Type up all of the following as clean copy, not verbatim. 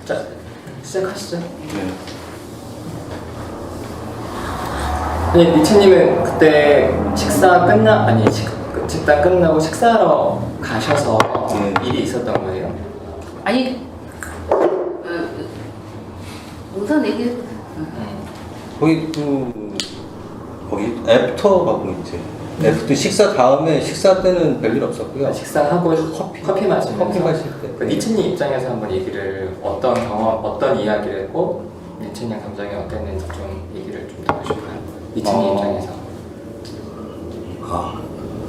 자, 시작하시죠. 네, 니체님은 그때 집단 끝나고 식사하러 가셔서 일이 있었던 거예요? 아니, 우선 얘기. 거기 애프터 가고 이제 애프터 식사 다음에 식사 때는 별일 없었고요. 식사하고 커피 마시면서 커피 마실 때. 그 니체님 입장에서 한번 얘기를 어떤 경험, 어떤 이야기를 했고 니체님 감정이 어땠는지 좀 얘기를 좀 듣고 싶어요. 니체님 입장에서.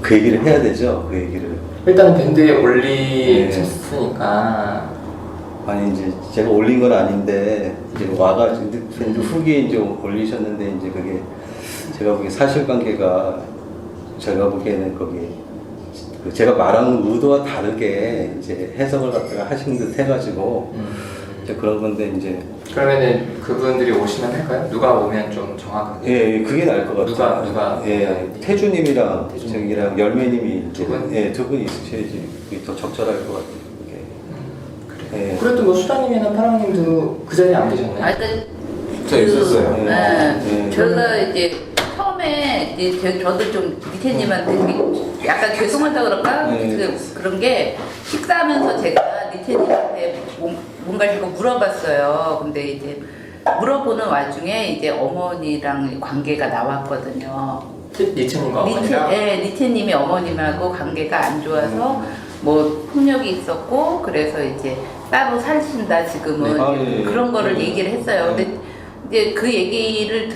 그 얘기를 해야 되죠. 그 얘기를. 일단은 밴드에 올리셨으니까. 아니 이제 제가 올린 건 아닌데 이제 와가지고 밴드 후기에 이제 올리셨는데 이제 그게 제가 보기에 사실관계가 제가 보기에는 거기 제가 말하는 의도와 다르게 이제 해석을 갖다가 하신 듯 해가지고 이제 그런 건데 이제 그러면은 그분들이 오시면 할까요? 누가 오면 좀 정확하게. 예, 그게 나을 것 같아요. 누가 태주님이랑 태주님. 저기랑 열매님이 두 분? 두 분 있으셔야지 그게 더 적절할 것 같아요. 그래. 그래도 뭐 수다님이나 파랑님도 그 자리에 안 계셨나요? 아, 저 있었어요. 저희가 이제 처음에 이제 저도 좀 니체님한테 약간 죄송하다 그럴까? 그런 게 식사하면서 제가 니체님한테 뭔가를 자꾸 물어봤어요. 근데 이제 물어보는 와중에 이제 어머니랑 관계가 나왔거든요. 니체님과 어머니랑? 니체님이 어머님하고 관계가 안 좋아서 뭐 폭력이 있었고 그래서 이제 따로 사신다 지금은 그런 거를 얘기를 했어요. 근데 이제 그 얘기를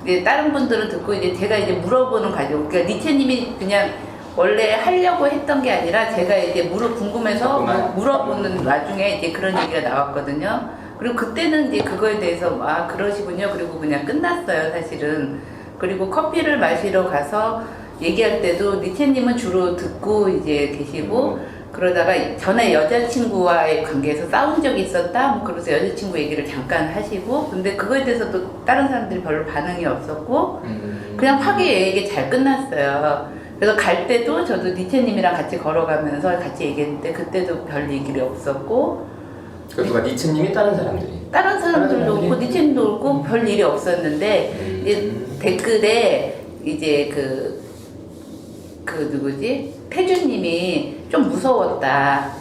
이제 다른 분들은 듣고 이제 제가 이제 물어보는 과정. 그러니까 니체님이 그냥 원래 하려고 했던 게 아니라 제가 이제 궁금해서 물어보는 와중에 이제 그런 얘기가 나왔거든요. 그리고 그때는 이제 그거에 대해서 그러시군요. 그리고 그냥 끝났어요, 사실은. 그리고 커피를 마시러 가서 얘기할 때도 니체님은 주로 듣고 이제 계시고 그러다가 전에 여자친구와의 관계에서 싸운 적이 있었다? 뭐 그래서 여자친구 얘기를 잠깐 하시고 근데 그거에 대해서도 다른 사람들이 별로 반응이 없었고 그냥 화기애애하게 잘 끝났어요. 그래서 갈 때도 저도 니체님이랑 같이 걸어가면서 같이 얘기했는데 그때도 별 얘기가 없었고 그 누가 니체님이 다른 사람들이? 다른 사람들도 없고 니체님도 없고 별 일이 없었는데 이제 댓글에 이제 그 누구지? 태주님이 좀 무서웠다.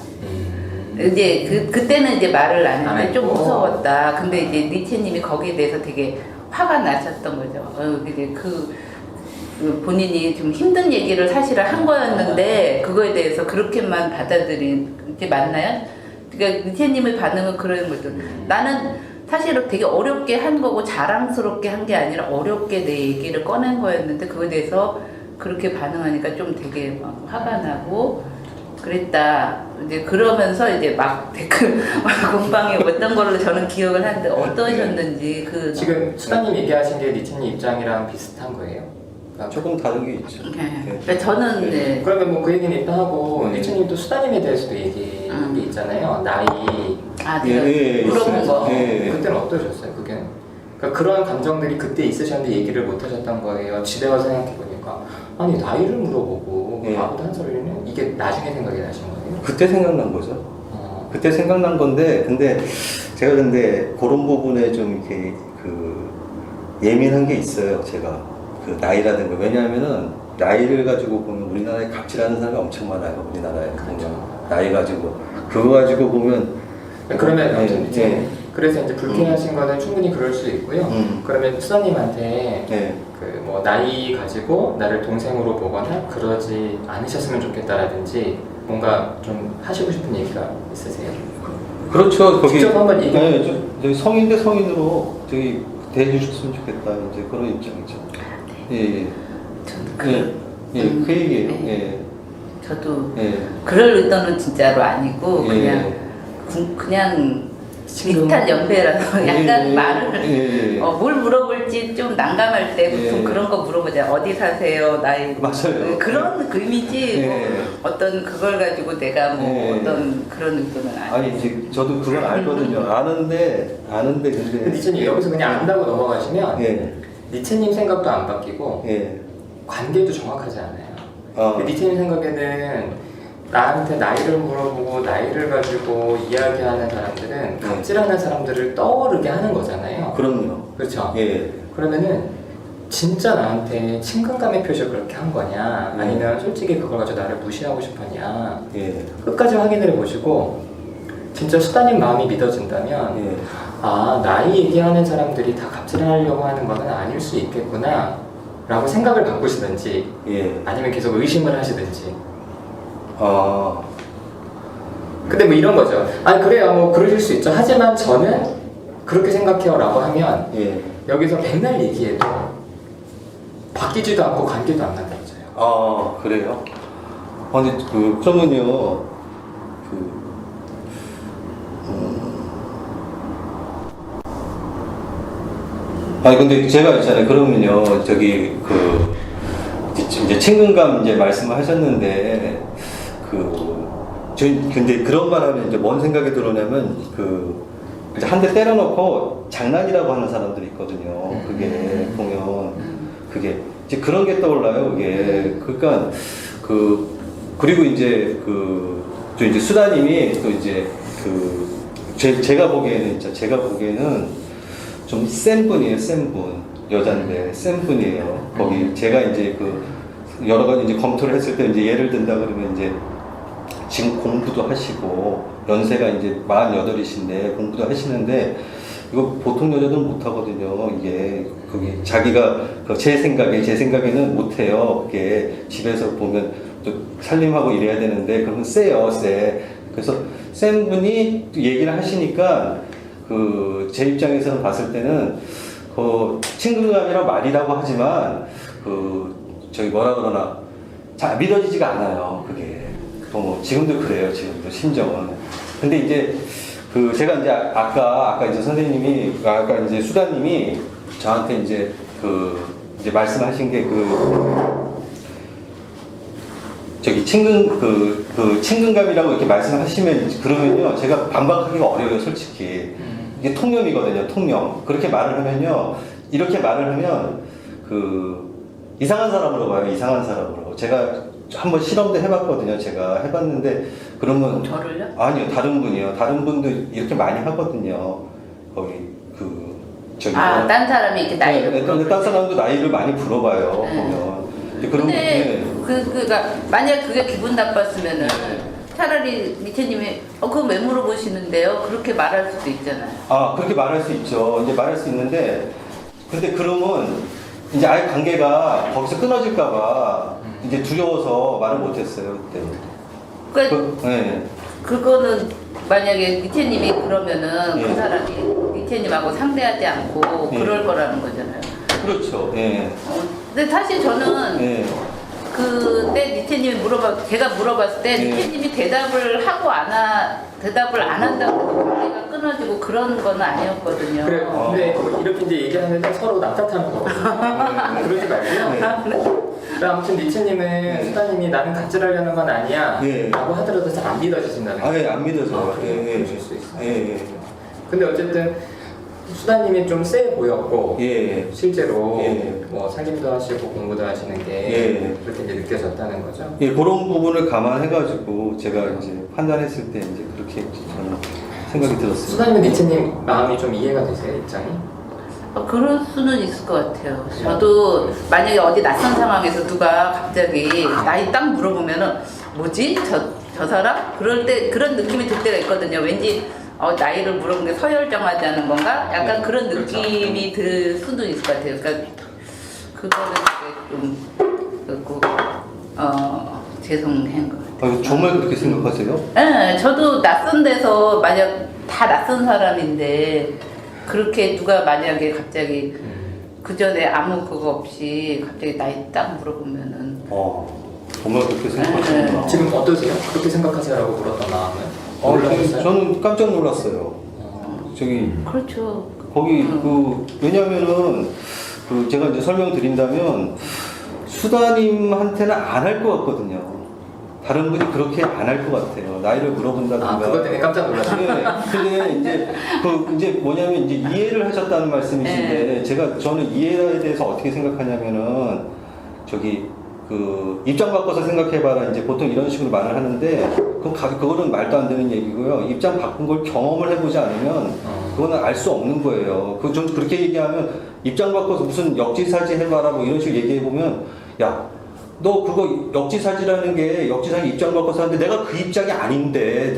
이제 그때는 이제 말을 안 했는데 좀 무서웠다. 근데 이제 니체님이 거기에 대해서 되게 화가 나셨던 거죠. 이제 본인이 좀 힘든 얘기를 사실은 한 거였는데 그거에 대해서 그렇게만 받아들인 게 맞나요? 그러니까 니체님의 반응은 그런 거죠. 나는 사실은 되게 어렵게 한 거고 자랑스럽게 한 게 아니라 어렵게 내 얘기를 꺼낸 거였는데 그거에 대해서 그렇게 반응하니까 좀 되게 막 화가 나고 그랬다. 이제 그러면서 이제 막 댓글 공방에 어떤 걸로 저는 기억을 하는데 어떠셨는지 지금 수다님 얘기하신 게 니체님 입장이랑 비슷한 거예요? 그러니까 조금 다른 게 있죠. 그러니까 저는 그러면 뭐 그 얘기는 일단 하고 니체님도 수다님에 대해서도 얘기한 게 있잖아요. 나이. 물어본 거. 그때는 어떠셨어요? 그게? 그러니까 그런 감정들이 그때 있으셨는데 얘기를 못 하셨던 거예요. 집에 와서 생각해 보니까 아니 나이를 물어보고 아무도 한 소리는 이게 나중에 생각이 나신 거예요? 그때 생각난 거죠. 그때 생각난 건데 근데 제가 그런 부분에 좀 이렇게 예민한 게 있어요. 제가 그 나이라든가 왜냐하면은 나이를 가지고 보면 우리나라에 갑질하는 사람이 엄청 많아요. 우리나라에 보면 나이 가지고 그거 가지고 보면 그러면 그래서 이제 불쾌하신 거는 충분히 그럴 수도 있고요. 그러면 수사님한테 뭐 나이 가지고 나를 동생으로 보거나 그러지 않으셨으면 좋겠다라든지 뭔가 좀 하시고 싶은 얘기가 있으세요? 그렇죠. 거기 직접 한번 얘기해. 저기 성인 대 성인으로 저기 대해주셨으면 좋겠다. 이제 그런 입장이죠. 그 얘기예요. 저도 그럴 의도는 진짜로 아니고 그냥 비슷한 연배라서 약간 말을 뭘 물어볼지 좀 난감할 때 보통 그런 거 물어보자. 어디 사세요? 나이 맞아요. 그런 의미지 뭐 어떤 그걸 가지고 내가 뭐 어떤 그런 의도는 아니에요. 아니 이제 저도 그건 알거든요. 아는데 근데 니체님 여기서 그냥 안다고 넘어가시면 니체님 생각도 안 바뀌고 관계도 정확하지 않아요. 니체님 생각에는 나한테 나이를 물어보고 나이를 가지고 이야기하는 사람들은 갑질하는 사람들을 떠오르게 하는 거잖아요. 그럼요. 그렇죠? 예. 그러면은 진짜 나한테 친근감의 표시를 그렇게 한 거냐 아니면 솔직히 그걸 가지고 나를 무시하고 싶었냐 예. 끝까지 확인을 해보시고 진짜 수다님 마음이 믿어진다면 예. 아 나이 얘기하는 사람들이 다 갑질하려고 하는 것은 아닐 수 있겠구나 라고 생각을 바꾸시든지 예. 아니면 계속 의심을 하시든지 아. 근데 뭐 이런 거죠. 아니 그래요 뭐 그러실 수 있죠. 하지만 저는 그렇게 생각해요 라고 하면 예. 여기서 맨날 얘기해도 바뀌지도 않고 관계도 안 만들어져요. 아, 그래요? 아, 근데 그러면요, 아니, 근데 제가 있잖아요. 그러면요, 저기, 이제 친근감 이제 말씀을 하셨는데, 근데 그런 말 하면 이제 뭔 생각이 들어오냐면, 이제 한 대 때려놓고 장난이라고 하는 사람들이 있거든요. 그게 보면, 그게, 이제 그런 게 떠올라요, 그게. 그러니까, 그리고 이제 저 이제 수다님이 또 이제 제가 보기에는 좀 센 분이에요, 센 분. 여잔데, 센 분이에요. 거기, 제가 이제 여러 가지 이제 검토를 했을 때 이제 예를 든다 그러면 이제 지금 공부도 하시고, 연세가 이제 48이신데 공부도 하시는데, 이거 보통 여자들은 못하거든요. 이게, 자기가, 제 생각에는 못해요. 그게 집에서 보면 또 살림하고 이래야 되는데, 그러면 세요, 세. 그래서 센 분이 얘기를 하시니까, 제 입장에서는 봤을 때는, 친근감이란 말이라고 하지만, 저기 뭐라 그러나, 잘 믿어지지가 않아요, 그게. 지금도 그래요, 지금도, 심정은. 근데 이제, 제가 이제 아까 이제 선생님이, 아까 이제 수다님이 저한테 이제 이제 말씀하신 게 저기 친근감이라고 이렇게 말씀하시면 그러면요, 제가 반박하기가 어려워요, 솔직히. 이게 통념이거든요, 통념. 그렇게 말을 하면요, 이렇게 말을 하면 이상한 사람으로 봐요, 이상한 사람으로. 제가 한번 실험도 해봤거든요, 제가 해봤는데, 그러면. 저를요? 아니요, 다른 분이요. 다른 분도 이렇게 많이 하거든요. 거기, 딴 사람이 이렇게 나이를 네, 근데 딴 사람도 나이를 많이 물어봐요, 보면. 근데 그러니까 만약 그게 기분 나빴으면은 차라리 미태님이 그거 왜 물어보시는데요? 그렇게 말할 수도 있잖아요. 아, 그렇게 말할 수 있죠. 이제 말할 수 있는데, 근데 그러면 이제 아예 관계가 거기서 끊어질까봐 이제 두려워서 말을 못했어요, 그때. 그러니까 네. 그거는 만약에 미태님이 그러면은 예. 그 사람이 미태님하고 상대하지 않고 예. 그럴 거라는 거잖아요. 그렇죠. 예. 근데 사실 저는 예. 그때 니체님이 제가 물어봤을 때 네. 니체님이 대답을 안 한다고 해서 관계가 끊어지고 그런 건 아니었거든요. 그래, 근데 이렇게 이제 얘기하는데 서로 남탓하는 거거든요. 그러지 말고요. 아무튼 니체님은 수다님이 나는 갑질하려는 건 아니야 라고 하더라도 잘 안 믿어지신다는 거예요. 아예 안 믿어져요. 그러실 수 있어요. 예. 근데 어쨌든 수다님이 좀 세 보였고 실제로 예. 뭐 살림도 하시고 공부도 하시는 게 예. 그렇게 이제 느껴졌다는 거죠. 예, 그런 부분을 감안해가지고 제가 이제 판단했을 때 이제 그렇게 저는 생각이 들었어요. 수다님은 니체님 마음이 좀 이해가 되세요, 입장이? 그럴 수는 있을 것 같아요. 저도 만약에 어디 낯선 상황에서 누가 갑자기 나이 딱 물어보면은 뭐지? 저 사람? 그럴 때 그런 느낌이 들 때가 있거든요. 왠지 나이를 물어본 게 서열정하지 않은 건가? 약간 그런 느낌이 들 수도 있을 것 같아요. 그러니까 그거는 되게 좀 죄송한 것 같아요. 정말 그렇게 생각하세요? 네, 저도 낯선 데서 만약 다 낯선 사람인데 그렇게 누가 만약에 갑자기 그 전에 아무 그거 없이 갑자기 나이 딱 물어보면은 정말 그렇게 생각하시구나. 지금 어떠세요? 그렇게 생각하세요라고 물었던 마음은? 놀라셨어요? 저는 깜짝 놀랐어요. 그렇죠. 거기 왜냐면은 제가 이제 설명드린다면 수다님한테는 안 할 것 같거든요. 다른 분이 그렇게 안 할 것 같아요. 나이를 물어본다든가. 그것 때문에 깜짝 놀랐어요. 네. 근데 이제 뭐냐면 이제 이해를 하셨다는 말씀이신데 저는 이해에 대해서 어떻게 생각하냐면은 그 입장 바꿔서 생각해봐라 이제 보통 이런 식으로 말을 하는데 그거는 말도 안 되는 얘기고요. 입장 바꾼 걸 경험을 해보지 않으면 그거는 알 수 없는 거예요. 전 그렇게 얘기하면 입장 바꿔서 무슨 역지사지 해봐라 뭐 이런 식으로 얘기해보면 야 너 그거 역지사지라는 게 역지사지 입장 바꿔서 하는데 내가 그 입장이 아닌데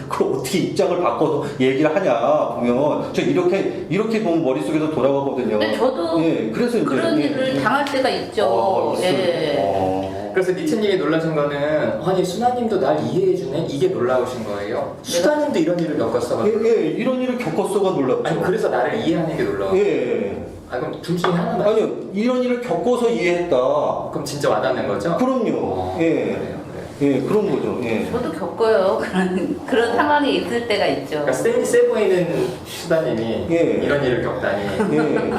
그걸 어떻게 입장을 바꿔서 얘기를 하냐 보면 저 이렇게 보면 머릿속에서 돌아가거든요. 근데 저도 예, 그래서 그런 이제, 일을 당할 때가 있죠. 예. 그래서 니체님이 놀라신 거는 아니 수나님도 날 이해해주네 이게 놀라우신 거예요. 수나님도 이런 일을 겪었어. 예, 이런 일을 겪었어가 놀랍죠. 아니 그래서 나를 이해하는 게 놀라워. 예. 아 그럼 둘 중에 하나만. 아니요, 이런 일을 겪어서 이해했다. 그럼 진짜 와닿는 거죠? 그럼요. 예. 그래요. 예, 그런 거죠. 예. 저도 겪어요. 그런 상황이 있을 때가 있죠. 그러니까 세 보이는 수다님이 예. 이런 일을 겪다니. 예.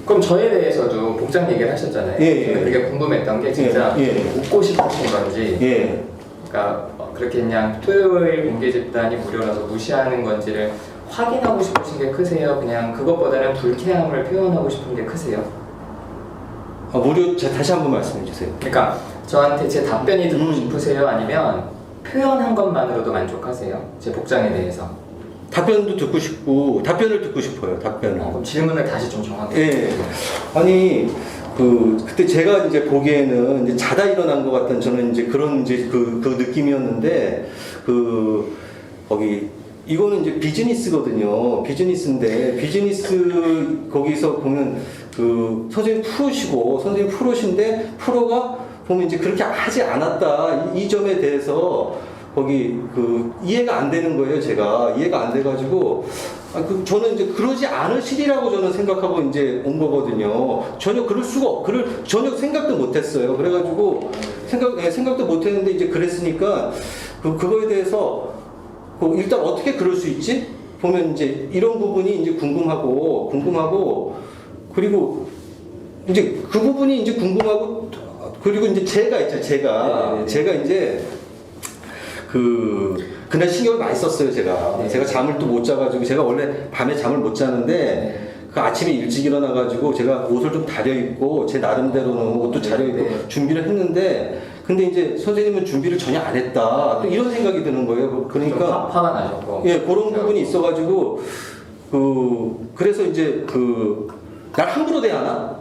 그럼 저에 대해서도 복장 얘기를 하셨잖아요. 예, 예. 근데 그게 궁금했던 게 진짜 예, 예. 웃고 싶으신 건지, 예. 그러니까 그렇게 그냥 토요일 공개 집단이 무료라서 무시하는 건지를 확인하고 싶으신 게 크세요? 그냥 그것보다는 불쾌함을 표현하고 싶은 게 크세요? 무료, 다시 한번 말씀해 주세요. 그러니까 저한테 제 답변이 듣고 싶으세요? 아니면 표현한 것만으로도 만족하세요? 제 복장에 대해서? 답변을 듣고 싶어요. 답변을. 그럼 질문을 다시 좀 정확히. 예. 아니, 그때 제가 이제 보기에는 이제 자다 일어난 것 같은 저는 이제 그런 이제 그 느낌이었는데, 이거는 이제 비즈니스거든요. 비즈니스인데, 비즈니스 거기서 보면 선생님 프로신데, 프로가 보면 이제 그렇게 하지 않았다. 이 점에 대해서 이해가 안 되는 거예요, 제가. 이해가 안 돼가지고, 저는 이제 그러지 않으시리라고 저는 생각하고 이제 온 거거든요. 전혀 전혀 생각도 못 했어요. 그래가지고, 생각도 못 했는데 이제 그랬으니까, 그거에 대해서, 일단 어떻게 그럴 수 있지? 보면 이제 이런 부분이 이제 궁금하고, 그리고 이제 그 부분이 이제 궁금하고, 그리고 이제 제가 이제, 그날 신경을 많이 썼어요, 제가. 네. 제가 잠을 또 못 자가지고, 제가 원래 밤에 잠을 못 자는데, 그 아침에 일찍 일어나가지고, 제가 옷을 좀 다려입고, 제 나름대로는 옷도 다려입고, 준비를 했는데, 근데 이제 선생님은 준비를 전혀 안 했다. 또 이런 생각이 드는 거예요. 그러니까. 화가 나셨고. 예, 그런 부분이 있어가지고, 그래서 이제 날 함부로 대하나?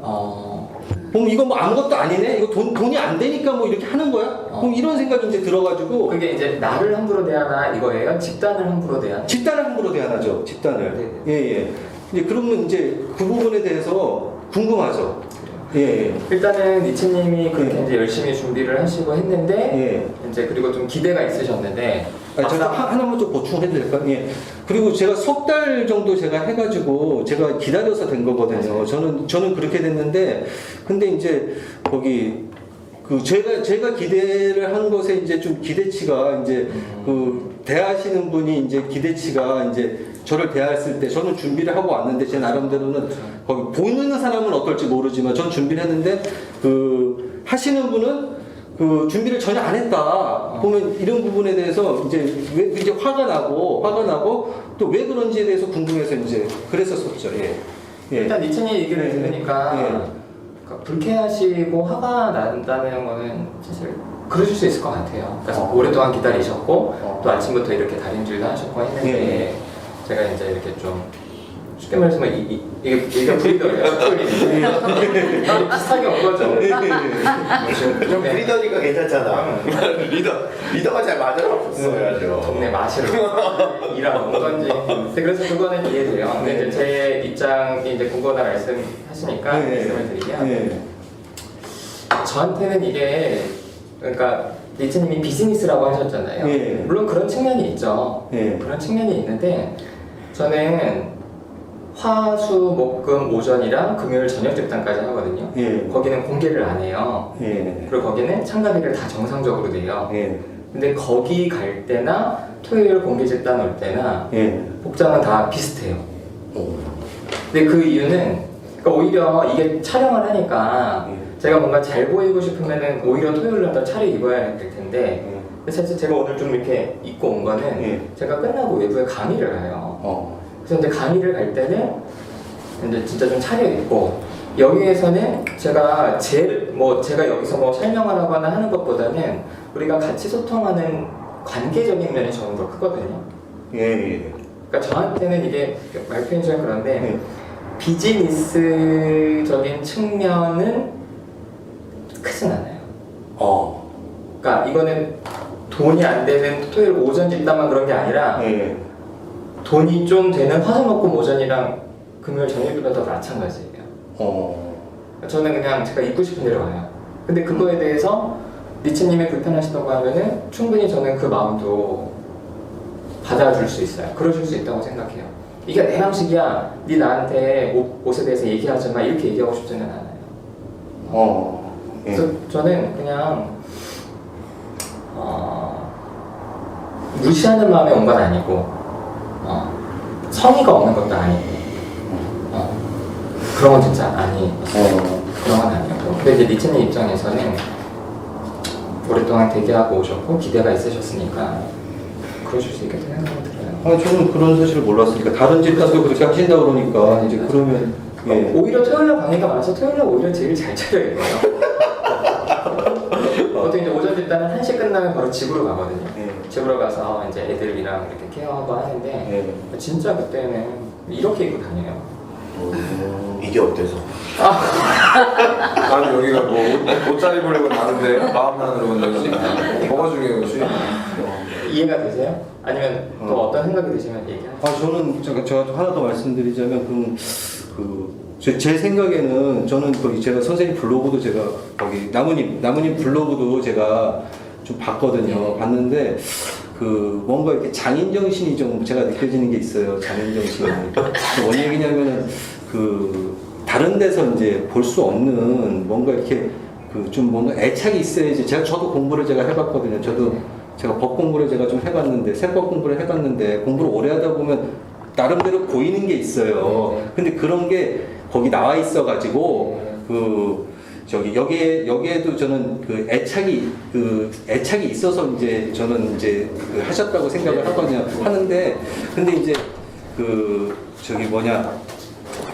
그럼 이거 뭐 아무것도 아니네? 이거 돈이 안 되니까 뭐 이렇게 하는 거야? 그럼 이런 생각이 이제 들어가지고. 그게 이제 나를 함부로 대하나 이거예요? 집단을 함부로 대하나? 집단을 함부로 대하나죠, 집단을. 예. 이제 그러면 이제 그 부분에 대해서 궁금하죠. 예. 일단은 니체님이 그렇게 이제 열심히 준비를 하시고 했는데, 이제 그리고 좀 기대가 있으셨는데, 제가 하나만 좀 보충해도 될까요? 예. 그리고 제가 석 달 정도 제가 해가지고 제가 기다려서 된 거거든요. 저는 그렇게 됐는데, 근데 이제 제가 기대를 한 것에 이제 좀 기대치가 이제 대하시는 분이 이제 기대치가 이제 저를 대했을 때 저는 준비를 하고 왔는데 제 나름대로는 거기 보는 사람은 어떨지 모르지만 전 준비를 했는데 하시는 분은 준비를 전혀 안 했다. 보면 이런 부분에 대해서 이제 화가 나고 또 왜 그런지에 대해서 궁금해서 이제 그랬었죠. 예. 일단 니체님 얘기를 들으니까 그러니까 불쾌하시고 화가 난다는 거는 사실 그러실 수 있을 것 같아요. 그래서 오랫동안 기다리셨고 또 아침부터 이렇게 다림질도 하셨고 했는데 제가 이제 이렇게 좀 쉽게 말해서 이게 브리더예요. 비슷하게 온 거죠. 좀 리더니까 괜찮잖아. 리더가 잘 맞아줬어야죠. 동네 마시러 일하러 온 건지. 그래서 그거는 이해돼요. 근데 이제 제 입장이 이제 그거다 말씀하시니까 말씀을 드리면 저한테는 이게 그러니까 니체님이 비즈니스라고 하셨잖아요. 물론 그런 측면이 있죠. 그런 측면이 있는데 저는 화, 수, 목, 금, 오전이랑 금요일 저녁 집단까지 하거든요. 거기는 공개를 안 해요. 그리고 거기는 참가비를 다 정상적으로 내요. 근데 거기 갈 때나 토요일 공개 집단 올 때나 복장은 다 비슷해요. 근데 그 이유는 그러니까 오히려 이게 촬영을 하니까 제가 뭔가 잘 보이고 싶으면은 오히려 토요일 날 더 차려입어야 될 텐데 사실 제가 오늘 좀 이렇게 입고 온 거는 제가 끝나고 외부에 강의를 가요. 그래서 이제 강의를 갈 때는 이제 진짜 좀 차려있고 여기에서는 제가 제가 여기서 뭐 설명을 하거나 하는 것보다는 우리가 같이 소통하는 관계적인 면이 저는 더 크거든요. 예. 그러니까 저한테는 이게 말 표현이 좀 그런데 비즈니스적인 측면은 크진 않아요. 그러니까 이거는 돈이 안 되는 토요일 오전 뒷담만 그런 게 아니라 돈이 좀 되는 화수목금 오전이랑 금요일 저녁이라도 마찬가지예요. 저는 그냥 제가 있고 싶은 대로 가요. 근데 그거에 대해서 니체님이 불편하시다고 하면은 충분히 저는 그 마음도 받아줄 수 있어요. 그러실 수 있다고 생각해요. 이게 내 방식이야. 네 나한테 옷에 대해서 얘기하지 마. 이렇게 얘기하고 싶지는 않아요. 그래서 저는 그냥 무시하는 마음에 온 건 아니고 성의가 없는 것도 아니고 그런 건 진짜 아니었어요. 그런 건 아니었고 근데 이제 니체님 입장에서는 오랫동안 대기하고 오셨고 기대가 있으셨으니까 그러실 수 있겠다는 생각이 들어요. 저는 그런 사실을 몰랐으니까 다른 집단도 그렇게 하신다고 그러니까 이제 그러면 오히려 토요일날 강의가 많아서 토요일날 오히려 제일 잘 차려요. 보통 이제 오전 집단은 1시 끝나면 바로 집으로 가거든요. 집으로 가서 이제 애들이랑 이렇게 케어하고 하는데 진짜 그때는 이렇게 입고 다녀요. 이게 어때서? 아니 여기가 뭐 옷잘 입으려고 가는데 마음만으로 온 거지. 뭐가 중요한 거지? 이해가 되세요? 아니면 또 어떤 생각이 드시면 얘기하세요. 저는 제가 하나 더 말씀드리자면 제 생각에는 저는 거기 제가 선생님 블로그도 제가 거기 나무님 블로그도 제가 좀 봤거든요. 봤는데 뭔가 이렇게 장인 정신이 좀 제가 느껴지는 게 있어요. 장인 정신이. 뭔 얘기냐면은 다른 데서 이제 볼 수 없는 뭔가 이렇게 좀 뭔가 애착이 있어야지. 저도 공부를 제가 해봤거든요. 제가 법 공부를 제가 좀 해봤는데 세법 공부를 해봤는데 공부를 오래 하다 보면 나름대로 보이는 게 있어요. 근데 그런 게 거기 나와 있어가지고 여기에도 저는 애착이 있어서 이제 저는 이제 하셨다고 생각을 하는데 근데 이제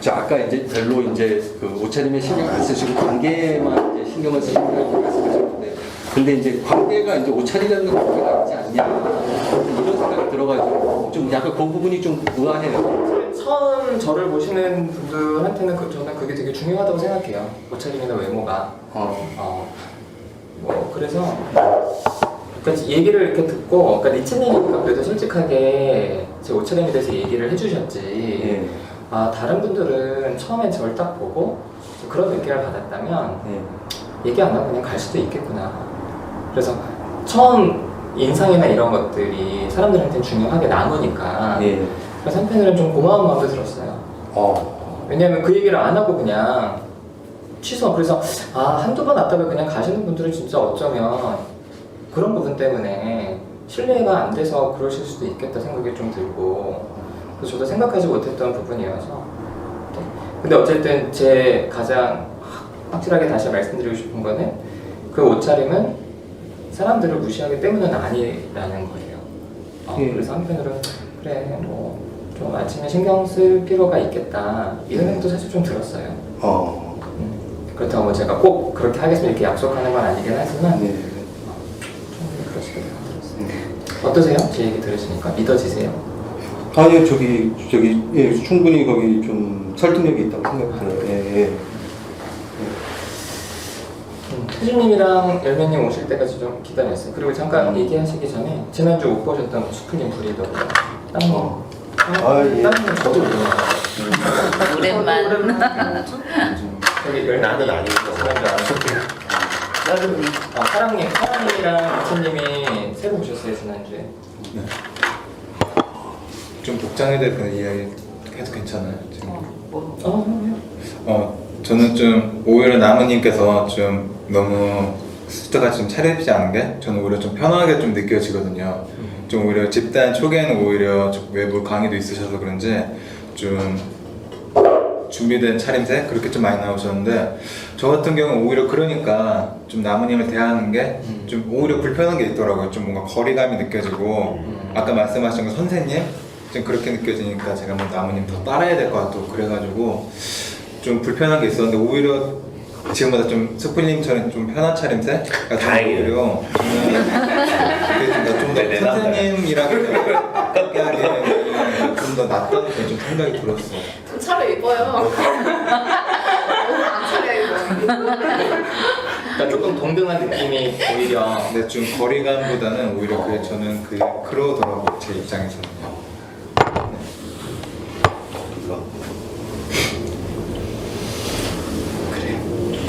아까 이제 별로 이제 옷차림에 신경 안 쓰시고 관계만 이제 신경을 쓰시고 말씀하셨는데 근데 이제 관계가 이제 옷차림이라는 관계가 있지 않냐 이런 생각이 들어가지고 좀 약간 그 부분이 좀 의아해요. 처음 저를 보시는 분들한테는 저는 그게 되게 중요하다고 생각해요. 옷차림이나 외모가. 그래서 그러니까 얘기를 이렇게 듣고, 그러니까 니체님이니까 그래도 솔직하게 제 옷차림에 대해서 얘기를 해주셨지. 다른 분들은 처음에 저를 딱 보고 그런 느낌을 받았다면 얘기 안 하고 그냥 갈 수도 있겠구나. 그래서 처음 인상이나 이런 것들이 사람들한테 중요하게 남으니까. 그래서 한편으로는 좀 고마운 마음도 들었어요. 왜냐면 그 얘기를 안 하고 그냥 취소. 그래서 한두 번 왔다가 그냥 가시는 분들은 진짜 어쩌면 그런 부분 때문에 신뢰가 안 돼서 그러실 수도 있겠다 생각이 좀 들고, 그래서 저도 생각하지 못했던 부분이어서. 근데 어쨌든 제 가장 확실하게 다시 말씀드리고 싶은 거는 그 옷차림은 사람들을 무시하기 때문은 아니라는 거예요. 그래서 한편으로는 그래 좀 아침에 신경 쓸 필요가 있겠다 이 생각도 사실 좀 들었어요. 그렇다고 제가 꼭 그렇게 하겠습니다 이렇게 약속하는 건 아니긴 하지만 좀 그러시게 들었어요. 어떠세요? 제 얘기 들으시니까 믿어지세요? 아니요, 충분히 거기 좀 설득력이 있다고 생각해요. 태준님이랑 열매님 오실 때까지 좀 기다렸어요. 그리고 잠깐 얘기하시기 전에 지난주 못 보셨던 수풀님 브리더 땅님 저도 오랜만. 저기 나는 아니고 사랑님이랑 이천님이 새로 오셨어요 지난주에. 좀 복장에 대한 이야기 해도 괜찮아요? 지금? 뭐. 저는 좀 오히려 나무님께서 좀 너무 스트같이 좀 차려입지 않은 게 저는 오히려 좀 편하게 좀 느껴지거든요. 좀 오히려 집단 초기에는 오히려 좀 외부 강의도 있으셔서 그런지 좀 준비된 차림새 그렇게 좀 많이 나오셨는데 저 같은 경우는 오히려 그러니까 좀 나무님을 대하는 게 좀 오히려 불편한 게 있더라고요. 좀 뭔가 거리감이 느껴지고 아까 말씀하신 그 선생님 좀 그렇게 느껴지니까 제가 뭐 나무님 더 따라야 될 것 같고 그래가지고 좀 불편한 게 있었는데 오히려 지금보다 좀 스플님처럼 좀 편한 차림새? 다행이에요. 오히려 좀더 네, 선생님이랑 가깝게 하기에는 좀 더 낫다는 그런 좀 생각이 들었어. 좀 차려 입어요. 오늘 안 차려 입어. 그러니까 조금 동등한 느낌이 오히려. 근데 좀 거리감보다는 오히려 그게 저는 그러더라고 제 입장에서는요.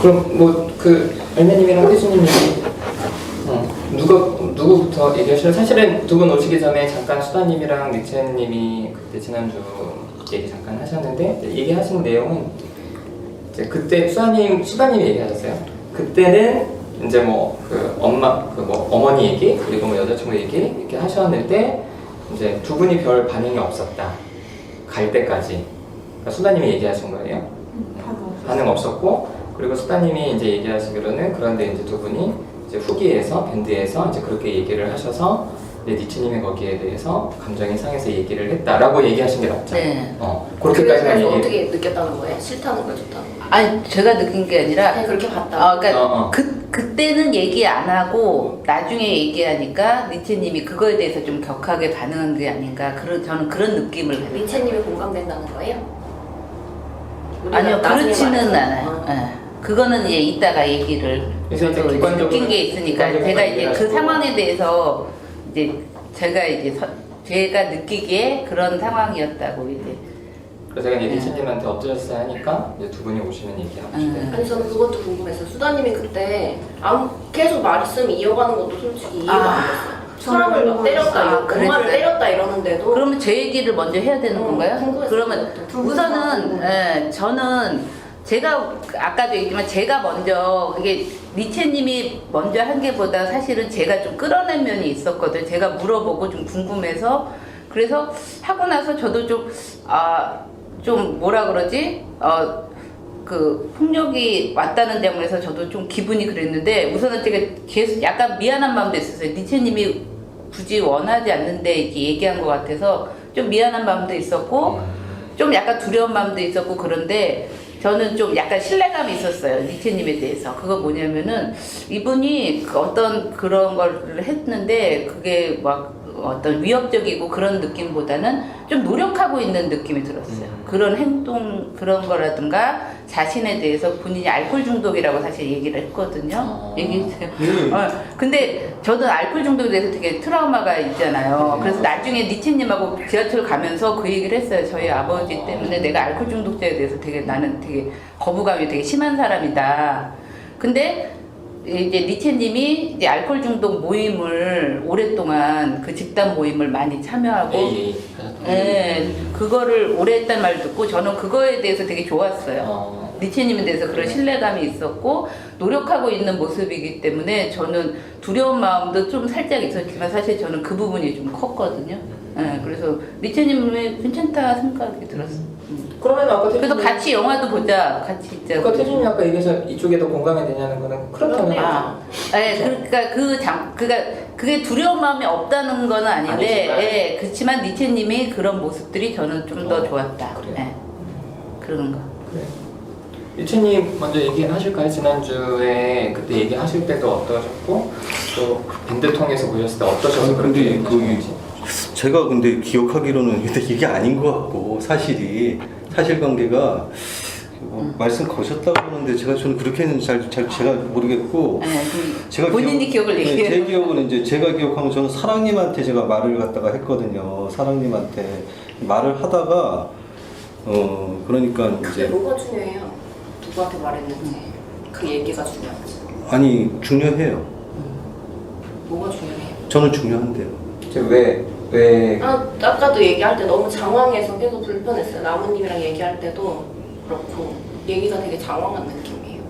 그럼 뭐 그 알매님이랑 태수님이 누구부터 얘기하실래요? 사실은 두 분 오시기 전에 잠깐 수다님이랑 니체님이 그때 지난주 얘기 잠깐 하셨는데 얘기하신 내용은 이제 그때 수다님이 얘기하셨어요. 그때는 이제 뭐 그 엄마 그 뭐 어머니 얘기 그리고 뭐 여자친구 얘기 이렇게 하셨는데 이제 두 분이 별 반응이 없었다. 갈 때까지. 그러니까 수다님이 얘기하신 거예요. 반응 없었고. 그리고 수다님이 이제 얘기하시기로는 그런데 이제 두 분이 이제 후기에서 밴드에서 이제 그렇게 얘기를 하셔서 니체님이 거기에 대해서 감정이 상해서 얘기를 했다라고 얘기하신 게 맞죠? 네. 그렇게까지만 그래서 얘기. 어떻게 느꼈다는 거예요? 싫다는 거예요, 좋다는 거예요? 아니 제가 느낀 게 아니라 그냥 그렇게 봤다. 그러니까 그때는 얘기 안 하고 나중에 얘기하니까 니체님이 그거에 대해서 좀 격하게 반응한 게 아닌가 저는 그런 느낌을 가지고 리체님이 공감된다는 거예요? 아니요 나중에 그렇지는 말해서. 않아요. 예. 그거는 이제 이따가 얘기를 그래서 이제 저도 이제 객관적으로- 느낀 게 있으니까 객관적으로 제가 이제 그 얘기하시고. 상황에 대해서 이제 제가 느끼기에 그런 상황이었다고 이제 그래서 제가 이제 니체님한테 어떠셨어요 하니까 이제 두 분이 오시면 얘기하고 싶대요. 아니 저는 그것도 궁금했어요. 수다님이 그때 계속 말씀 이어가는 것도 솔직히 이해가 안 됐어요. 사람을 막 때렸다, 그랬어요? 엄마를 때렸다 이러는데도 그러면 제 얘기를 먼저 해야 되는 건가요? 궁금했어요. 그러면 우선은 저는 제가 아까도 얘기했지만 제가 먼저 그게 니체님이 먼저 한 게보다 사실은 제가 좀 끌어낸 면이 있었거든요. 제가 물어보고 좀 궁금해서 그래서 하고 나서 저도 좀 뭐라 그러지? 그 폭력이 왔다는 점에서 저도 좀 기분이 그랬는데 우선은 제가 계속 약간 미안한 마음도 있었어요. 니체님이 굳이 원하지 않는데 이렇게 얘기한 것 같아서 좀 미안한 마음도 있었고 좀 약간 두려운 마음도 있었고 그런데 저는 좀 약간 신뢰감이 있었어요. 니체님에 대해서. 그거 뭐냐면은 이분이 어떤 그런 걸 했는데 그게 막 어떤 위협적이고 그런 느낌보다는 좀 노력하고 있는 느낌이 들었어요. 그런 행동 그런 거라든가 자신에 대해서 본인이 알코올 중독이라고 사실 얘기를 했거든요. 얘기했어요. 근데 저도 알코올 중독에 대해서 되게 트라우마가 있잖아요. 그래서 나중에 니체님하고 지하철 가면서 그 얘기를 했어요. 저희 아버지 때문에 내가 알코올 중독자에 대해서 나는 되게 거부감이 되게 심한 사람이다. 근데 이제 니체님이 이제 알코올 중독 모임을 오랫동안 그 집단 모임을 많이 참여하고 그거를 오래 했단 말을 듣고 저는 그거에 대해서 되게 좋았어요. 니체님에 대해서 그런 신뢰감이 있었고 노력하고 있는 모습이기 때문에 저는 두려운 마음도 좀 살짝 있었지만 사실 저는 그 부분이 좀 컸거든요. 그래서 니체님이 괜찮다 생각이 들었어요. 그러면 아까 그래서 태준이- 같이 영화도 보자. 같이 있자. 그러니까 태준이 아까 얘기해서 이쪽에 더 공감이 되냐는 거는 그렇다면 그러니까 그게 두려운 마음이 없다는 건 아닌데, 아니지만. 그렇지만 니체님이 그런 모습들이 저는 좀 더 좋았다. 그래요? 그런 거. 그래. 유채님 먼저 얘기하실까요? 지난주에 그때 얘기하실 때도 어떠셨고 또 밴드 통해서 보셨을 때 어떠셔서 그렇게 근데 얘기하셨는지. 제가 근데 기억하기로는 근데 이게 아닌 것 같고 사실관계가 말씀 거셨다고 하는데 저는 그렇게는 잘 제가 모르겠고 제가 본인이 기억을 얘기해요. 제 기억은 이제 제가 기억하면 저는 사랑님한테 제가 말을 갖다가 했거든요. 사랑님한테 말을 하다가 그러니까 그게 이제 뭐가 중요해요? 누구한테 말했는지 그 얘기가 중요하지. 아니 중요해요. 뭐가 중요해요? 저는 중요한데요. 왜 아까도 얘기할 때 너무 장황해서 계속 불편했어요. 나무님이랑 얘기할 때도 그렇고 얘기가 되게 장황한 느낌이에요.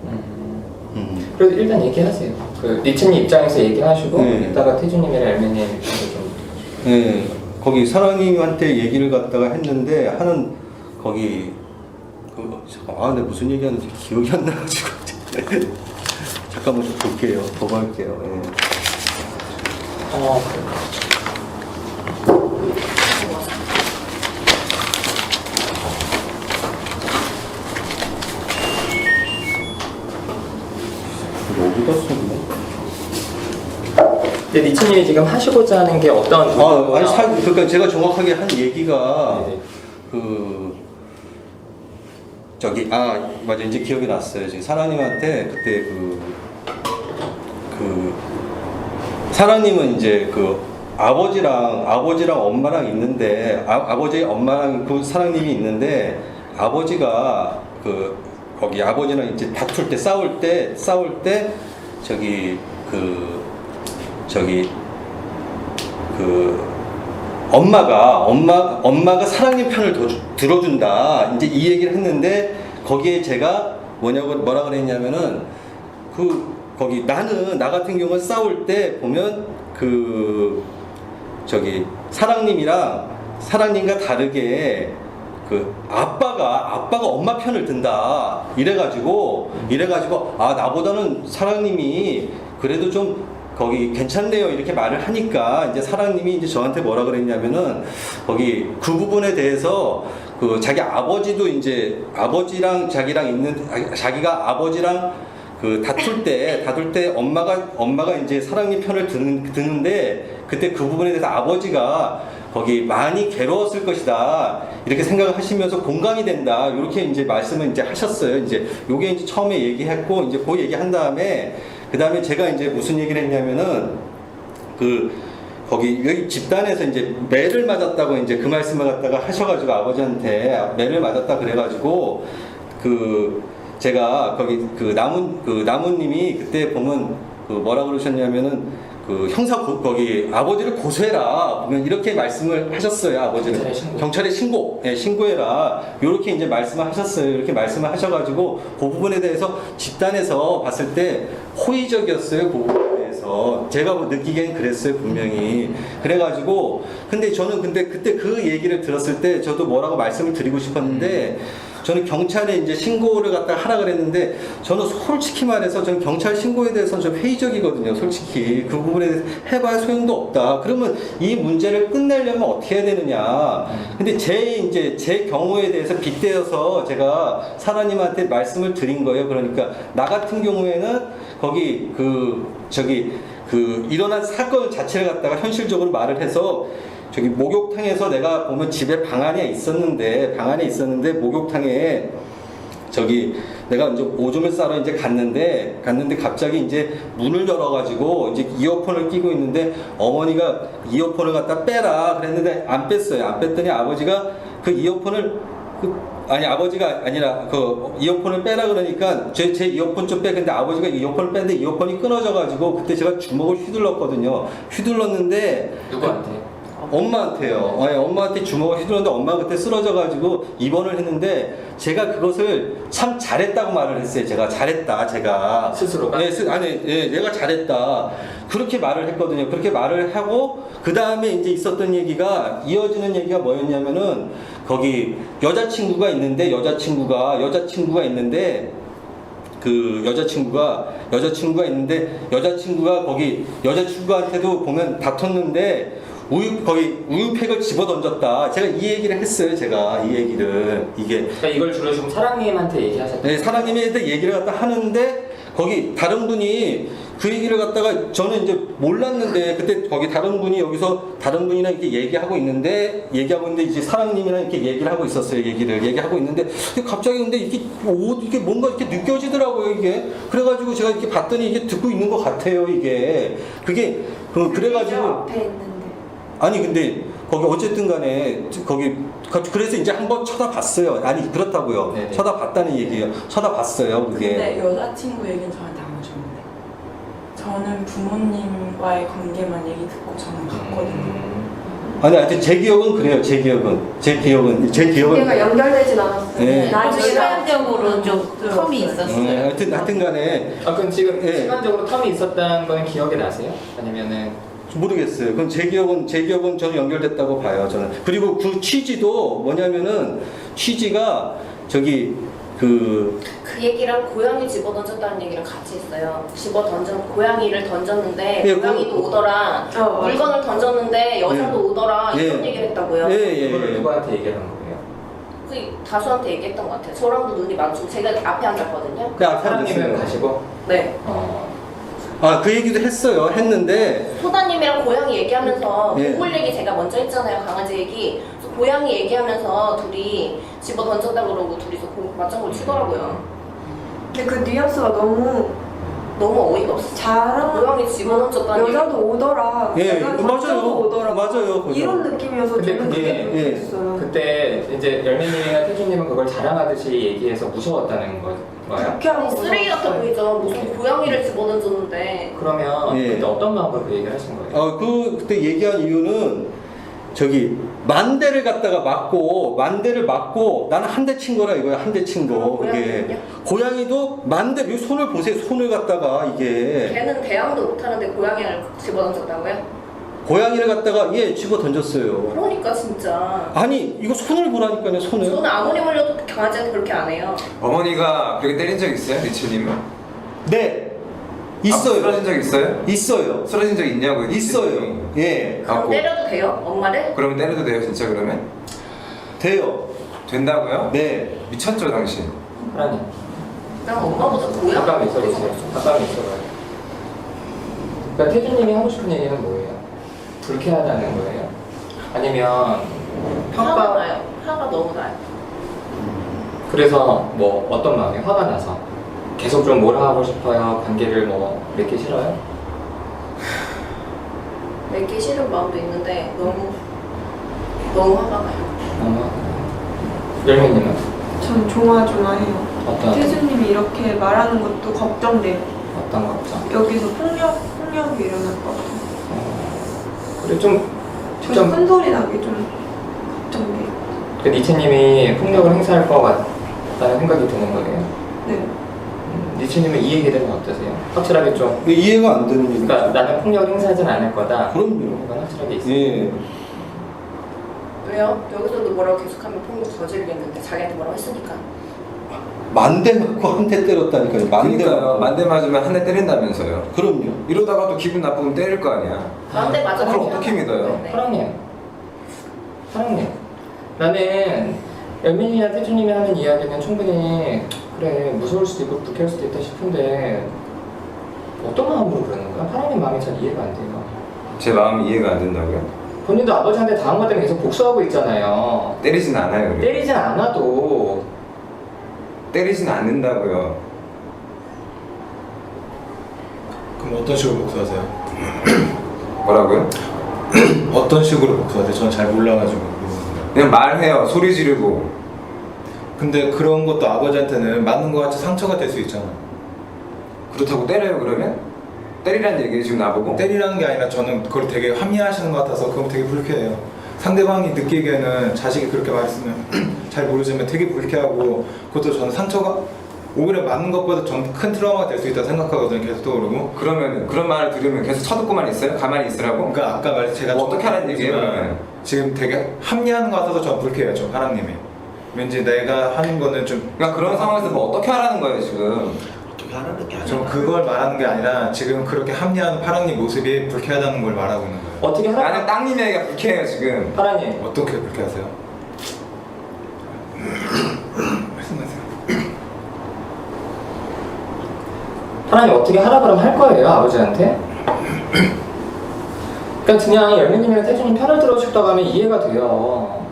그래도 일단 얘기하세요. 그 니체님 입장에서 얘기하시고 네. 이따가 태준님이랑 엘매님 입장에서 좀 네, 거기 사랑님한테 얘기를 갖다가 했는데 하는 거기 근데 무슨 얘기하는지 기억이 안 나가지고 잠깐만 좀 볼게요. 보고 할게요. 예. 떴습니다. 근데 니치님이 지금 하시고자 하는 게 어떤 그러니까 제가 정확하게 한 얘기가 네네. 맞아, 이제 기억이 났어요. 지금 사랑님한테 그때 사랑님은 이제 아버지랑 엄마랑 있는데 아버지 엄마랑 그 사랑님이 있는데 아버지가 거기 아버지랑 이제 다툴 때 싸울 때 엄마가 사랑님 편을 들어준다. 이제 이 얘기를 했는데 거기에 제가 뭐라 그랬냐면은 거기 나 같은 경우는 싸울 때 보면 사랑님과 다르게 아빠가 엄마 편을 든다. 이래가지고 나보다는 사랑님이 그래도 좀 거기 괜찮네요 이렇게 말을 하니까 이제 사랑님이 이제 저한테 뭐라 그랬냐면은 거기 그 부분에 대해서 자기 아버지도 이제 아버지랑 자기가 아버지랑 다툴 때 엄마가 이제 사랑님 편을 드는데 그때 그 부분에 대해서 아버지가 거기 많이 괴로웠을 것이다 이렇게 생각을 하시면서 공감이 된다 이렇게 이제 말씀을 이제 하셨어요. 이제 요게 이제 처음에 얘기했고 이제 그 얘기한 다음에 그 다음에 제가 이제 무슨 얘기를 했냐면은 거기 여기 집단에서 이제 매를 맞았다고 이제 그 말씀을 갖다가 하셔가지고 아버지한테 매를 맞았다 그래가지고 제가 거기 나무님이 그때 보면 뭐라 그러셨냐면은 거기 아버지를 고소해라 보면 이렇게 말씀을 하셨어요. 아버지를 경찰에 신고해라 이렇게 이제 말씀을 하셨어요. 이렇게 말씀을 하셔가지고 그 부분에 대해서 집단에서 봤을 때 호의적이었어요. 그 부분에 대해서 제가 느끼기엔 그랬어요 분명히. 그래가지고 근데 저는 그때 그 얘기를 들었을 때 저도 뭐라고 말씀을 드리고 싶었는데. 저는 경찰에 이제 신고를 갖다 하라 그랬는데 저는 솔직히 말해서 저는 경찰 신고에 대해서는 좀 회의적이거든요. 솔직히 그 부분에 대해서 해봐야 소용도 없다. 그러면 이 문제를 끝내려면 어떻게 해야 되느냐. 근데 제 경우에 대해서 빗대어서 제가 사장님한테 말씀을 드린 거예요. 그러니까 나 같은 경우에는 거기 일어난 사건 자체를 갖다가 현실적으로 말을 해서 목욕탕에서 내가 보면 집에 방 안에 있었는데 목욕탕에 내가 이제 오줌을 싸러 이제 갔는데 갑자기 이제 문을 열어가지고 이제 이어폰을 끼고 있는데 어머니가 이어폰을 갖다 빼라 그랬는데 안 뺐어요. 안 뺐더니 아버지가 그 이어폰을 아버지가 아니라 이어폰을 빼라 그러니까 제 이어폰 좀 빼. 근데 아버지가 이어폰을 뺐는데 이어폰이 끊어져가지고 그때 제가 주먹을 휘둘렀는데 누구한테? 엄마한테요. 엄마한테 주먹을 휘둘렀는데 엄마가 그때 쓰러져가지고 입원을 했는데 제가 그것을 참 잘했다고 말을 했어요. 제가 스스로가? 내가 잘했다. 그렇게 말을 했거든요. 그렇게 말을 하고 그 다음에 이제 있었던 얘기가 이어지는 얘기가 뭐였냐면은 거기 여자친구가 있는데 여자친구가 거기 여자친구한테도 보면 다퉜는데 우유팩을 집어 던졌다. 제가 이 얘기를 했어요. 그러니까 이걸 주로 지금 사랑님한테 얘기하셨다. 네, 사장님한테 얘기를 갖다 하는데 거기 다른 분이 그 얘기를 갖다가 저는 이제 몰랐는데 그때 거기 다른 분이랑 이렇게 얘기하고 있는데 이제 사장님이랑 이렇게 얘기를 하고 있었어요. 얘기하고 있는데 갑자기 근데 이게 뭔가 이렇게 느껴지더라고요. 이게 그래가지고 제가 이렇게 봤더니 이게 듣고 있는 것 같아요. 그게 그래가지고 앞에 있는데. 아니 근데 거기 어쨌든 간에 그래서 이제 한번 쳐다봤어요. 아니 그렇다고요. 네네. 쳐다봤다는 얘기예요. 쳐다봤어요. 그게. 근데 여자친구 얘기는 저한테 안 하셨는데 저는 부모님과의 관계만 얘기 듣고 저는 갔거든요. 아니 하여튼 제 기억은 그래요. 제 기억은 관계가 연결되진 않았어요. 네. 나중에 시간적으로 좀 텀이 있었어요. 하여튼 간에 그럼 지금 네. 시간적으로 텀이 있었다는 건 기억이 나세요? 아니면은 모르겠어요. 그럼 제 기억은 저는 연결됐다고 봐요. 저는. 그리고 그 취지도 뭐냐면은 취지가 그 얘기랑 고양이 집어 던졌다는 얘기랑 같이 있어요. 고양이를 던졌는데 예, 고양이도 오더라. 물건을 던졌는데 여자도 오더라. 이런 얘기를 했다고요. 그거를 누구한테 얘기하는 거예요? 그 다수한테 얘기했던 것 같아요. 저랑도 눈이 마주치고 제가 앞에 앉았거든요. 그 앞에 사랑님은 앉았어요. 가시고? 네. 그 얘기도 했는데 소다님이랑 고양이 얘기하면서 예. 동물 얘기 제가 먼저 했잖아요. 강아지 얘기. 그래서 고양이 얘기하면서 둘이 집어 던졌다 그러고 둘이서 맞장구 치더라고요. 근데 그 뉘앙스가 너무 어이가 없어. 잘하는 고양이 집어 던졌다니. 여자도 오더라. 예, 약간 맞아요. 남자도 오더라. 맞아요, 그죠. 이런 느낌이어서 근데 저는 그게- 그게 예. 모르겠어요. 그때 이제 열매님이나 태준님은 그걸 자랑하듯이 얘기해서 무서웠다는 거예요? 그렇게 하고 쓰레기 같아 보이죠. 무슨 고양이를 집어 던졌는데. 그러면 예. 그때 어떤 마음으로 그 얘기를 하신 거예요? 그때 얘기한 이유는 만대를 갖다가 만대를 맞고 나는 한 대 친 거라 이거야. 한 대 친 거. 그게 고양이도 만대 손을 보세요. 손을 갖다가 이게 걔는 대항도 못하는데 고양이를 집어 던졌다고요? 고양이를 갖다가 집어 던졌어요. 그러니까 진짜. 아니 이거 손을 보라니까요. 손을. 저는 아무리 물려도 강아지한테 그렇게 안 해요. 어머니가 그렇게 때린 적 있어요? 리치님은? 네. 있어요. 쓰러진 적 있어요? 있어요. 쓰러진 적 있냐고요? 있어요. 예. 그럼 갖고. 때려도 돼요? 엄마를? 그러면 때려도 돼요 진짜 그러면? 돼요. 된다고요? 네. 미쳤죠 당신? 하나님 난 엄마보다 고양이. 가까이 있어보세요. 가까이 있어봐요. 그러니까 태준님이 하고 싶은 얘기는 뭐예요? 불쾌하다는 거예요? 아니면 화가 평가? 나요. 화가 너무 나요. 그래서 뭐 어떤 마음이에요? 화가 나서 계속 좀 몰아하고 싶어요? 관계를 맺기 싫어요? 맺기 싫은 마음도 있는데 너무 화가 나요. 열매님은? 전 조마조마해요. 어떤 태수님이 이렇게 말하는 것도 걱정돼요. 어떤 거죠? 여기서 폭력이 일어날 것 같아요. 그래 좀 저 직접 큰 소리 나게 좀 걱정돼요. 그 니체님이 폭력을 행사할 것 같다는 생각이 드는 거예요. 네. 니체님은 이 얘기 들으면 어떠세요? 확실하게 좀 이해가 안 되는 얘기. 그러니까 나는 폭력을 행사하진 않을 거다. 그럼요. 이건 확실하게 있어요. 예. 왜요? 여기서도 뭐라고 계속하면 폭력 저지르겠는데 자기한테 뭐라고 했으니까. 만대 맞고 한 대 때렸다니까요. 만대 그러니까요 맞고. 만대 맞으면 한 대 때린다면서요. 그럼요. 이러다가 또 기분 나쁘면 때릴 거 아니야. 나한테 맞아. 그걸 어떻게 믿어요? 사랑님 나는 열민이나 태준님이 하는 이야기는 충분히 그래 무서울 수도 있고 불쾌할 수도 있다 싶은데 어떤 마음으로 그러는 거야? 사랑님 마음이 잘 이해가 안 돼요. 제 마음이 이해가 안 된다고요? 본인도 아버지한테 당한 것 때문에 계속 복수하고 있잖아요. 때리진 않아요. 그래도. 때리진 않아도 때리진 않는다고요. 그럼 어떤 식으로 복수하세요? 뭐라고요? 어떤 식으로 복수하세요? 전 잘 몰라가지고. 그냥 말해요. 소리 지르고. 근데 그런 것도 아버지한테는 맞는 것 같이 상처가 될 수 있잖아. 그렇다고 때려요 그러면? 때리라는 얘기예요 지금 나보고? 때리라는 게 아니라 저는 그걸 되게 합리화하시는 것 같아서 그건 되게 불쾌해요. 상대방이 느끼기에는 자식이 그렇게 말했으면 잘 모르지만 되게 불쾌하고 그것도 저는 상처가 오히려 맞는 것보다 전 큰 트라우마가 될 수 있다고 생각하거든요. 계속 떠오르고. 그러면 그런 말을 들으면 계속 쳐듣고만 있어요? 가만히 있으라고? 그러니까 아까 말 제가 뭐 어떻게 하라는 얘기예요, 그러면? 지금 되게 합리하는 것 같아서 전 불쾌해요. 좀 하랑님이. 왠지 내가 하는 거는 좀 그러니까 그런 상황에서 뭐 어떻게 하라는 거예요 지금? 어떻게 하라는 게 아니라. 좀 그걸 말하는 게 아니라 지금 그렇게 합리하는 파랑님 모습이 불쾌하다는 걸 말하고 있는 거예요. 어떻게 하라? 나는 땅님 얘기가 불쾌해요 지금. 사랑님 어떻게 불쾌하세요? 말씀하세요. 사랑이 어떻게 하라 그러면 할 거예요 아버지한테? 그러니까 그냥 열매님이랑 태준님 편을 들어주다가 하면 이해가 돼요.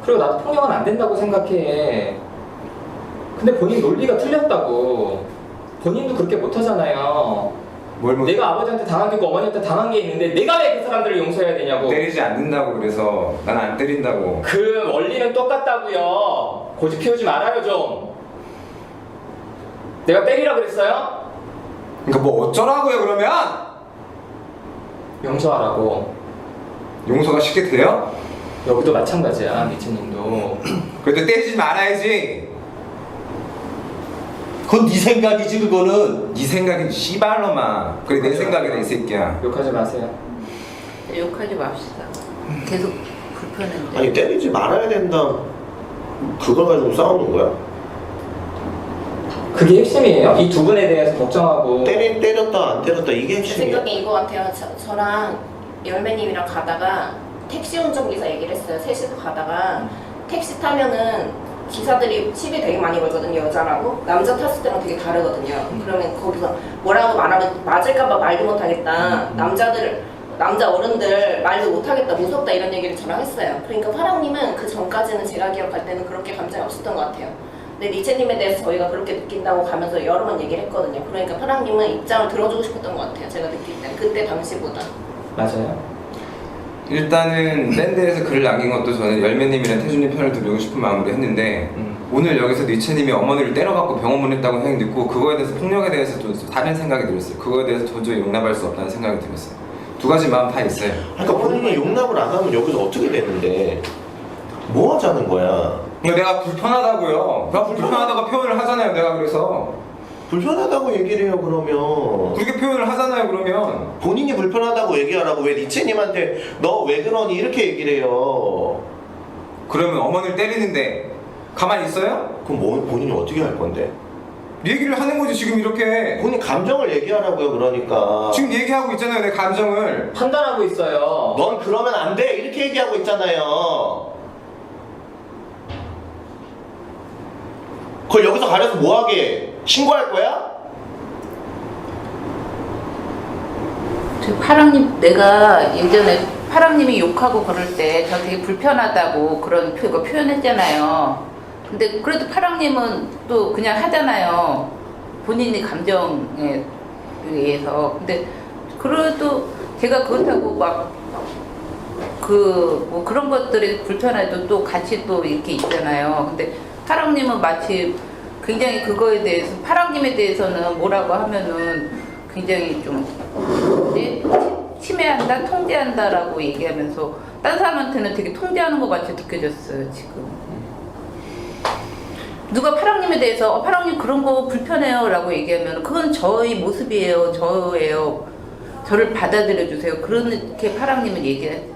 그리고 나도 폭력은 안 된다고 생각해. 근데 본인 논리가 틀렸다고. 본인도 그렇게 못하잖아요. 뭘 못... 내가 아버지한테 당한 게 있고 어머니한테 당한 게 있는데 내가 왜 그 사람들을 용서해야 되냐고. 때리지 않는다고 그래서 난 안 때린다고. 그 원리는 똑같다고요. 고집 피우지 말아요 좀. 내가 때리라 그랬어요? 그러니까 뭐 어쩌라고요 그러면? 용서하라고. 용서가 쉽게 돼요? 여기도 마찬가지야 미치님도. 그래도 때리지 말아야지. 그건 네 생각이지 그거는. 네 생각이 씨발로마. 그래 내 생각이다 이 새끼야. 욕하지 마세요. 욕하지 맙시다. 계속 불편한데. 아니 때리지 말아야 된다. 그걸 가지고 싸우는 거야? 그게 핵심이에요. 이 두 분에 대해서 걱정하고. 때렸다 안 때렸다 이게 제 핵심이야. 생각에 이거 같아요. 저랑 열매님이랑 가다가 택시 운전기사 얘기를 했어요. 셋이서 가다가 택시 타면은 기사들이 시비 되게 많이 걸거든요. 여자라고 남자 탔을 때랑 되게 다르거든요. 그러면 거기서 뭐라고 말하면 맞을까봐 말도 못하겠다. 남자 어른들 말도 못하겠다, 무섭다 이런 얘기를 저랑 했어요. 그러니까 파랑님은 그 전까지는 제가 기억할 때는 그렇게 감정이 없었던 것 같아요. 근데 니체님에 대해서 저희가 그렇게 느낀다고 가면서 여러 번 얘기를 했거든요. 그러니까 파랑님은 입장을 들어주고 싶었던 것 같아요. 제가 느낄 때 그때 당시보다. 맞아요. 일단은 밴드에서 글을 남긴 것도 저는 열매님이랑 태준님 편을 들고 싶은 마음으로 했는데 오늘 여기서 니체님이 어머니를 때려갖고 병원을 했다고 생각 듣고 그거에 대해서 폭력에 대해서 좀 다른 생각이 들었어요. 그거에 대해서 도저히 용납할 수 없다는 생각이 들었어요. 두 가지 마음 다 있어요. 그러니까 본인이 용납을 안 하면 여기서 어떻게 되는데 뭐 하자는 거야? 내가 불편하다고요. 내가 불편하다고 표현을 하잖아요. 내가 그래서 불편하다고 얘기를 해요. 그러면 그렇게 표현을 하잖아요. 그러면 본인이 불편하다고 얘기하라고 왜 니체님한테 너 왜 그러니 이렇게 얘기를 해요. 그러면 어머니를 때리는데 가만히 있어요? 그럼 뭐 본인이 어떻게 할 건데? 얘기를 하는 거지 지금 이렇게. 본인 감정을 얘기하라고요. 그러니까 지금 얘기하고 있잖아요. 내 감정을. 판단하고 있어요. 넌 그러면 안 돼 이렇게 얘기하고 있잖아요. 그걸 여기서 가려서 뭐하게 신고할 거야? 저 파랑님, 내가 예전에 파랑님이 욕하고 그럴 때 저 되게 불편하다고 그런 표현했잖아요. 근데 그래도 파랑님은 또 그냥 하잖아요. 본인의 감정에 의해서. 근데 그래도 제가 그렇다고 막 뭐 그런 것들이 불편해도 또 같이 또 이렇게 있잖아요. 근데 파랑님은 마치 굉장히 그거에 대해서 파랑님에 대해서는 뭐라고 하면은 굉장히 좀 침해한다, 통제한다라고 얘기하면서 딴 사람한테는 되게 통제하는 것 같이 느껴졌어요 지금. 누가 파랑님에 대해서 파랑님 그런 거 불편해요 라고 얘기하면 그건 저의 모습이에요, 저예요, 저를 받아들여 주세요, 그렇게 파랑님은 얘기하잖아요.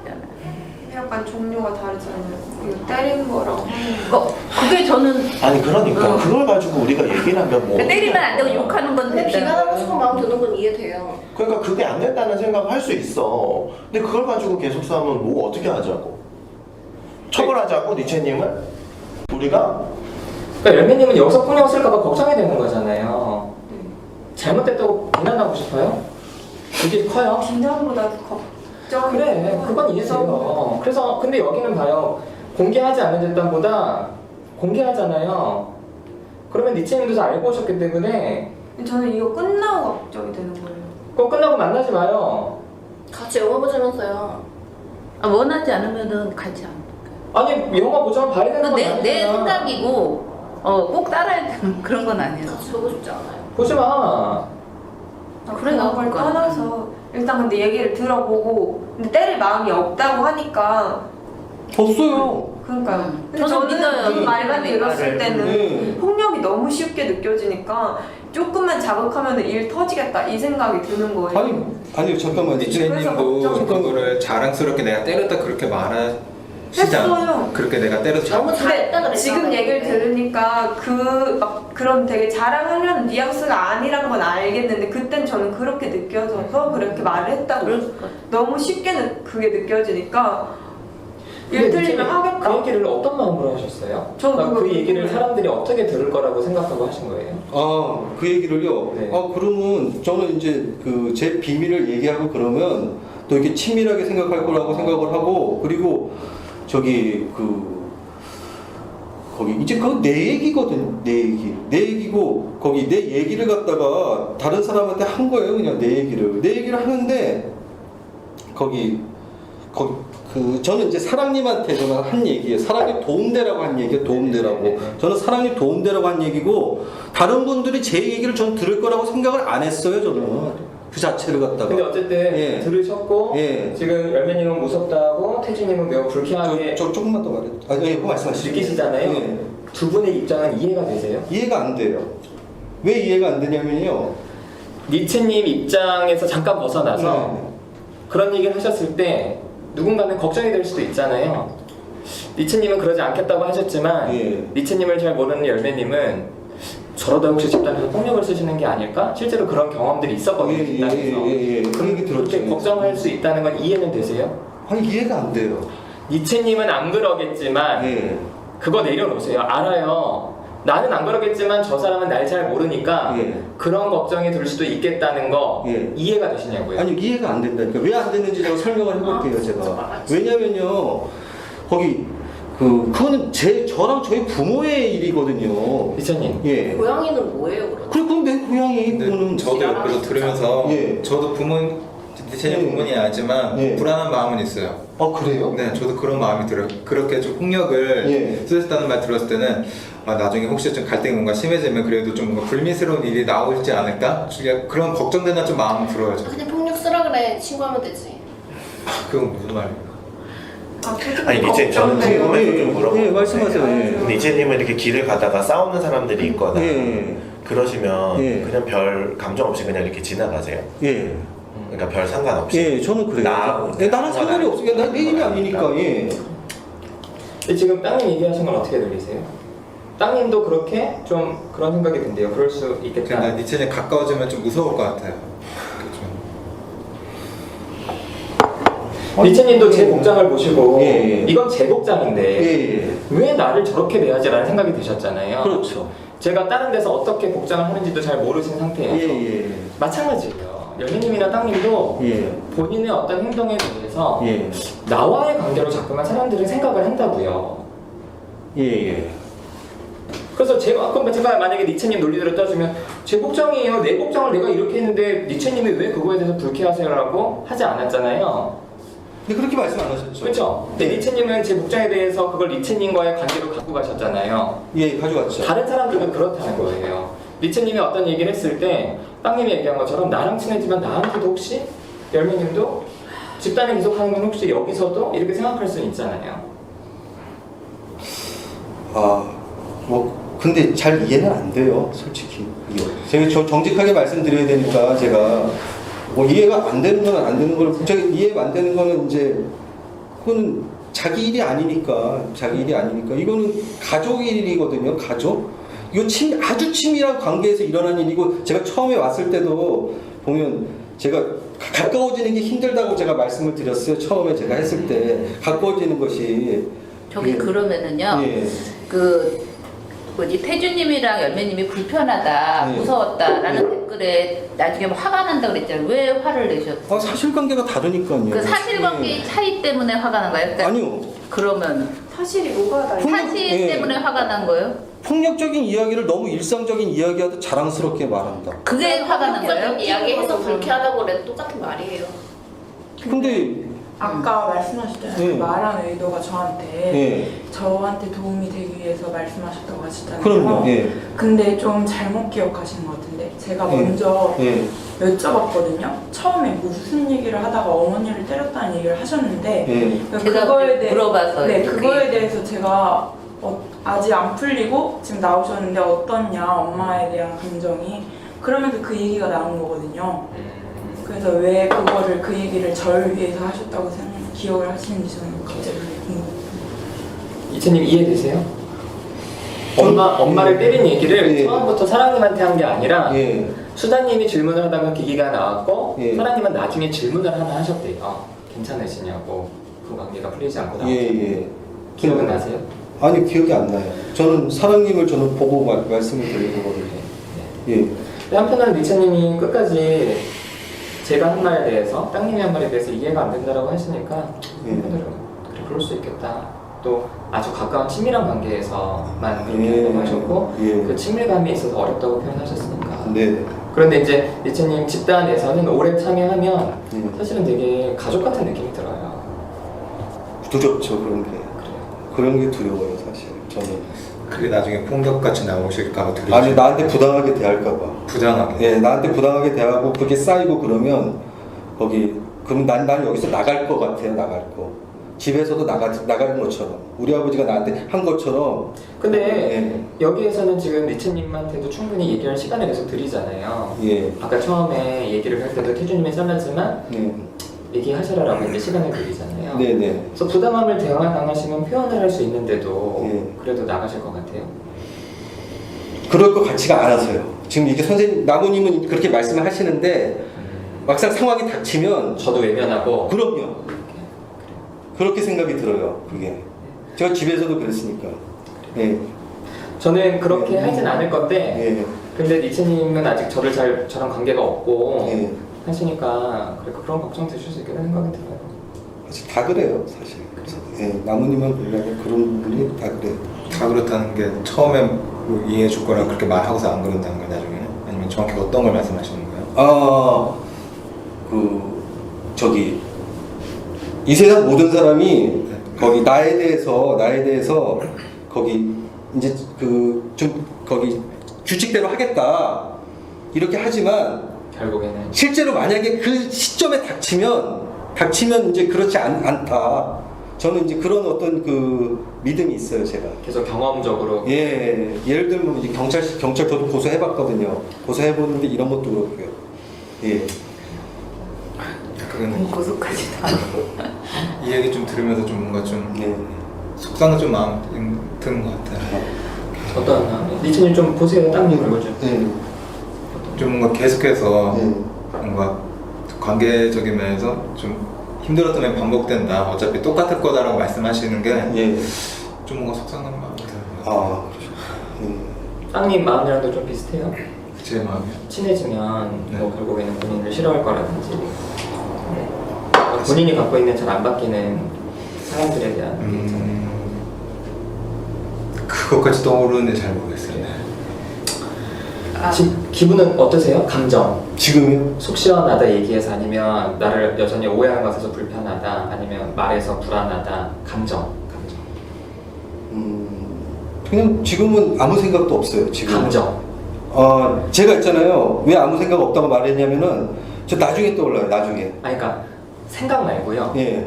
약간 종류가 다르잖아요. 이거 때린 거랑 하는 거. 그게 저는 아니 그러니까 그걸 가지고 우리가 얘기를 하면 뭐 때리면 안 되고 욕하는 건 근데 된다. 비난하고 싶은 마음 드는 건 이해돼요. 그러니까 그게 안 된다는 생각을 할 수 있어. 근데 그걸 가지고 계속 싸우면 뭐 어떻게 하자고? 처벌하자고 니체님을? 우리가? 그러니까 열매님은 여기서 폭력 쓸까봐 걱정이 되는 거잖아요. 잘못됐다고 비난하고 싶어요? 그게 커요? 비난보다 걱정. 그래, 그건 이해돼요. 그래서 근데 여기는 봐요. 공개하지 않은 집단보다 공개하잖아요. 그러면 니체님도 다 알고 오셨기 때문에 저는 이거 끝나고 걱정이 되는 거예요. 꼭 끝나고 만나지 마요. 같이 영화 보자면서요. 원하지 않으면은 같이 안. 아니 영화 보자면 봐야 되는 건 아니잖아. 내 생각이고 꼭 따라야 되는 그런 건 아니에요. 같이 보고 싶지 않아요. 보지 마. 그런 걸 떠나서 일단 근데 얘기를 들어보고 근데 때릴 마음이 없다고 하니까 없어요. 그러니까요. 근데 저는 저는 믿어요. 그 말만 그 들었을 말을. 때는 네. 폭력이 너무 쉽게 느껴지니까 조금만 자극하면 일 터지겠다 이 생각이 드는 거예요. 아니 잠깐만. 니체님도 그거를 자랑스럽게 내가 때렸다 그렇게 말하시지 했어요. 않아요? 그렇게 내가 때려서 너무 잘했다 근데 그랬잖아요. 지금 얘기를 들으니까 막 그런 되게 자랑하려는 뉘앙스가 아니란 건 알겠는데 그땐 저는 그렇게 느껴져서 그렇게 말을 했다고 너무 쉽게 그게 느껴지니까 일 틀리면 하겠다. 그 얘기를 어떤 마음으로 하셨어요? 저도 그러니까 그 그거 얘기를 궁금해요. 사람들이 어떻게 들을 거라고 생각하고 하신 거예요? 아, 그 얘기를요? 네. 그러면 저는 이제 그 제 비밀을 얘기하고 그러면 또 이렇게 치밀하게 생각할 거라고 생각을 하고, 그리고 저기 거기 이제 그거 내 얘기거든. 내 얘기고 거기 내 얘기를 갖다가 다른 사람한테 한 거예요. 그냥 내 얘기를 하는데 거기 저는 이제 사랑님한테 저는 한 얘기예요. 사랑님 도움되라고 한 얘기예요. 도움되라고. 저는 사랑님 도움되라고 한 얘기고, 다른 분들이 제 얘기를 전 들을 거라고 생각을 안 했어요. 저는 그 자체를 갖다가. 근데 어쨌든 예. 들으셨고 예. 지금 열매님은 무섭다고 태진님은 매우 불쾌하게 조금만 더 말해. 그 말씀하시죠. 느끼시잖아요. 예. 두 분의 입장은 이해가 되세요? 이해가 안 돼요. 왜 이해가 안 되냐면요. 니체님 입장에서 잠깐 벗어나서 네. 그런 얘기를 하셨을 때 누군가는 걱정이 될 수도 있잖아요. 니체님은 그러지 않겠다고 하셨지만 예. 니체님을 잘 모르는 열매님은 저러다 혹시 집단에서 폭력을 쓰시는 게 아닐까? 실제로 그런 경험들이 있었거든요. 집단에서. 그 얘기 들었죠. 그렇게 걱정할 수 있다는 건 이해는 되세요? 아니 이해가 안 돼요. 니체님은 안 그러겠지만 예. 그거 내려놓으세요. 알아요. 나는 안 그러겠지만 저 사람은 날 잘 모르니까 예. 그런 걱정이 들 수도 있겠다는 거 예. 이해가 되시냐고요? 아니 이해가 안 된다니까. 왜 안 되는지 제가 설명을 해볼게요. 제가 왜냐면요 거기 그거는 저랑 저희 부모의 일이거든요. 이천님. 예. 고양이는 뭐예요 그럼? 그럼 내 고양이 근데 그거는 저도 옆에서 들으면서 예. 저도 니체님 예. 부모님이 아니지만 예. 불안한 마음은 있어요. 그래요? 네, 저도 그런 마음이 들어요. 그렇게 좀 폭력을 예. 쓰셨다는 말 들었을 때는 나중에 혹시 좀 갈등이 뭔가 심해지면 그래도 좀 뭔가 불미스러운 일이 나오지 않을까? 그런 걱정되는 좀 마음 들어요. 저도. 그냥 폭력 쓰라 그래 친구하면 되지. 그건 무슨 말이에요? 아니 니체 저는 궁금해서 좀 물어보고 예, 말씀하세요. 예. 니체님은 이렇게 길을 가다가 싸우는 사람들이 있거나 예. 그러시면 예. 그냥 별 감정 없이 그냥 이렇게 지나가세요? 예. 그러니까 별 상관없이? 예, 저는 그래요. 나랑 상관이 없으니까 나 내 일이 아니니까. 예. 근데 지금 땅님 얘기하신 건 어떻게 들리세요? 땅님도 그렇게 좀 그런 생각이 든대요. 그럴 수 있겠다. 근데 니체님 가까워지면 좀 무서울 것 같아요. 니체님도 제 복장을 보시고 예, 예. 이건 제 복장인데 예. 왜 나를 저렇게 내야지라는 생각이 드셨잖아요. 그렇죠. 제가 다른 데서 어떻게 복장을 하는지도 잘 모르신 상태에서 예. 마찬가지예요. 열매님이나 땅님도 예. 본인의 어떤 행동에 대해서 예. 나와의 관계로 자꾸만 사람들은 생각을 한다고요. 예. 예. 그래서 제가 만약에 니체님 논리대로 따지면 제 복장이에요. 내 복장을 내가 이렇게 했는데 니체님이 왜 그거에 대해서 불쾌하세요라고 하지 않았잖아요. 근데 그렇게 말씀 안 하셨죠? 그렇죠. 근데 니체님은 제 복장에 대해서 그걸 니체님과의 관계로 갖고 가셨잖아요. 예, 가져갔죠. 다른 사람들은 그렇다는 거예요. 니체님이 어떤 얘기를 했을 때 땅님이 얘기한 것처럼 나랑 친해지만 나한테도 혹시 열매님도 집단에 계속하는 건 혹시 여기서도 이렇게 생각할 수는 있잖아요. 근데 잘 이해는 안 돼요, 솔직히. 제가 정직하게 말씀드려야 되니까 제가 이해가 안 되는 건 안 되는 걸 제가 이해가 안 되는 거는 이제 그거는 자기 일이 아니니까 이거는 가족 일이거든요. 가족. 이거 아주 친밀한 관계에서 일어난 일이고 제가 처음에 왔을 때도 보면 제가 가까워지는 게 힘들다고 제가 말씀을 드렸어요. 처음에 제가 했을 때 가까워지는 것이 저기 예. 그러면은요. 예. 태주님이랑 열매님이 불편하다, 네. 무서웠다라는 댓글에 나중에 화가 난다 그랬잖아요. 왜 화를 내셨어요? 사실관계가 다르니까요. 그 사실관계 차이 때문에 화가 난 거예요? 그러니까 아니요. 그러면 사실이 뭐가 다르 사실 예. 때문에 화가 난 거예요? 폭력적인 이야기를 너무 일상적인 이야기하듯 자랑스럽게 말한다. 그게 화가 난 거예요? 이야기해서 불쾌하다고 그래도 똑같은 말이에요. 근데 아까 말씀하셨잖아요. 예. 그 말한 의도가 저한테 예. 저한테 도움이 되기 위해서 말씀하셨다고 하시잖아요. 그럼요. 예. 근데 좀 잘못 기억하시는 것 같은데 제가 예. 먼저 예. 여쭤봤거든요. 처음에 무슨 얘기를 하다가 어머니를 때렸다는 얘기를 하셨는데 예. 제가 물어봐서 네, 그게- 그거에 대해서 제가 아직 안 풀리고 지금 나오셨는데 어떻냐 엄마에 대한 감정이 그러면서 그 얘기가 나온 거거든요. 그래서 왜 그 얘기를 저를 위해서 하셨다고 기억을 하시는지 저는 갑자기 궁금해요. 이천님 이해되세요? 엄마를 때린 얘기를 예. 처음부터 사랑님한테 한 게 아니라 예. 수다님이 질문을 하다가 계기가 나왔고 예. 사랑님은 나중에 질문을 하나 하셨대요. 괜찮으시냐고. 그 관계가 풀리지 않고 나왔죠. 예. 기억은 나세요? 아니 기억이 안 나요. 저는 사랑님을 보고 말씀을 드린 거거든요. 예. 근데 한편으로는 니체님이 끝까지 제가 한 말에 대해서 땅님이 한 말에 대해서 이해가 안 된다라고 하시니까 예. 한편으로는 그래 그럴 수 있겠다. 또 아주 가까운 친밀한 관계에서만 그렇게 예. 행동하셨고 예. 그 친밀감이 있어서 어렵다고 표현하셨으니까. 네. 그런데 이제 니체님 집단에서는 오래 참여하면 예. 사실은 되게 가족 같은 느낌이 들어요. 두렵죠 그런 게. 그래요. 그런 게 두려워요 사실. 저는. 그게 나중에 폭력같이 나오실까 봐 두렵죠. 아니 나한테 부당하게 대할까 봐. 부당하게. 예, 나한테 부당하게 대하고 그게 쌓이고 그러면 그럼 난 여기서 나갈 것 같아요. 나갈 거. 집에서도 나가는 것처럼 우리 아버지가 나한테 한 것처럼. 근데 여기에서는 지금 니체님한테도 충분히 얘기할 시간을 계속 드리잖아요. 예. 아까 처음에 얘기를 할 때도 태주님이 잘랐지만 예. 얘기하시라라고 이제 시간을 드리잖아요. 네네. 그래서 부담감을 당하시면 표현을 할 수 있는데도 예. 그래도 나가실 것 같아요. 그럴 것 같지가 않아서요. 지금 이게 나무님은 그렇게 말씀을 하시는데 막상 상황이 닥치면 저도 외면하고 그럼요. 그렇게 생각이 들어요. 그게 제가 집에서도 그랬으니까. 예. 저는 그렇게 하진 않을 건데 예. 근데 니체님은 아직 저랑 관계가 없고 예. 하시니까 그런 걱정 드실 수 있겠다는 생각이 들어요. 사실 다 그래요, 사실. 예. 나무님만 몰라도 그런 분이 다 그래요. 다 그렇다는 게 처음에 뭐 이해해 줄 거라 그렇게 말하고서 안 그런다는 거예요, 나중에는? 아니면 정확히 어떤 걸 말씀하시는 거예요? 이 세상 모든 사람이 거기 나에 대해서 거기 이제 거기 규칙대로 하겠다 이렇게 하지만 결국에는 실제로 만약에 그 시점에 닥치면 이제 그렇지 않다. 저는 이제 그런 어떤 그 믿음이 있어요, 제가. 계속 경험적으로 예, 예를 들면 이제 경찰 저도 고소해봤거든요. 고소해보는데 이런 것도 그렇고요. 예. 그건 고소까지도 않고. 이 얘기 좀 들으면서 좀 뭔가 좀 예. 속상한 좀 마음 드는 것 같아요. 어떤 니체님 좀 보세요, 땅님 그리고 좀. 예. 좀 뭔가 계속해서 예. 뭔가 관계적인 면에서 좀 힘들었던 게 반복된다. 어차피 똑같을 거다라고 말씀하시는 게 좀 예. 뭔가 속상한 마음이 들어요. 아, 그렇죠. 땅님 마음이랑도 좀 비슷해요. 제 마음이요. 친해지면 네. 뭐 결국에는 본인을 싫어할 거라든지 본인이 갖고 있는 잘 안 바뀌는 사람들에 대한 그것까지 떠오르는데 잘 모르겠어요. 네. 기분은 어떠세요? 감정 지금요? 속 시원하다 얘기해서 아니면 나를 여전히 오해하는 것 같아서 불편하다 아니면 말해서 불안하다 감정 그냥 지금은 아무 생각도 없어요. 지금. 감정 제가 있잖아요. 왜 아무 생각 없다고 말했냐면은 저 나중에 떠올라요. 나중에. 아니 그러니까 생각 말고요 예.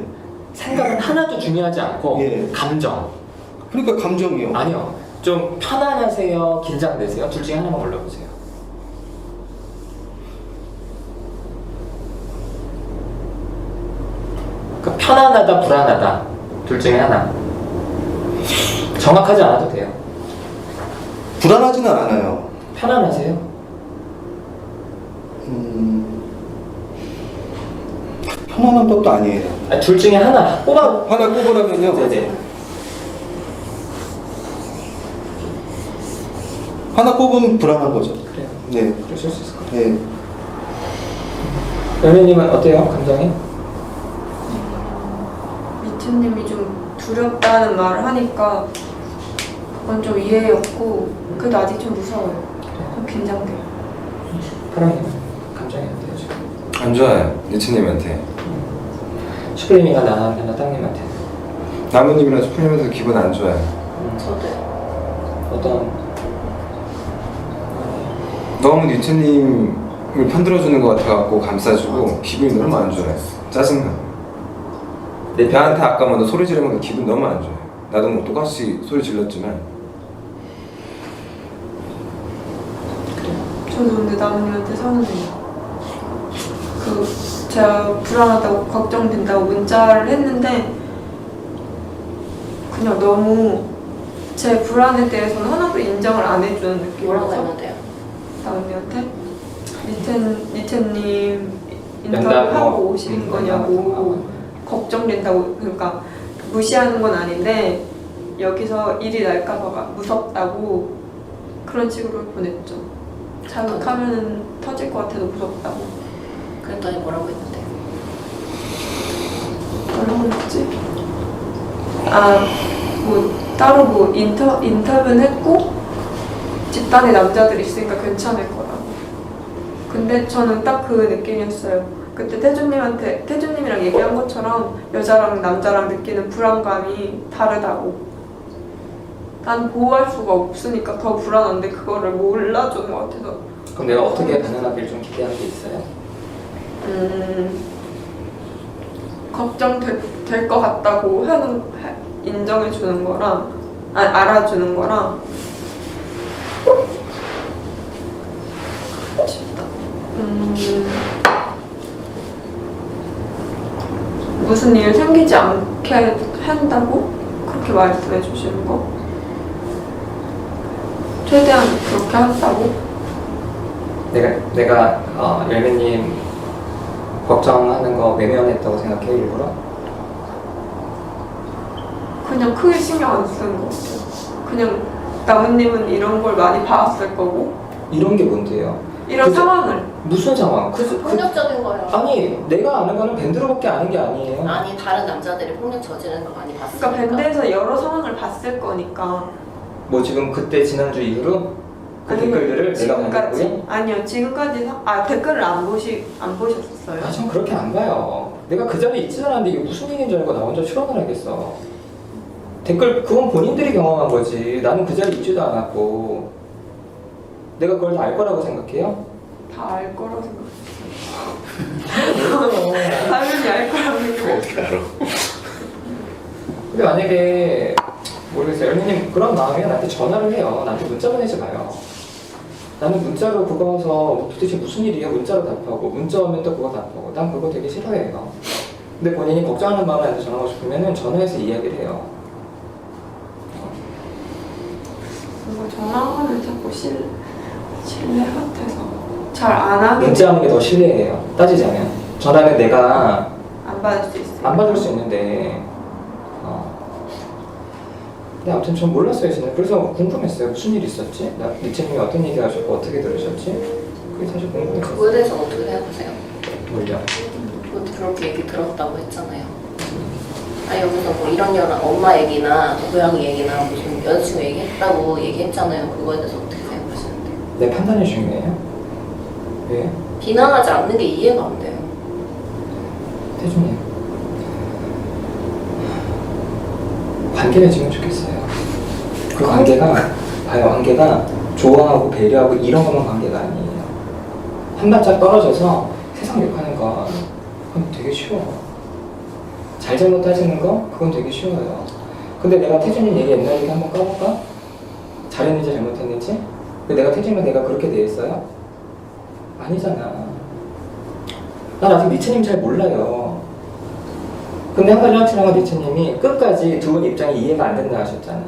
생각은 하나도 중요하지 않고 예. 감정 그러니까 감정이요. 아니요 좀 편안하세요 긴장되세요 둘 중에 하나만 올려보세요 그 편안하다 불안하다 둘 중에 하나 정확하지 않아도 돼요 불안하지는 않아요. 편안하세요 편안한 것도 아니에요. 둘 중에 하나 하나 꼽으라면요. 네네 하나 꼽으면 불안한 거죠. 그래요 네. 그러실 수 있을 것 같아요 네. 연예님은 어때요 감정이? 미투님이 좀 두렵다는 말을 하니까 그건 좀 이해였고 그래도 아직 좀 무서워요. 좀 긴장돼요. 파랑이는 감정이 어때요 지금? 안 좋아요. 니체님한테. 슈프림이가 나한테나 땅님한테 나무님이랑 슈프림에서 기분 안 좋아요. 저도요. 어떤 너무 니체님을 편들어주는 것 같아갖고 감싸주고 기분이 너무 안 좋아요. 짜증나. 나한테 아까 뭐 너 소리 지르는 거 기분 너무 안 좋아요. 나도 뭐 똑같이 소리 질렀지만 저도 근데 나무님한테 서운해요. 제가 불안하다고 걱정된다고 문자를 했는데 그냥 너무 제 불안에 대해서는 하나도 인정을 안 해주는 뭐라고 느낌이어서 했는데요? 나무님한테 니체님 면담, 인터뷰하고 오시는 거냐고 걱정된다고 그러니까 무시하는 건 아닌데 여기서 일이 날까봐 무섭다고 그런 식으로 보냈죠. 자극하면 터질 것 같아서 무섭다고. 그랬더니 뭐라고 했는데요? 뭐라고 했지? 뭐 따로 뭐 인터뷰는 했고 집단에 남자들이 있으니까 괜찮을 거라고. 근데 저는 딱 그 느낌이었어요. 그때 태준님이랑 얘기한 것처럼 여자랑 남자랑 느끼는 불안감이 다르다고. 난 보호할 수가 없으니까 더 불안한데 그거를 몰라주는 것 같아서. 그럼 내가 어떻게 반응하기를 좀 기대한 게 있어요? 걱정될 것 같다고 인정해주는 거랑 알아주는 거랑 무슨 일 생기지 않게 한다고 그렇게 말씀해 주시는 거 최대한 그렇게 한다고 내가 열매님 걱정하는 거 외면했다고 생각해 일부러? 그냥 크게 신경 안 쓰는 것 같아요. 그냥 나무님은 이런 걸 많이 봐왔을 거고 이런 게 뭔데요? 이런 상황을 무슨 상황? 폭력적인 거예요. 아니 내가 아는 거는 밴드로밖에 아는 게 아니에요. 아니 다른 남자들이 폭력 저지르는 거 많이 봤으니까. 그러니까 밴드에서 여러 상황을 봤을 거니까 뭐 지금 그때 지난주 이후로 그 댓글들을 내가 봤고요. 아니요 지금까지 댓글을 안 보셨었어요? 아, 전 그렇게 안 봐요. 내가 그 자리에 있지도 않았는데 이게 무슨 일인 줄 알고 나 혼자 출연을 하겠어. 댓글 그건 본인들이 경험한 거지. 나는 그 자리에 있지도 않았고. 내가 그걸 다 알 거라고 생각해요? 다 알 거라고 생각했어요. 당연히 알 거라고 생각했어요. 어떻게 알아? 근데 만약에 모르겠어요. 열매님 그런 마음이면 나한테 전화를 해요. 나한테 문자 보내지 마요. 나는 문자로 그거 와서 도대체 무슨 일이야? 문자로 답하고 문자 오면 또 그거 답하고 난 그거 되게 싫어해요. 근데 본인이 걱정하는 마음에 나한테 전화하고 싶으면 전화해서 이야기를 해요. 뭔가 전화하면 자꾸 신뢰 같아서 잘 안 하게 문자하는 게 더 신뢰해요. 따지자면 전화는 내가 안 받을 수 있어요. 안 받을 수 있는데 근데 아무튼 전 몰랐어요 진짜. 그래서 궁금했어요. 무슨 일이 있었지? 니체님이 어떤 얘기 하셨고 어떻게 들으셨지? 그게 사실 궁금했어요. 그거에 대해서 어떻게 생각하세요? 뭘요? 그렇게 얘기 들었다고 했잖아요. 아 여기서 뭐 이런 엄마 얘기나 고양이 얘기나 무슨 여자친구 얘기했다고 얘기했잖아요. 그거에 대해서 어떻게 생각하시는데? 내 판단이 중요해요? 왜? 비난하지 않는 게 이해가 안 돼요. 태준이 관계 맺으면 좋겠어요. 그 관계가 봐요. 관계가 좋아하고 배려하고 이런 것만 관계가 아니에요. 한 발짝 떨어져서 세상 욕하는 건 그건 되게 쉬워. 잘잘못 따지는 거 그건 되게 쉬워요. 근데 내가 태준이 얘기 옛날 얘기 한번 까볼까? 잘했는지 잘못했는지? 근데 내가 태준이가 내가 그렇게 대했어요? 아니잖아. 난 아직 니체님 잘 몰라요. 근데 한 가지 확실한 건 니체님이 끝까지 두 분 입장이 이해가 안 된다 하셨잖아.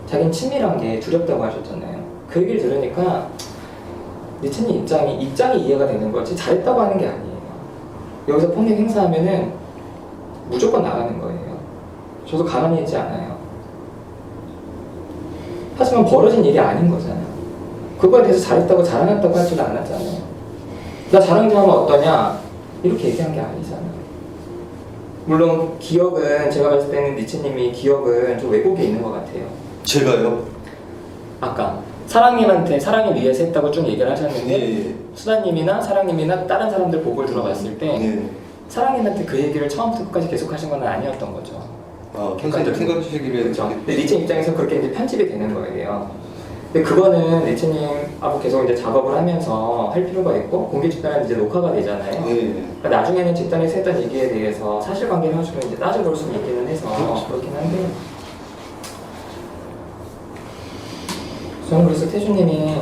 자기는 친밀한 게 두렵다고 하셨잖아요. 그 얘기를 들으니까 니체님 입장이 이해가 되는 거지 잘했다고 하는 게 아니에요. 여기서 폭력 행사하면은 무조건 나가는 거예요. 저도 가만히 있지 않아요. 하지만 벌어진 일이 아닌 거잖아요. 그거에 대해서 잘했다고 자랑했다고 하지도 않았잖아요. 나 자랑 좀 하면 어떠냐? 이렇게 얘기한 게 아니잖아. 물론 기억은 제가 봤을 때는 니체님이 기억은 좀 왜곡이 있는 것 같아요. 제가요? 아까 사랑님한테 사랑을 위해서 했다고 쭉 얘기를 하셨는데 수다님이나 사랑님이나 다른 사람들 보고를 들어봤을 때 사랑님한테 그 얘기를 처음부터 끝까지 계속 하신 건 아니었던 거죠. 생각하시기로 그렇죠. 근데 리체 입장에서 그렇게 이제 편집이 되는 거예요. 근데 그거는 리체님하고 계속 이제 작업을 하면서 할 필요가 있고 공개 집단은 이제 녹화가 되잖아요. 그러니까 나중에는 집단에서 했던 얘기에 대해서 사실관계를 가지고 이제 따져볼 수는 있기는 해서 그렇긴 한데 저는 그래서 태준님이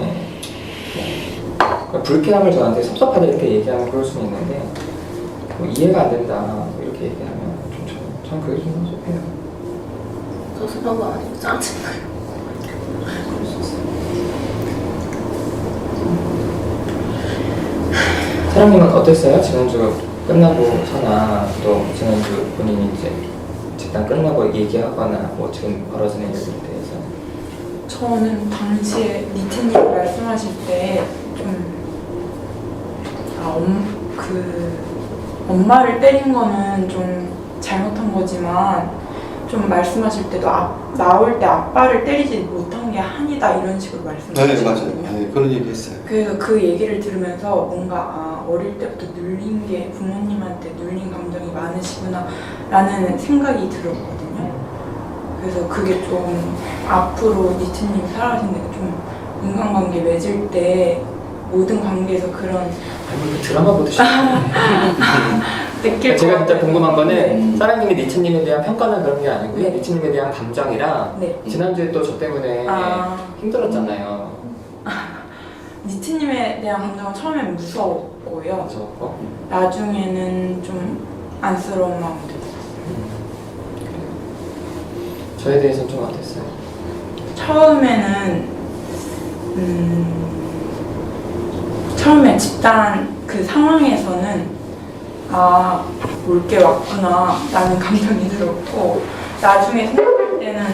불쾌함을 저한테 섭섭하다 이렇게 얘기하면 그럴 수는 있는데 뭐 이해가 안 된다 뭐 이렇게 얘기하면 전 그게 좀 섭섭해요. 섭섭한 거 아니고 짜증나요. 사장님은 어땠어요? 지난주 끝나고서나 또 지난주 본인이 이제 집단 끝나고 얘기하거나 뭐 지금 벌어지는 일들에 대해서 저는 당시에 니체님 말씀하실 때 좀 엄마를 때린 거는 좀 잘못한 거지만 좀 말씀하실 때도 나올 때 아빠를 때리지 못한 게 한이다 이런 식으로 말씀하셨거든요. 맞아요. 그런 얘기 했어요. 그래서 그 얘기를 들으면서 뭔가 어릴 때부터 눌린 게 부모님한테 눌린 감정이 많으시구나 라는 생각이 들었거든요. 그래서 그게 좀 앞으로 니체님 살아가시는 좀 인간관계 맺을 때 모든 관계에서 그런 그 드라마 보듯이 느낄 제가 것 진짜 같아요. 궁금한 거는 네. 사장님이 니체님에 대한 평가나 그런 게 아니고요. 네. 니체님에 대한 감정이랑 네. 지난주에 또 저 때문에 힘들었잖아요. 니체님에 대한 감정은 처음엔 무서웠고요. 무서웠고 나중에는 좀 안쓰러운 마음이 들었어요. 저에 대해서는 좀 어땠어요? 처음에는 처음에 집단 그 상황에서는 올 게 왔구나 라는 감정이 들었고 나중에 생각할 때는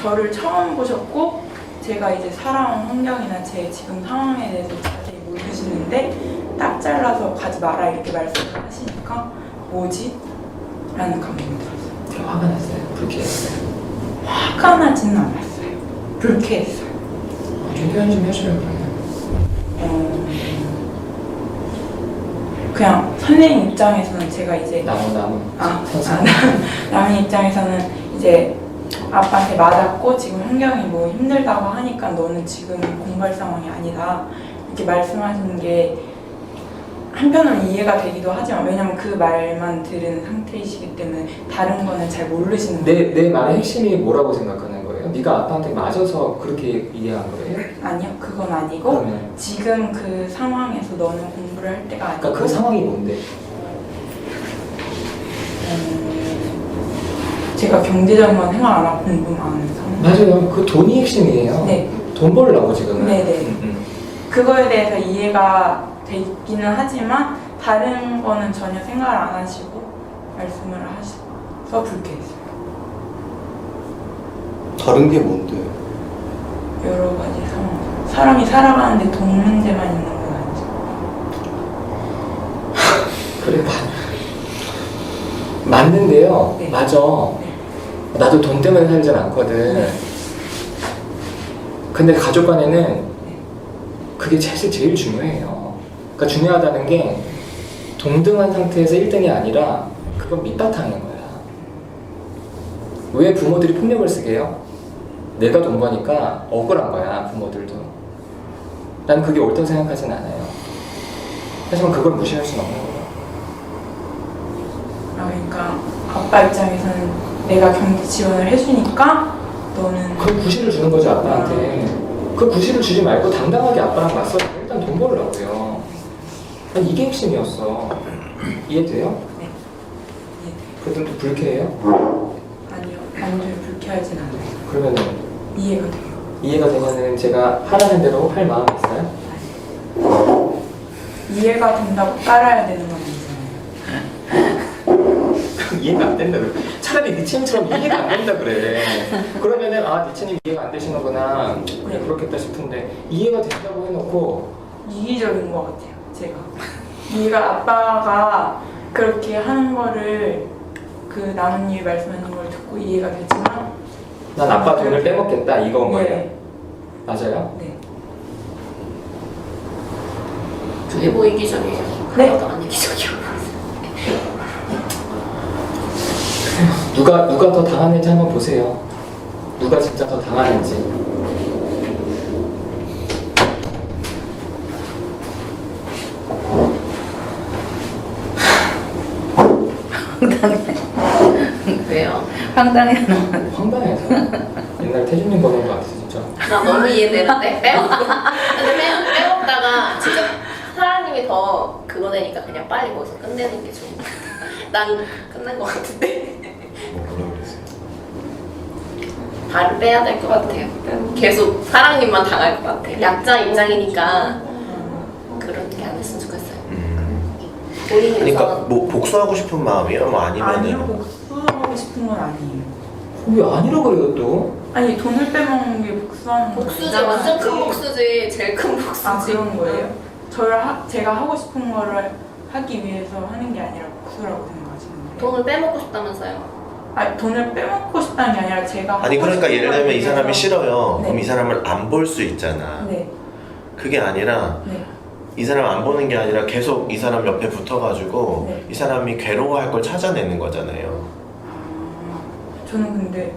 저를 처음 보셨고 제가 이제 살아온 환경이나 제 지금 상황에 대해서 자세히 모르시는데 딱 잘라서 가지 마라 이렇게 말씀을 하시니까 뭐지? 라는 감정이 들었어요. 화가 났어요? 불쾌했어요? 화가 나지는 않았어요. 불쾌했어요. 좀 표현 좀 해주려고요. 그냥 선생님 입장에서는 제가 이제 남의 입장에서는 이제 아빠한테 맞았고 지금 환경이 뭐 힘들다고 하니까 너는 지금 공부할 상황이 아니다 이렇게 말씀하시는 게 한편으로는 이해가 되기도 하지만 왜냐면 그 말만 들은 상태이시기 때문에 다른 거는 잘 모르시는 내 말의 핵심이 뭐라고 생각하는 거예요? 네가 아빠한테 맞아서 그렇게 이해한 거예요? 아니요 그건 아니고 그러면? 지금 그 상황에서 너는 공부를 할 때가 아니고 그러니까 그 상황이 뭔데? 제가 경제적인 건 생각 안 하고 공부만 하는 상황. 맞아요. 그 돈이 핵심이에요. 네. 돈 벌려고 지금은. 네네. 그거에 대해서 이해가 되기는 하지만 다른 거는 전혀 생각을 안 하시고 말씀을 하셔서 불쾌했어요. 다른 게 뭔데? 여러 가지 상황. 사람이 살아가는데 돈 문제만 있는 건 아니죠. 그래 맞는데요. 네. 맞아. 나도 돈 때문에 살진 않거든. 근데 가족 간에는 그게 사실 제일 중요해요. 그러니까 중요하다는 게 동등한 상태에서 1등이 아니라 그건 밑바탕인 거야. 왜 부모들이 폭력을 쓰게 해요? 내가 돈 버니까 억울한 거야, 부모들도. 난 그게 옳다고 생각하진 않아요. 하지만 그걸 무시할 수는 없는 거예요. 그러니까 아빠 입장에서는 내가 경제 지원을 해주니까 너는 그 구실을 주는 거죠, 아빠한테. 그 구실을 주지 말고 당당하게 아빠랑 맞서 일단 돈 벌려고요. 아니, 이게 핵심이었어. 이해돼요? 네. 그래도 또 불쾌해요? 아니요 완전히 불쾌하진 않아요. 그러면은 이해가 돼요. 이해가 되면은 제가 하라는 대로 할 마음이 있어요? 이해가 된다고 따라야 되는 건 아니잖아요. 이해가 안 된다 그래. 차라리 니체님처럼 이해가 안 된다 그래. 그러면은 아 니체님 이해가 안 되시는구나. 그래 그렇겠다 싶은데 이해가 된다고 해놓고 이기적인 것 같아요. 제가 이해가 아빠가 그렇게 하는 거를 그 나무님이 말씀하는 걸 듣고 이해가 되지만 난 아빠 돈을 빼먹겠다 이건 거예요. 네. 맞아요? 네. 그게 뭐 이기적이에요? 네. 하나도 안 이기적이요. 누가 더 당하는지 한번 보세요. 누가 진짜 더 당하는지. 왜요? 황당해요. 황당해서. 옛날 태준님 보는 거 같아 진짜. 나 너무 이해되는데? 근데 빼먹다가 진짜 사장님이 더 그거 되니까 그냥 빨리 거기서 끝내는 게 좋은 것 같아. 난 끝난 것 같은데 뭐라 그랬어요? 발을 빼야 될 것 같아요. 계속 사장님만 당할 것 같아. 약자 입장이니까 그런 게 안 했으면 좋겠어요. 본인이 그러니까 우선 뭐 복수하고 싶은 마음이에요? 뭐 아니면은 아니요 복수하고 싶은 건 아니에요. 왜 아니라고 그래요 또? 아니 돈을 빼먹는 게 복수하는 건 복수지 아니잖아요. 완전 큰 복수지. 제일 큰 복수지. 아 그런 거예요? 제가 하고 싶은 거를 하기 위해서 하는 게 아니라 복수라고 생각하시는 거예요? 돈을 빼먹고 싶다면서요. 아니 돈을 빼먹고 싶다는 게 아니라 제가 아니 하고 그러니까 싶은 예를 걸 들면 이 위해서- 사람이 싫어요. 네. 그럼 이 사람을 안 볼 수 있잖아. 네. 그게 아니라 네. 이 사람 안 보는 게 아니라 계속 이 사람 옆에 붙어가지고 네. 이 사람이 괴로워할 걸 찾아내는 거잖아요. 저는 근데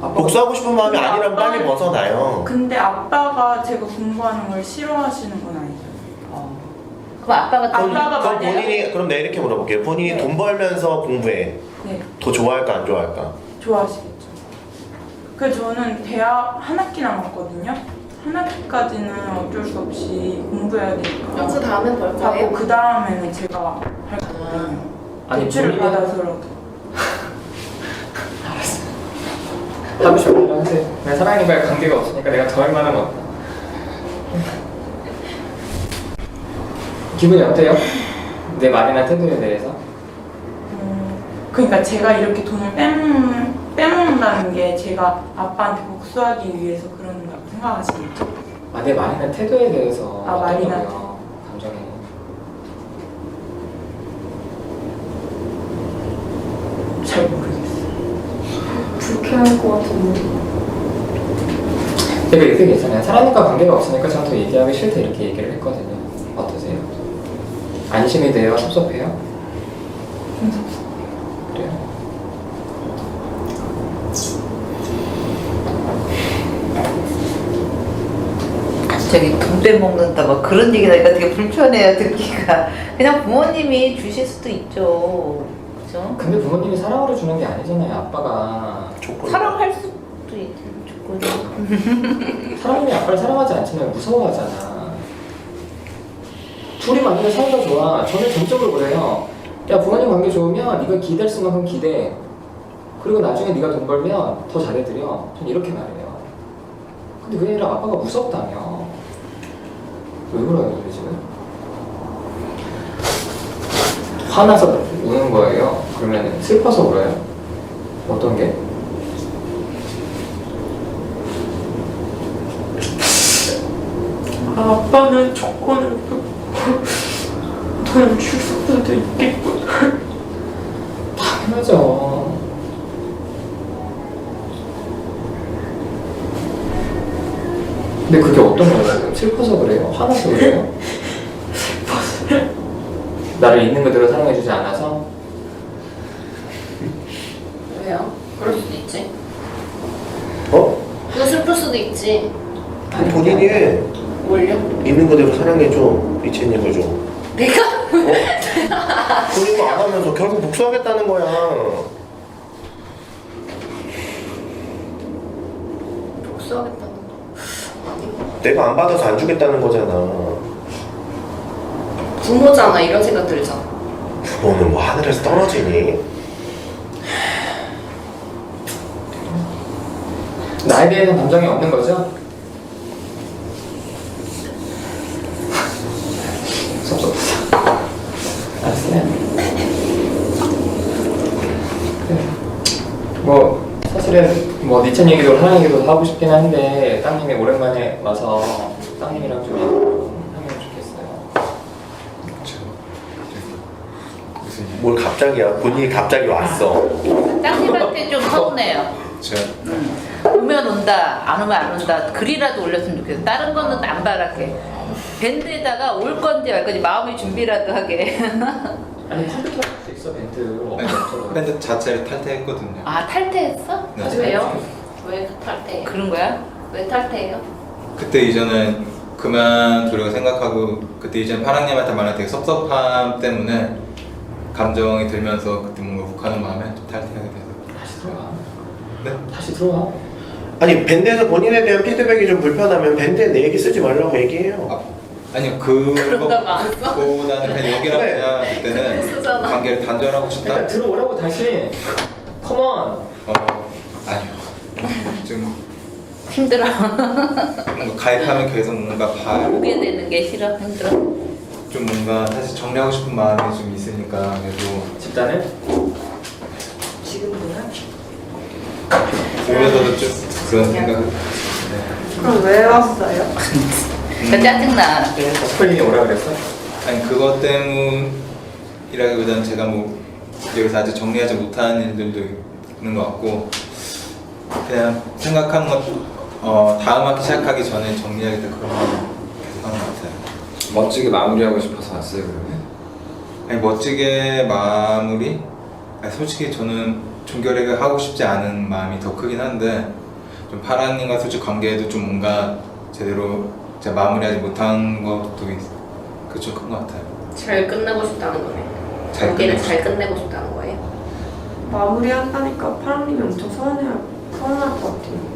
복수하고 싶은 마음이 근데 아니라면 빨리 아빠는- 벗어나요. 근데 아빠가 제가 공부하는 걸 싫어하시는 건 아니죠. 그럼 아빠가 돈 아빠가 그럼 만약에 본인이 그럼 내가 이렇게 물어볼게요. 본인이 네. 돈 벌면서 공부해. 네 더 좋아할까 안 좋아할까? 좋아하시겠죠. 그래서 저는 대학 한 학기 남았거든요. 한 학기까지는 어쩔 수 없이 공부해야 되니까. 그럼 그 다음엔 벌 받고 거예요? 그 다음에는 제가 할 거거든요. 아니 대출을 본인이 받아서라도. 하고 싶은 대로 하세요. 내가 사랑님과의 관계가 없으니까 내가 더 할 만한 거 없다. 기분이 어때요? 내 말이나 태도에 대해서? 그러니까 제가 이렇게 돈을 빼먹는 사랑한다는 게 제가 아빠한테 복수하기 위해서 그런다고 생각하시나요? 아, 내 말이나 태도에 대해서 아, 말이나 어떠냐고요, 감정이. 잘 모르겠어요. 불쾌할 것 같은데. 제가 이렇게 괜찮아요. 사람과 관계가 없으니까 저는 더 얘기하기 싫다 이렇게 얘기를 했거든요. 어떠세요? 안심이 돼요? 섭섭해요? 그래요? 저기 돈 빼먹는다 막 그런 얘기 나니까 되게 불편해요 듣기가. 그냥 부모님이 주실 수도 있죠. 그죠? 근데 부모님이 사랑으로 주는 게 아니잖아요. 아빠가 사랑할 수도 있죠. 조건이. 사람이 아빠를 사랑하지 않잖아요. 무서워하잖아. 둘이 만나면 사이가 좋아. 저는 전적으로 그래요. 야, 부모님 관계 좋으면 네가 기댈 수 만큼 기대. 그리고 나중에 네가 돈 벌면 더 잘해드려. 전 이렇게 말해요. 근데 그게 아니라 아빠가 무섭다며. 왜 그래요, 지금? 화나서 우는 거예요? 그러면 슬퍼서 울어요? 어떤 게? 아빠는 조건을 긋고 저는 줄 수도 있겠구나. 당연하죠. 근데 그게 어떤 거예요? 슬퍼서 그래요? 화나서 그래요? 나를 있는 그대로 사랑해주지 않아서? 왜요? 그럴 수도 있지. 어? 너 슬플 수도 있지. 본인이 해. 뭘요? 있는 그대로 사랑해줘. 리체님을 좀. 내가? 본인도 안 하면서 결국 복수하겠다는 거야. 복수하겠다는 거. 아니. 내가 안 받아서 안 주겠다는 거잖아. 부모잖아 이런 생각 들잖아. 부모는 뭐 하늘에서 떨어지니? 나에 대해서 감정이 없는 거죠? 섭섭하다. 알았어요. 그래. 뭐 사실은 뭐 니첸 얘기도 사랑 얘기도 하고 싶긴 한데 땅님이 오랜만에 와서 땅님이랑 좀 하면 좋겠어요. 뭘 갑자기야? 본인이 갑자기 왔어. 땅님한테 좀 서운해요. 제가 오면 온다, 안 오면 안 온다. 글이라도 올렸으면 좋겠어. 다른 거는 안 바랄게. 밴드에다가 올 건지 말 건지 마음의 준비라도 하게. 아니 컴퓨터 할수 있어 밴드. 밴드 자체를 탈퇴했거든요. 아 탈퇴했어? 네. 왜요? 왜 탈퇴해요? 그런 거야? 왜 탈퇴해요? 그때 이전에 그만두려고 생각하고 그때 이전 파랑님한테 말할 때 섭섭함 때문에 감정이 들면서 그때 뭔가 욱하는 마음에 좀 탈퇴하게 돼서 다시 들어와. 네? 다시 들어와. 아니 밴드에서 본인에 대한 피드백이 좀 불편하면 밴드에 내 얘기 쓰지 말라고 얘기해요. 아니요 그런가 봐. 그거보다는 그냥 여기랑 그래. 그냥 그때는 쓰잖아. 관계를 단절하고 싶다. 일단 들어오라고 다시. 컴온. 아니요 좀 힘들어. 뭔가 가입하면 계속 뭔가 오게 되는 게 싫어. 힘들어. 좀 뭔가 다시 정리하고 싶은 마음이 좀 있으니까 그래도 집단을 지금도요? 오면서도 좀 그런 생각을 그럼 왜 왔어요? 저 짜증나. 그래서. 스프링이 오라 그랬어? 아니 그것 때문이라기보다는 제가 뭐 여기서 아직 정리하지 못한 일들도 있는 것 같고 그냥 생각하는 것 다음 학기 시작하기 전에 정리하겠다 그런 거 계속 하는 것 같아요. 멋지게 마무리하고 싶어서 왔어요 그러면? 아니 멋지게 마무리? 아니, 솔직히 저는 종결을 하고 싶지 않은 마음이 더 크긴 한데 좀 파랑님과 솔직히 관계에도 좀 뭔가 제대로 제가 마무리하지 못한 것도 그게 큰 것 같아요. 잘 끝내고 싶다는 거네. 잘 관계를 끝내고 잘 끝내고 싶다는 거예요? 마무리한다니까 파랑님이 엄청 서운할 것 같아요.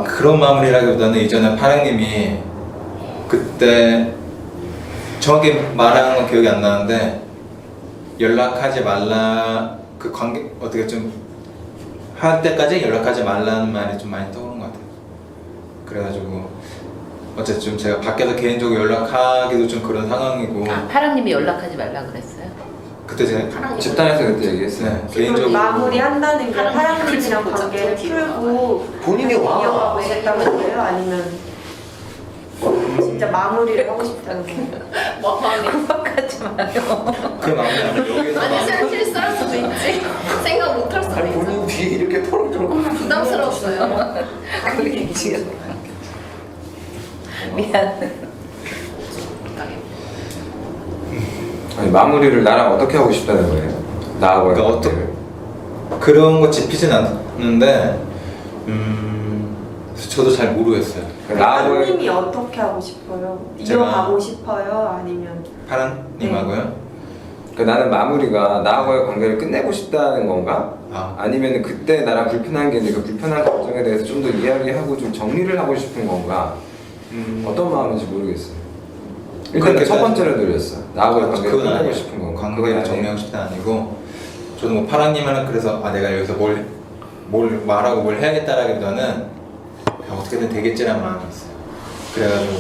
그런 마무리라기보다는 이전에 파랑님이 그때 정확히 말하는 건 기억이 안 나는데 연락하지 말라 그 관계 어떻게 좀 할 때까지 연락하지 말라는 말이 좀 많이 떠오른 것 같아요. 그래가지고 어쨌든 좀 제가 밖에서 개인적으로 연락하기도 좀 그런 상황이고 아 파랑님이 연락하지 말라 그랬어요? 그때 제가 집단에서 그때 얘기했어요. 네, 개인적으로 마무리한다는 게 파랑 파랑님이랑 그렇죠. 관계를 풀고 본인이 와. 이어가고 싶다는 거예요? 아니면 진짜 마무리를 하고 싶다는 거예요? 뭐 아니 협박하지 마요. 그 마음이 여기서 아니 실수할 수도 있지. 생각 못 할 수도 아니 있어. 본인 뒤에 이렇게 털어주고 부담스러웠어요. 그게 지금 미안. 아니, 마무리를 나랑 어떻게 하고 싶다는 거예요? 나하고의 그러니까 관계를. 그런 거 짚히진 않는데 저도 잘 모르겠어요. 나하고의 땅님이 어떻게 하고 싶어요? 제가- 이어가고 싶어요? 아니면 파랑님하고요? 그러니까 나는 마무리가 나하고의 관계를 끝내고 싶다는 건가? 아. 아니면 그때 나랑 불편한 게 있는데 그 불편한 감정에 대해서 좀 더 이야기하고 좀 정리를 하고 싶은 건가? 어떤 마음인지 모르겠어요. 일단 그렇게 첫 번째를 드렸어. 나하고의 관계를 그건 끝내고 아니에요. 싶은 건가? 관계를 그건 정리하고 싶다 아니고 저도 뭐 파랑님은 그래서 내가 여기서 뭘 말하고 뭘 해야겠다라기보다는 어떻게든 되겠지라는 마음이 있어요. 그래가지고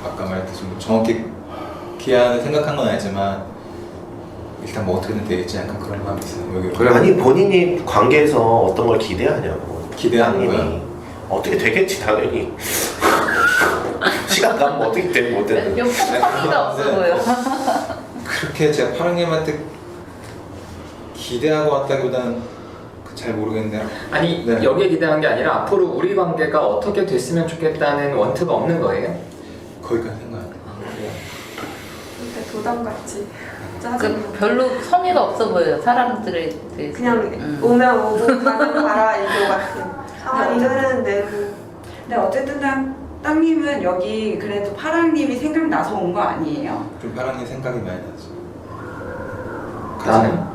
아까 말했듯이 뭐 정확히 기한을 생각한 건 아니지만 일단 뭐 어떻게든 되겠지 약간 그런 마음이 있어요. 여기 그래. 아니 본인이 관계에서 어떤 걸 기대하냐고. 기대하는 당연히. 거야? 어떻게 되겠지 당연히. 시간 가면 어떻게 되든 못 되든. 몇 펑펑이가 없어 보여. 그렇게 제가 파랑님한테 기대하고 왔다기보다는 잘 모르겠네요. 아니 네. 여기에 기대한 게 아니라 앞으로 우리 관계가 어떻게 됐으면 좋겠다는 원트가 없는 거예요? 거기까지 생각. 이렇게 도담같이 짜증. 그 별로 성의가 없어 보여요. 사람들에 대해서. 그냥 오면 오고 가면 가라 이거 같은 상황이 흐르는 대로. 근데 어쨌든 땅님은 여기 그래도 파랑님이 생각나서 온 거 아니에요? 좀 파랑님 생각이 많이 나죠. 나는?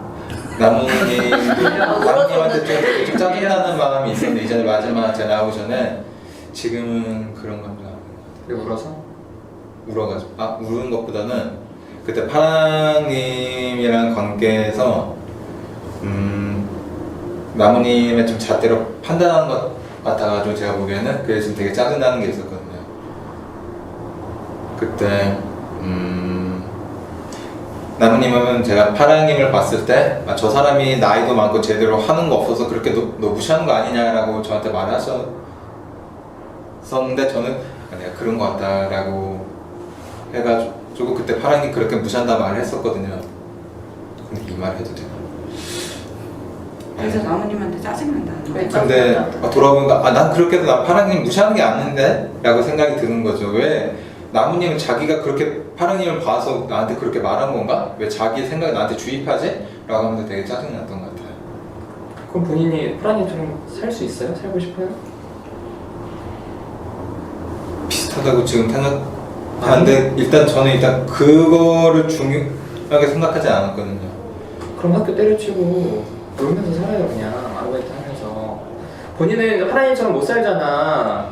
나무님, 나무님한테 좀 짜증나는 마음이 있었는데 이전에 마지막 제가 나오기 전에 지금은 그런 감정 안 해요. 왜 울어서? 울어가지고 우는 것보다는 그때 파랑님이랑 관계에서 나무님의 좀 잣대로 판단하는 것 같아가지고 제가 보기에는 그게 지금 되게 짜증나는 게 있었거든요. 그때 나무님은 제가 파랑님을 봤을 때 저 사람이 나이도 많고 제대로 하는 거 없어서 그렇게 너 무시하는 거 아니냐라고 저한테 말하셨었는데 저는 내가 그런 거 같다라고 해가지고 그때 파랑님 그렇게 무시한다 말을 했었거든요. 근데 이 말 해도 되나? 그래서 나무님한테 짜증난다는 거예요? 근데 돌아보니까 난 그렇게 해도 난 파랑님 무시하는 게 아닌데? 라고 생각이 드는 거죠. 왜 나무님은 자기가 그렇게 파랑님을 봐서 나한테 그렇게 말한 건가? 왜 자기 생각이 나한테 주입하지? 라고 하면서 되게 짜증이 났던 것 같아요. 그럼 본인이 프라님처럼 살 수 있어요? 살고 싶어요? 비슷하다고 지금 생각하는데 일단 저는 일단 그거를 중요하게 생각하지 않았거든요. 그럼 학교 때려치고 놀면서 살아요 그냥 아르바이트 하면서. 본인은 프라님처럼 못 살잖아.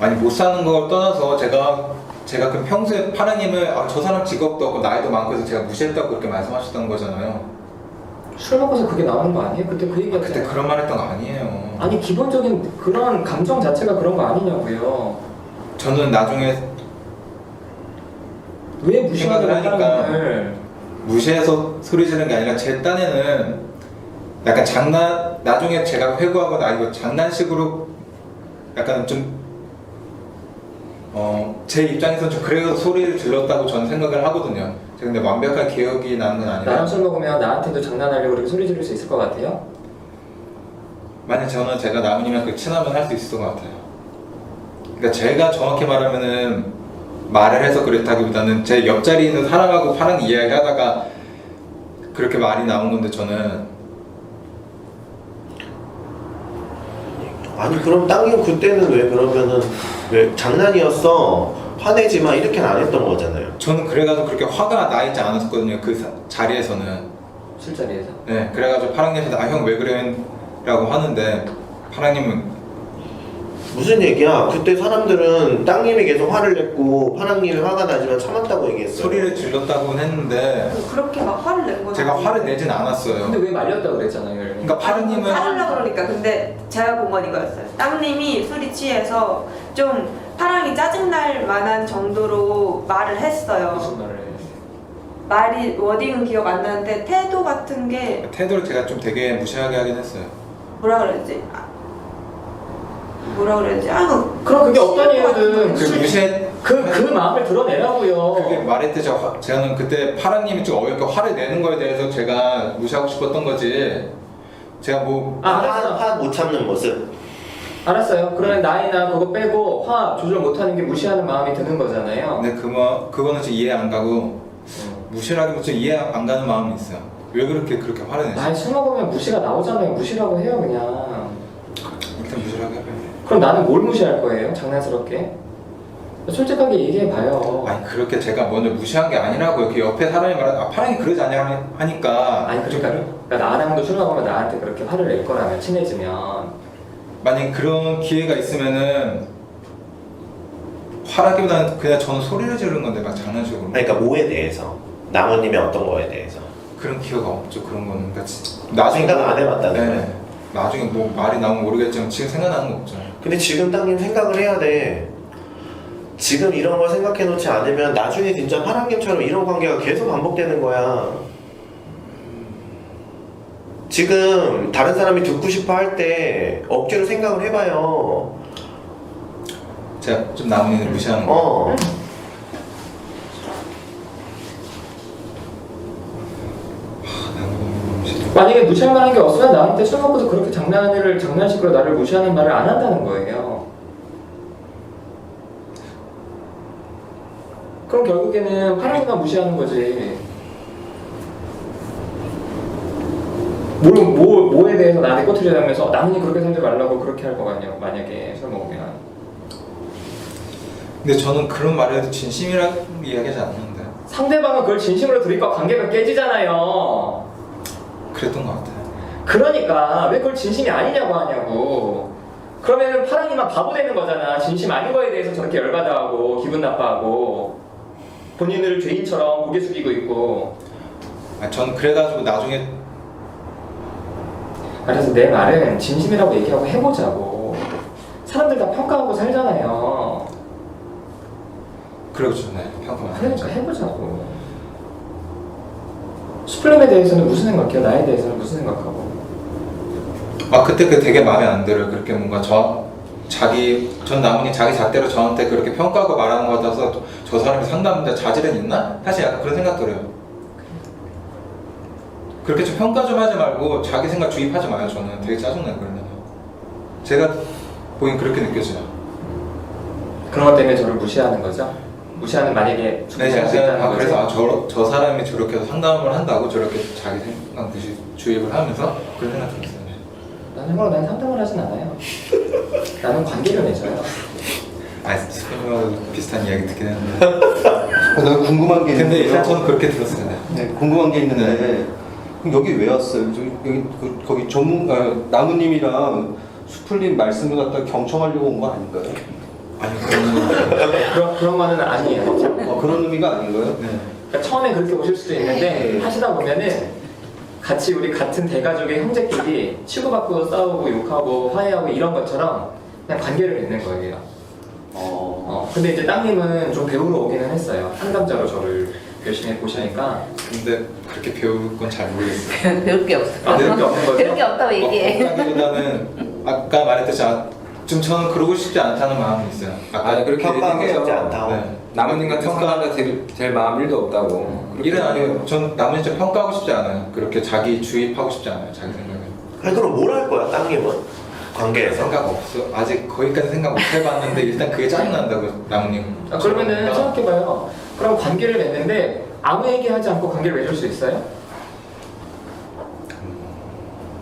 아니 못 사는 걸 떠나서 제가 그럼 평소에 파랑님을 저 사람 직업도 없고 나이도 많고 해서 제가 무시했다고 그렇게 말씀하셨던 거잖아요. 술 먹어서 그게 나오는 거 아니에요? 그때 그 얘기가 그때 그런 말 했던 거 아니에요. 아니 기본적인 그런 감정 자체가 그런 거 아니냐고요. 저는 나중에 왜 무시하게 생각을 하니까 하니까 무시해서 소리 지르는 게 아니라 제 딴에는 약간 나중에 제가 회고하거나 이거 장난식으로 약간 좀 제 입장에서 좀 그래서 소리를 질렀다고 저는 생각을 하거든요. 제가 근데 완벽한 기억이 나는 건 아니라 나랑 술 먹으면 나한테도 장난하려고 그렇게 소리 지를 수 있을 것 같아요? 만약 제가 나무님이랑 그 친하면 할 수 있을 것 같아요. 그러니까 제가 정확히 말하면은 말을 해서 그랬다기보다는 제 옆자리에 있는 사람하고 파랑 이야기하다가 그렇게 말이 나온 건데 저는 아니 그럼 땅님 그때는 왜 그러면은 왜 장난이었어 화내지 마 이렇게는 안 했던 거잖아요. 저는 그래가지고 그렇게 화가 나 있지 않았거든요. 그 자리에서는. 술자리에서? 네, 그래가지고 파랑님한테 형 왜 그래? 라고 하는데 파랑님은 무슨 얘기야? 그때 사람들은 땅님이 계속 화를 냈고 파랑님이 화가 나지만 참았다고 얘기했어요. 소리를 질렀다고는 했는데 그렇게 막 화를 낸 건 제가 아니에요. 화를 내진 않았어요. 근데 왜 말렸다고 그랬잖아요. 그러니까 파랑님은 화내려고 그러니까. 근데 제가 본 건 이거였어요. 땅님이 술이 취해서 좀 파랑이 짜증날 만한 정도로 말을 했어요. 무슨 말을 해? 말이 워딩은 기억 안 나는데 태도 같은 게 태도를 제가 좀 되게 무시하게 하긴 했어요. 뭐라 그랬지? 뭐라 그랬지? 그럼 그게 어떤 이유든 그 무시해 그 마음을 드러내라고요. 그게 말했듯이 저는 그때 파랑님이 좀 어이없게 화를 내는 거에 대해서 제가 무시하고 싶었던 거지. 제가 뭐 알았어. 화 못 참는 모습. 알았어요. 그러면 나이나 그거 빼고 화 조절 못하는 게 무시하는 마음이 드는 거잖아요. 근데 그거는 좀 이해 안 가고 무시라기보다 좀 이해 안 가는 마음이 있어요. 왜 그렇게 화를 내지? 아니 술 먹으면 무시가 나오잖아요. 무시라고 해요 그냥. 일단 무시라고 해요. 그럼 나는 뭘 무시할 거예요? 장난스럽게? 솔직하게 얘기해봐요. 아니 그렇게 제가 먼저 무시한 게 아니라고요. 그 옆에 사람이 파랑이 그러지 않냐 하니까. 아니 그러니까 나랑도 술 먹으면 나한테 그렇게 화를 낼 거라면 친해지면 만약 그런 기회가 있으면은 화라기보다는 그냥 저는 소리를 지르는 건데 막 장난식으로. 그러니까 뭐에 대해서? 나무님의 어떤 거에 대해서? 그런 기회가 없죠. 그런 거는 그러니까 생각 안 해봤다는 거예요? 나중에 뭐 말이 나오면 모르겠지만 지금 생각나는 거 없잖아요. 근데 지금 땅님 생각을 해야 돼. 지금 이런 걸 생각해 놓지 않으면 나중에 진짜 파랑님처럼 이런 관계가 계속 반복되는 거야. 지금 다른 사람이 듣고 싶어 할 때 억지로 생각을 해봐요. 제가 좀 나무님을 무시하는 거. 만약에 무시할 만한 게 없으면 나한테 술 먹고도 그렇게 장난식으로 나를 무시하는 말을 안 한다는 거예요. 그럼 결국에는 파랑이만 무시하는 거지. 뭐에 대해서 나한테 꼬투리다면서 나문이 그렇게 살지 말라고 그렇게 할 거 같냐고 만약에 술 먹으면. 근데 저는 그런 말을 해도 진심이라고 이야기하지 않는데. 상대방은 그걸 진심으로 들으니까 관계가 깨지잖아요. 그랬던 것 같아요. 그러니까 왜 그걸 진심이 아니냐고 하냐고. 그러면 파랑이만 바보 되는 거잖아. 진심 아닌 거에 대해서 저렇게 열받아하고 기분 나빠하고 본인을 죄인처럼 고개 숙이고 있고. 전 그래가지고 나중에 그래서 내 말은 진심이라고 얘기하고 해보자고. 사람들 다 평가하고 살잖아요. 그러죠, 네. 평가만. 그러니까 해보자고. 수플림에 대해서는 무슨 생각해요? 나에 대해서는 무슨 생각하고? 그때 되게 마음에 안 들어요. 그렇게 뭔가 전 나문이 자기 잣대로 저한테 그렇게 평가하고 말하는 것 같아서 저 사람이 상담자 자질은 있나? 사실 약간 그런 생각 들어요. 그렇게 좀 평가 좀 하지 말고 자기 생각 주입하지 마요. 저는 되게 짜증나요. 그러면 제가 보기엔 그렇게 느껴져요. 그런 것 때문에 저를 무시하는 거죠? 무시하는 만약에 그래서 저 사람이 저렇게 상담을 한다고 저렇게 자기 생각 주입을 하면서 그런 생각 들었어요. 난 상담을 하진 않아요. 나는 관계를 맺어요. 스페인하고 비슷한 이야기 듣긴 했는데. 내가 궁금한 게 근데 있는데요. 일단 저는 그렇게 들었어요. 네, 궁금한 게 있는데 여기 왜 왔어요? 여기 거기 나무님이랑 수플님 말씀을 갖다 경청하려고 온 거 아닌가요? 아니 그런 거는 아니에요. 그런 의미가 아닌 거예요? 네. 그러니까 처음에 그렇게 오실 수도 있는데 하시다 보면은 우리 같은 대가족의 형제끼리 치고받고 싸우고 욕하고 화해하고 이런 것처럼 그냥 관계를 맺는 거예요. 근데 이제 땅님은 좀 배우러 오기는 했어요. 상담자로 저를 열심히 보시니까. 근데 그렇게 배울 건 잘 모르겠어요. 배울 게 없어. 배울 게 없는 거죠? 배울 게 없다고 얘기해. 그보다는 아까 말했듯이 좀 저는 그러고 싶지 않다는 마음이 있어요. 그렇게 평가하고 싶지 얘기해요. 않다고. 네. 나무님 같은 상담자 될 마음 1도 없다고. 일은 아니에요. 전 남은 진짜 평가하고 싶지 않아요. 그렇게 자기 주입하고 싶지 않아요. 자기 생각에. 아니 그럼 뭘 할 거야 땅님은? 관계에서? 생각 없어. 아직 거기까지 생각 못 해봤는데 일단 그게 짜증난다고 나무님. 그러면은 생각해봐요. 그럼 관계를 맺는데 아무 얘기하지 않고 관계를 맺을 수 있어요?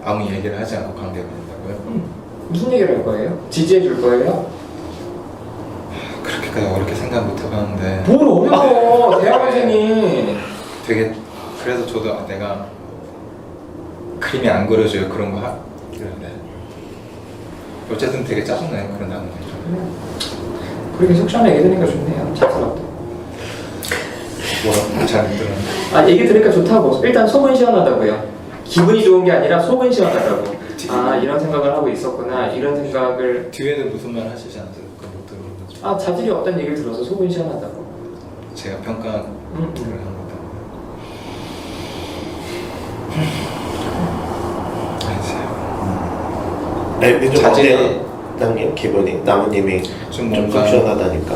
아무 얘기를 하지 않고 관계를 맺는다고요? 무슨 얘기를 할 거예요? 지지해 줄 거예요? 그렇게까지 어렵게 생각 못 해봤는데. 뭘 어려워. 대학원생이. 되게 그래서 저도 내가 그림이 안 그려져요. 그런 거 그런데 어쨌든 되게 짜증나요. 그런 나무님. 그렇게 속 시원하게 얘기 들으니까 좋네요. 짝스럽다. 뭐라고 잘 못 들었는데. 얘기 들으니까 좋다고. 일단 속은 시원하다고요. 기분이 좋은 게 아니라 속은 시원하다고. 이런 생각을 하고 있었구나. 이런 생각을. 뒤에는 무슨 말 하시지 않았어요? 그거 못 들은 거죠. 자질이 없다는 얘기를 들어서 속은 시원하다고. 제가 평가를 한 거다. 네, 좀 자질이- 어때요? 땅님 기분이 나무님이 좀 좀 뭔가 속 시원하다니까.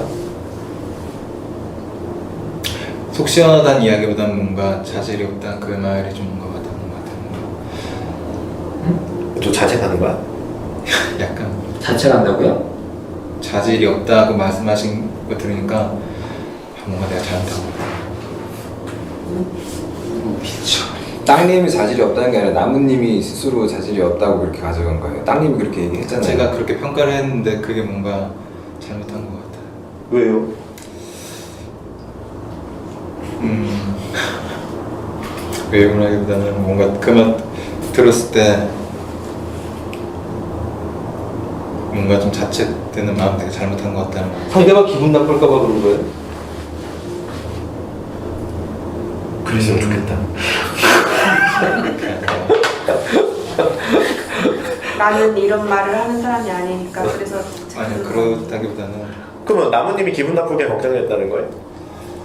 속 시원하다는 이야기보다는 뭔가 자질이 없다는 그 말이 좀 뭔가 와닿는 것 같아요. 또 자책하는 거야? 약간 자책한다고요? 자질이 없다고 말씀하신 거 들으니까 뭔가 내가 잘못한 것 같아요. 땅님이 자질이 없다는 게 아니라 나무님이 스스로 자질이 없다고 그렇게 가져간 거예요. 땅님이 그렇게 얘기했잖아요. 제가 그렇게 평가를 했는데 그게 뭔가 잘못한 것 같아요. 왜요? 외우라기보다는 뭔가 그 말 들었을 때 뭔가 좀 자책되는 마음 되게 잘못한 것 같다는 거. 상대가 기분 나쁠까 봐 그런 거예요? 그랬으면 좋겠다. 나는 이런 말을 하는 사람이 아니니까 그래서 아니 그렇다기보다는 그러면 나무님이 기분 나쁘게 걱정했다는 거예요?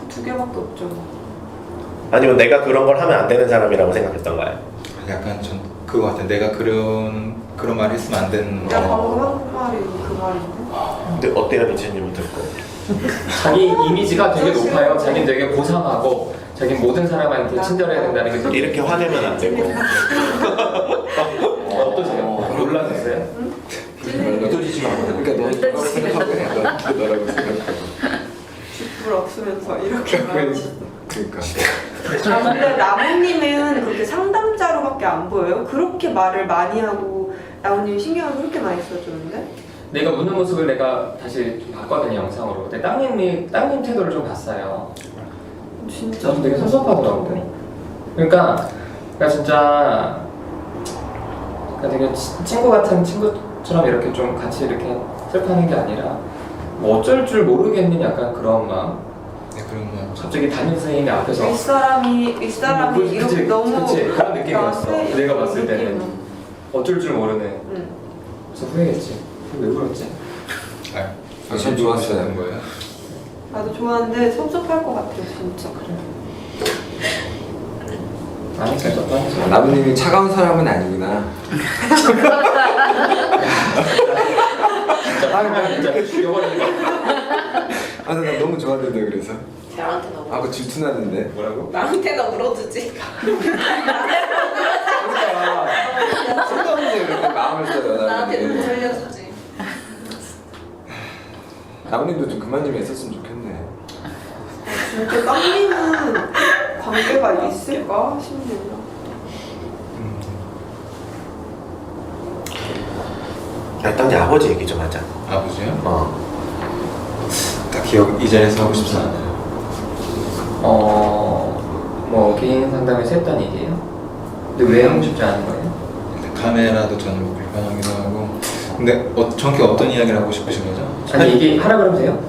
두 개밖에 없죠. 아니면 내가 그런 걸 하면 안 되는 사람이라고 생각했던 거예요? 약간 전 그거 같아. 내가 그런 말 했으면 안 되는 내가 거. 방금 한 말이 그 말인데. 근데 어때요, 리체님은 듣고? 자기 이미지가 되게 높아요. 자기는 되게 고상하고 자기 모든 사람한테 친절해야 된다는 게 되게 이렇게 화내면 안 되고. 어떠세요? 놀라셨어요? 믿어지지 마. 그러니까 너 너라고 생각하고 해. 너라고 생각하고. 쥐뿔 없으면서 이렇게 말하지. 그러니까. 근데 나무님은 그렇게 상담자로밖에 안 보여요. 그렇게 말을 많이 하고 나무님 신경을 그렇게 많이 써주는데. 내가 웃는 모습을 내가 다시 좀 봤거든요, 영상으로. 근데 땅님 태도를 좀 봤어요. 진짜. 저도 되게 섭섭하더라고요. 그러니까 진짜 되게 친구 같은 친구처럼 이렇게 좀 같이 이렇게 슬퍼하는 게 아니라 뭐 어쩔 줄 모르겠는 약간 그런 마음. 네, 그런 거. 갑자기 담임 선생님이 앞에서 윗사람이 이렇게 너무 그치, 그런 느낌이었어. 나한테 내가 봤을 이런 때는 느낌은. 어쩔 줄 모르는. 응. 그래서 후회했지. 왜 그랬지? 아, 전 좋았어요. 거예요? 나도 좋아하는데 섭섭할 것 같아요, 진짜. 그래. 아니, 생각도 안 했어. 나무님이 차가운 사람은 아니구나. 진짜 죽여버리는 거. 아, 나 너무 좋아하는데 그래서. 나한테 너무. 아, 그 질투나는데. 뭐라고? 나한테나 물어주지. 그러니까 쓸데없는데 이렇게 마음을 써요. 나한테 너무 나무님. 살려주지. 나무님도 좀 그만 좀 했었으면 좋겠네. 진짜 땅님은 관계가 있을까 싶네요. 일단 아버지 얘기 좀 하자. 아버지요? 어. 기억 이 자리에서 하고 싶진 않아요. 뭐 개인 상담에서 했던 얘기예요. 근데 왜 하고 싶지 않은 거예요? 카메라도 저는 불편하기도 하고. 근데 정확히 어떤 이야기를 하고 싶으신 거죠? 아니 얘기하라 그러면 돼요.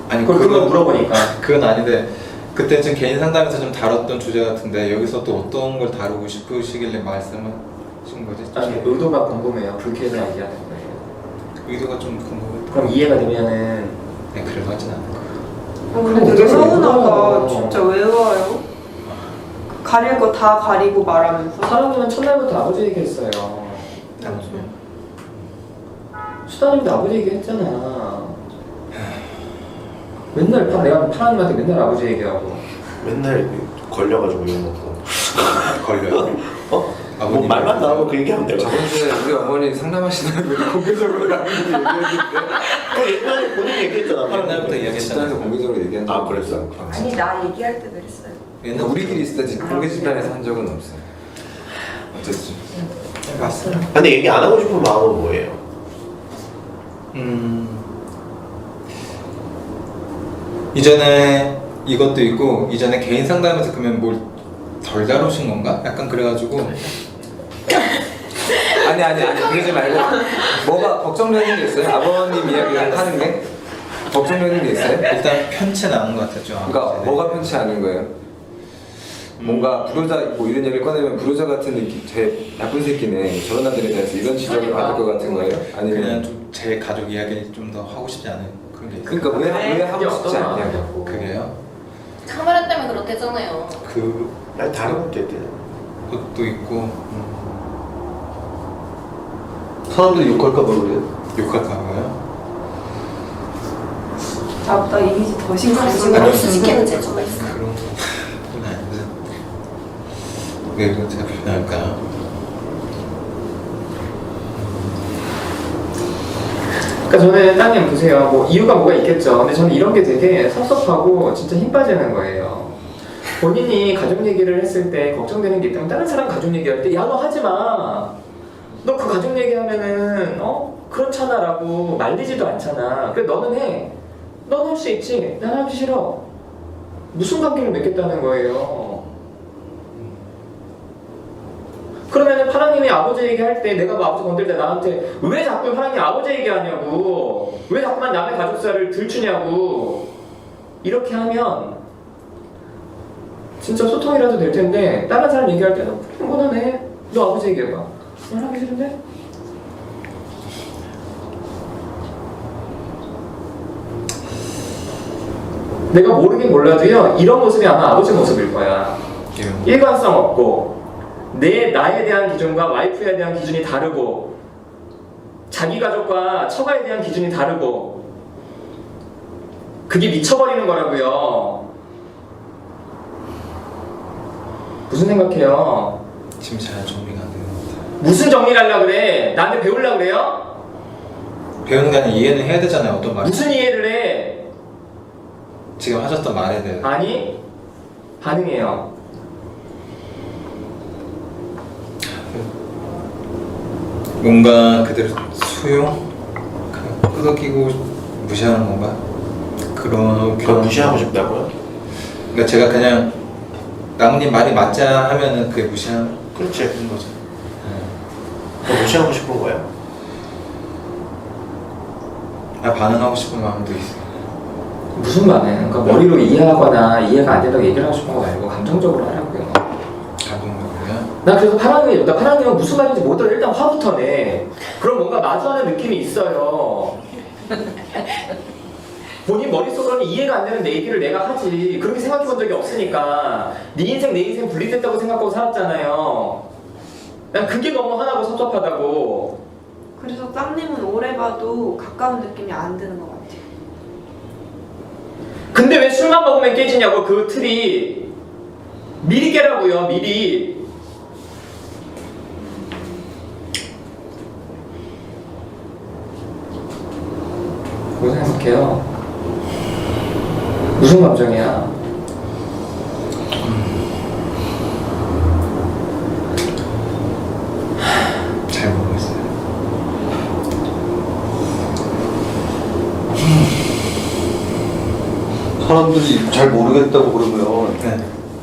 아니 그걸 물어보니까. 그건 아닌데 그때 좀 개인 상담에서 좀 다뤘던 주제 같은데 여기서 또 어떤 걸 다루고 싶으시길래 말씀하신 거지? 아니 의도가 궁금해요. 불쾌해서 얘기하는 거예요. 의도가 좀 궁금해. 그럼 이해가 되면은 네, 그래도 하진 않을 거예요. 근데 되게 서운하다. 진짜 왜 와요? 가릴 거 다 가리고 말하면서. 사람들은 첫날부터 아버지 얘기했어요. 수다님도 아버지 얘기했잖아. 맨날 내가 파라님한테 맨날 아버지 얘기하고. 맨날 걸려가지고 욕 먹고. 걸려요? 뭐 말만 나오면 그 얘기하면 돼요. 저번 주에 우리 어머니 상담하시는 분이 공개적으로 나무님 얘기했는데. 그 옛날에 본인이 얘기했잖아. 옛날부터 집단에서 이야기했잖아요. 공개적으로 얘기한 적 아, 그랬어? 아니 나 얘기할 때도 그랬어요. 옛날 우리끼리 있을 때 공개 집단에서 한 적은 없어요. 어쨌든. 맞어요. 근데 얘기 안 하고 싶은 마음은 뭐예요? 이전에 이것도 있고 이전에 개인 상담에서 그러면 뭘 덜 다루신 건가? 약간 그래가지고 아니 그러지 말고 뭐가 걱정되는 게 있어요? 아버님 이야기를 하는 게 걱정되는 게 있어요? 일단 편치 않은 것 같았죠. 그러니까 뭐가 편치 않은 거예요? 뭔가 불효자 뭐 이런 얘기를 꺼내면 불효자 같은 느낌, 제 나쁜 새끼네 저런 아들에 대해서 이런 지적을 받을 것 같은 거예요? 그냥 아니면 좀 제 가족 이야기 좀 더 하고 싶지 않은 그런 게 있어요. 그러니까 왜 하고 싶지 않냐고. 그게요? 카메라 때문에 그렇대잖아요. 아니 다른 것도 있대. 그것도 있고 사람들이 욕할까 봐 그래요? 욕할까 봐요? 나보다 이미지 더 신경 지금 쓰는 흡수시키는 재주가 있어. 그런 건 아닌데 왜 그렇게 표현할까요? 그러니까 저는 따님 보세요. 뭐 이유가 뭐가 있겠죠. 근데 저는 이런 게 되게 섭섭하고 진짜 힘 빠지는 거예요. 본인이 가족 얘기를 했을 때 걱정되는 게 있다면 다른 사람 가족 얘기할 때 야 너 하지 마. 너 그 가족 얘기하면은 그렇잖아라고 말리지도 않잖아. 그래 너는 해. 넌 할 수 있지. 난 하기 싫어. 무슨 관계를 맺겠다는 거예요. 그러면은 파랑님이 아버지 얘기할 때 내가 뭐 아버지 건들 때 나한테 왜 자꾸 파랑님 아버지 얘기하냐고, 왜 자꾸만 남의 가족사를 들추냐고 이렇게 하면 진짜 소통이라도 될 텐데 다른 사람 얘기할 때는 뭐나네 너 아버지 얘기해봐. 난 하기 싫은데? 내가 모르긴 몰라도요 이런 모습이 아마 아버지 모습일 거야. 일관성 없고 나에 대한 기준과 와이프에 대한 기준이 다르고 자기 가족과 처가에 대한 기준이 다르고 그게 미쳐버리는 거라고요. 무슨 생각해요? 지금 잘 정리가 안 되는 것 같아요. 무슨 정리를 하려고 그래? 나한테 배우려고 그래요? 배우는 게 아니라 이해는 해야 되잖아요. 어떤 말 무슨 이해를 해? 지금 하셨던 말에 대해 아니 반응해요. 뭔가 그대로 수용? 끄덕이고 무시하는 건가? 그건 무시하고 싶다고요? 그러니까 제가 그냥 나무님 말이 맞자 하면은 그게 무시하는 그렇지. 거죠. 그건 무시하고 싶은 거야. 반응하고 싶은 마음도 있어요. 무슨 반응? 그러니까 머리로 이해하거나 이해가 안 된다고 얘기를 하고 싶은 거 말고 감정적으로 하라고요. 감동적이야? 나 그래서 파랑님은 무슨 말인지 못 알아. 일단 화부터 내. 그럼 뭔가 마주하는 느낌이 있어요. 본인 머릿속으로는 이해가 안 되는 내 얘기를 내가 하지. 그렇게 생각해 본 적이 없으니까. 네 인생 내 인생 분리됐다고 생각하고 살았잖아요. 난 그게 너무 화나고 섭섭하다고. 그래서 쌍님은 오래 봐도 가까운 느낌이 안 드는 것 같아요. 근데 왜 술만 먹으면 깨지냐고 그 틀이. 미리 깨라고요. 미리. 뭐 생각해요? 무슨 감정이야? 잘 모르겠어요. 사람들이 잘 모르겠다고 그러면 네.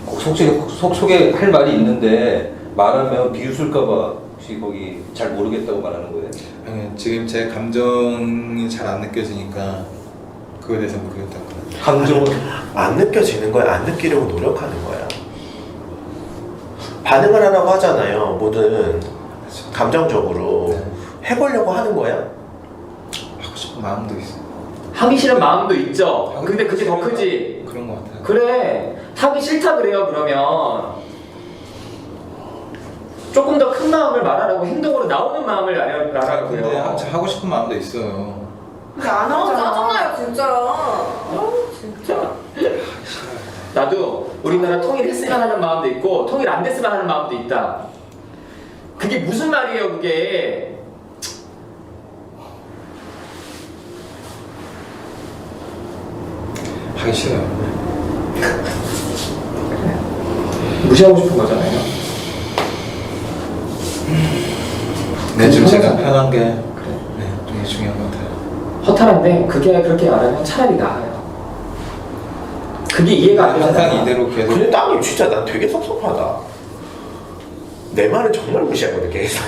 꼭 속속에 할 말이 있는데 말하면 비웃을까봐 혹시 거기 잘 모르겠다고 말하는 거예요? 아니, 지금 제 감정이 잘 안 느껴지니까 그거에 대해서 모르겠다고. 감정은 안 느껴지는 거야? 안 느끼려고 노력하는 거야? 반응을 하라고 하잖아요. 뭐든 감정적으로 해보려고 하는 거야? 하고 싶은 마음도 있어요. 하기 싫은 마음도 있죠. 근데 그게 더 크지. 그런 것 같아요. 그래. 하기 싫다 그래요. 그러면 조금 더 큰 마음을 말하라고 행동으로 나오는 마음을 근데 말하라고요. 하고 싶은 마음도 있어요. 근데 안 하잖아. 짜증나요 진짜. 진짜. 나도 우리나라 통일했으면 하는 마음도 있고 통일 안 됐으면 하는 마음도 있다. 그게 무슨 말이에요 그게. 하기 싫어요. 무시하고 싶은 거잖아요. 네, 지금 제가 편하잖아요. 편한 게 그래. 되게 중요한 것 같아요. 허탈한데 그게 그렇게 말하면 차라리 나아요. 그게 이해가 안 되잖아. 항상 이대로 계속 근데 따님 진짜 난 되게 섭섭하다. 내 말은 정말 무시하거든 계속.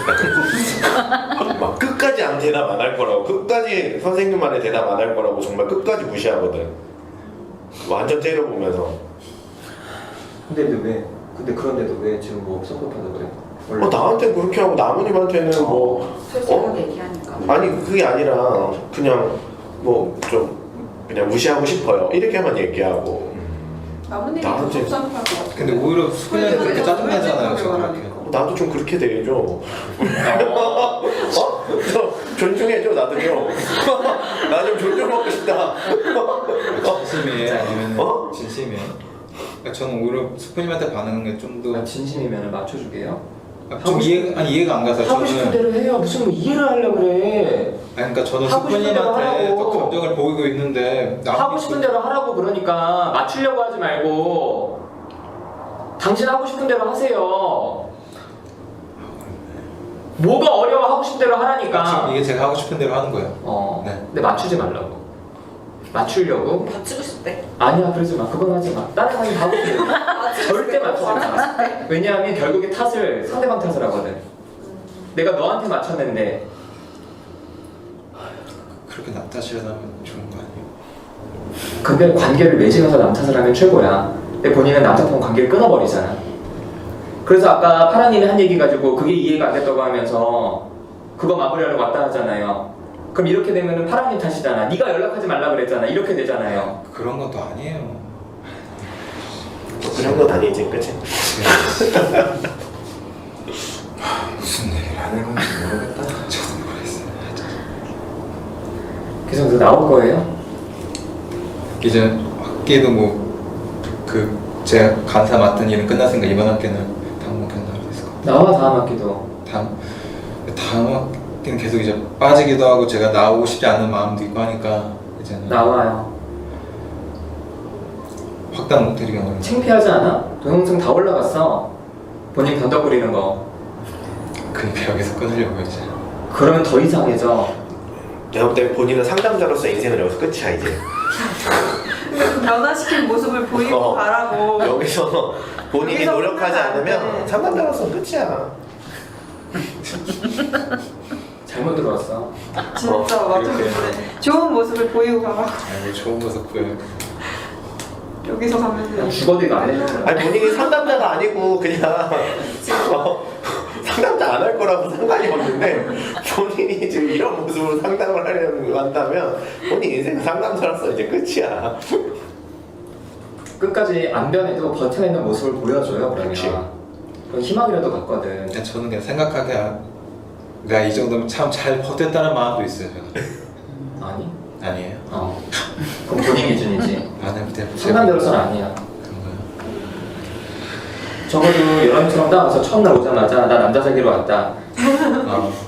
막 끝까지 안 대답 안 할 거라고, 끝까지 선생님 말에 대답 안 할 거라고 정말 끝까지 무시하거든. 완전 째려보면서. 근데 그런데도 왜 지금 뭐 섭섭하다고 그래? 나한테 그렇게 하고 나무님한테는 뭐 솔직하게 얘기하니까. 아니 그게 아니라 그냥 뭐 좀 그냥 무시하고 싶어요 이렇게만 얘기하고. 나무님이 더 나한테- 속상할 것 같아. 근데 오히려 그냥 그렇게 짜증나잖아요. 저 그렇게. 나도 좀 그렇게 대해줘. 어? 존중해줘 나도 좀. 나 좀 존중받고 싶다. 진심이에요? 아니면 진심이에요? 그러니까 저는 오히려 스프님한테 반응한 게 좀 더 진심이면 맞춰주게요. 좀 이해가 안 가서 하고 싶은 대로 해요. 무슨 뭐 이해를 하려고 그래. 아니 그러니까 저는 하고 싶은 대로 스프님한테 또 하라고. 감정을 보이고 있는데 하고 싶은 대로 하라고. 그러니까 맞추려고 하지 말고 당신 하고 싶은 대로 하세요. 뭐가 어려워. 하고 싶은 대로 하라니까. 지금 이게 제가 하고 싶은 대로 하는 거예요. 네. 근데 맞추지 말라고. 맞추려고? 맞추고 싶대. 아니야, 그러지 마. 그건 하지 마. 다른 사람이 하고 싶대. 절대 맞추지 마. 왜냐하면 결국에 탓을 상대방 탓을 하거든. 내가 너한테 맞췄는데 그렇게 남 탓을 하면 좋은 거 아니에요? 근데 관계를 매지면서 남 탓을 하면 최고야. 근데 본인은 남 탓하면 관계를 끊어버리잖아. 그래서 아까 파라님이 한 얘기 가지고 그게 이해가 안 됐다고 하면서 그거 마무리하려고 왔다 하잖아요. 그럼 이렇게 되면은 파라님 탓이잖아. 네가 연락하지 말라 그랬잖아. 이렇게 되잖아요. 그런 건 또 아니에요. 그 정도 아니지, 그치? 무슨 얘기를 하는 건지 모르겠다. 저도 모르겠어요. 그래서 그 나올 거예요? 이제 학기도 뭐 그 제가 간사 맡은 일은 끝났으니까 이번 학기는 다음 학기는 나올 수 있을 것 같아요. 나와 다음 학기도. 다음 학기는 계속 이제 빠지기도 하고 제가 나오고 싶지 않은 마음도 있고 하니까 이제는 나와요. 확답 못 드리겠네요. 창피하지 않아? 동영상 다 올라갔어. 본인 변덕거리는 거. 그러니까 여기서 끊으려고 이제. 그러면 더 이상해져. 내가 볼 때 본인은 상담자로서 인생은 여기서 끝이야 이제. 변화시킨 모습을 보이고 가라고. 여기서 본인이 여기서 노력하지 않으면 네. 상담자로서는 끝이야. 잘못 들어왔어. 진짜 맞아. 좋은 모습을 보이고 가라고. 아니 좋은 모습 보여. 여기서 가면은 죽어도 이거 안 해주는 거야. 아니 본인이 상담자가 아니고 그냥 상담자 안 할 거라고 상관이 없는데 본인이 지금 이런 모습으로 상담을 하려고 한다면 본인 인생 상담자로서 이제 끝이야. 끝까지 안 변해도 버텨있는 모습을 보여줘요. 그러면 그치. 그럼 희망이라도 갖거든. 그냥 저는 그냥 생각하게 내가 이 정도면 참 잘 버텼다는 마음도 있어요. 제가. 아니? 아니에요? 그럼 본인 기준이지. 나는 그때 상담대로서는 아니야. 그런가요? 적어도 여러분처럼 딱 와서 처음 나오자마자 나 남자 사귀러 왔다.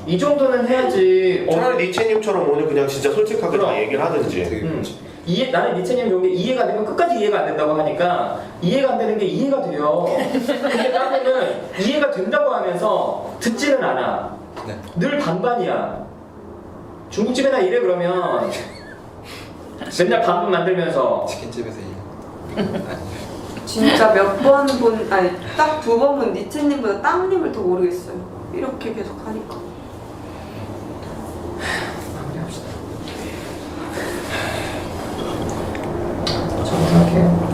이 정도는 해야지. 차라리 니체님처럼 오늘 그냥 진짜 솔직하게 다 얘기를 하든지. 나는 니체님 좋은 게 이해가 되면 끝까지 이해가 안 된다고 하니까 이해가 안 되는 게 이해가 돼요. 근데 나는 이해가 된다고 하면서 듣지는 않아. 네. 늘 반반이야. 중국집에나 일해 그러면 맨날 반반 만들면서 치킨집에서 진짜 몇 번 본, 아니 딱 두 번 본 니체님보다 땅님을 더 모르겠어요. 이렇게 계속 하니까. 마무리합시다. 정확해요.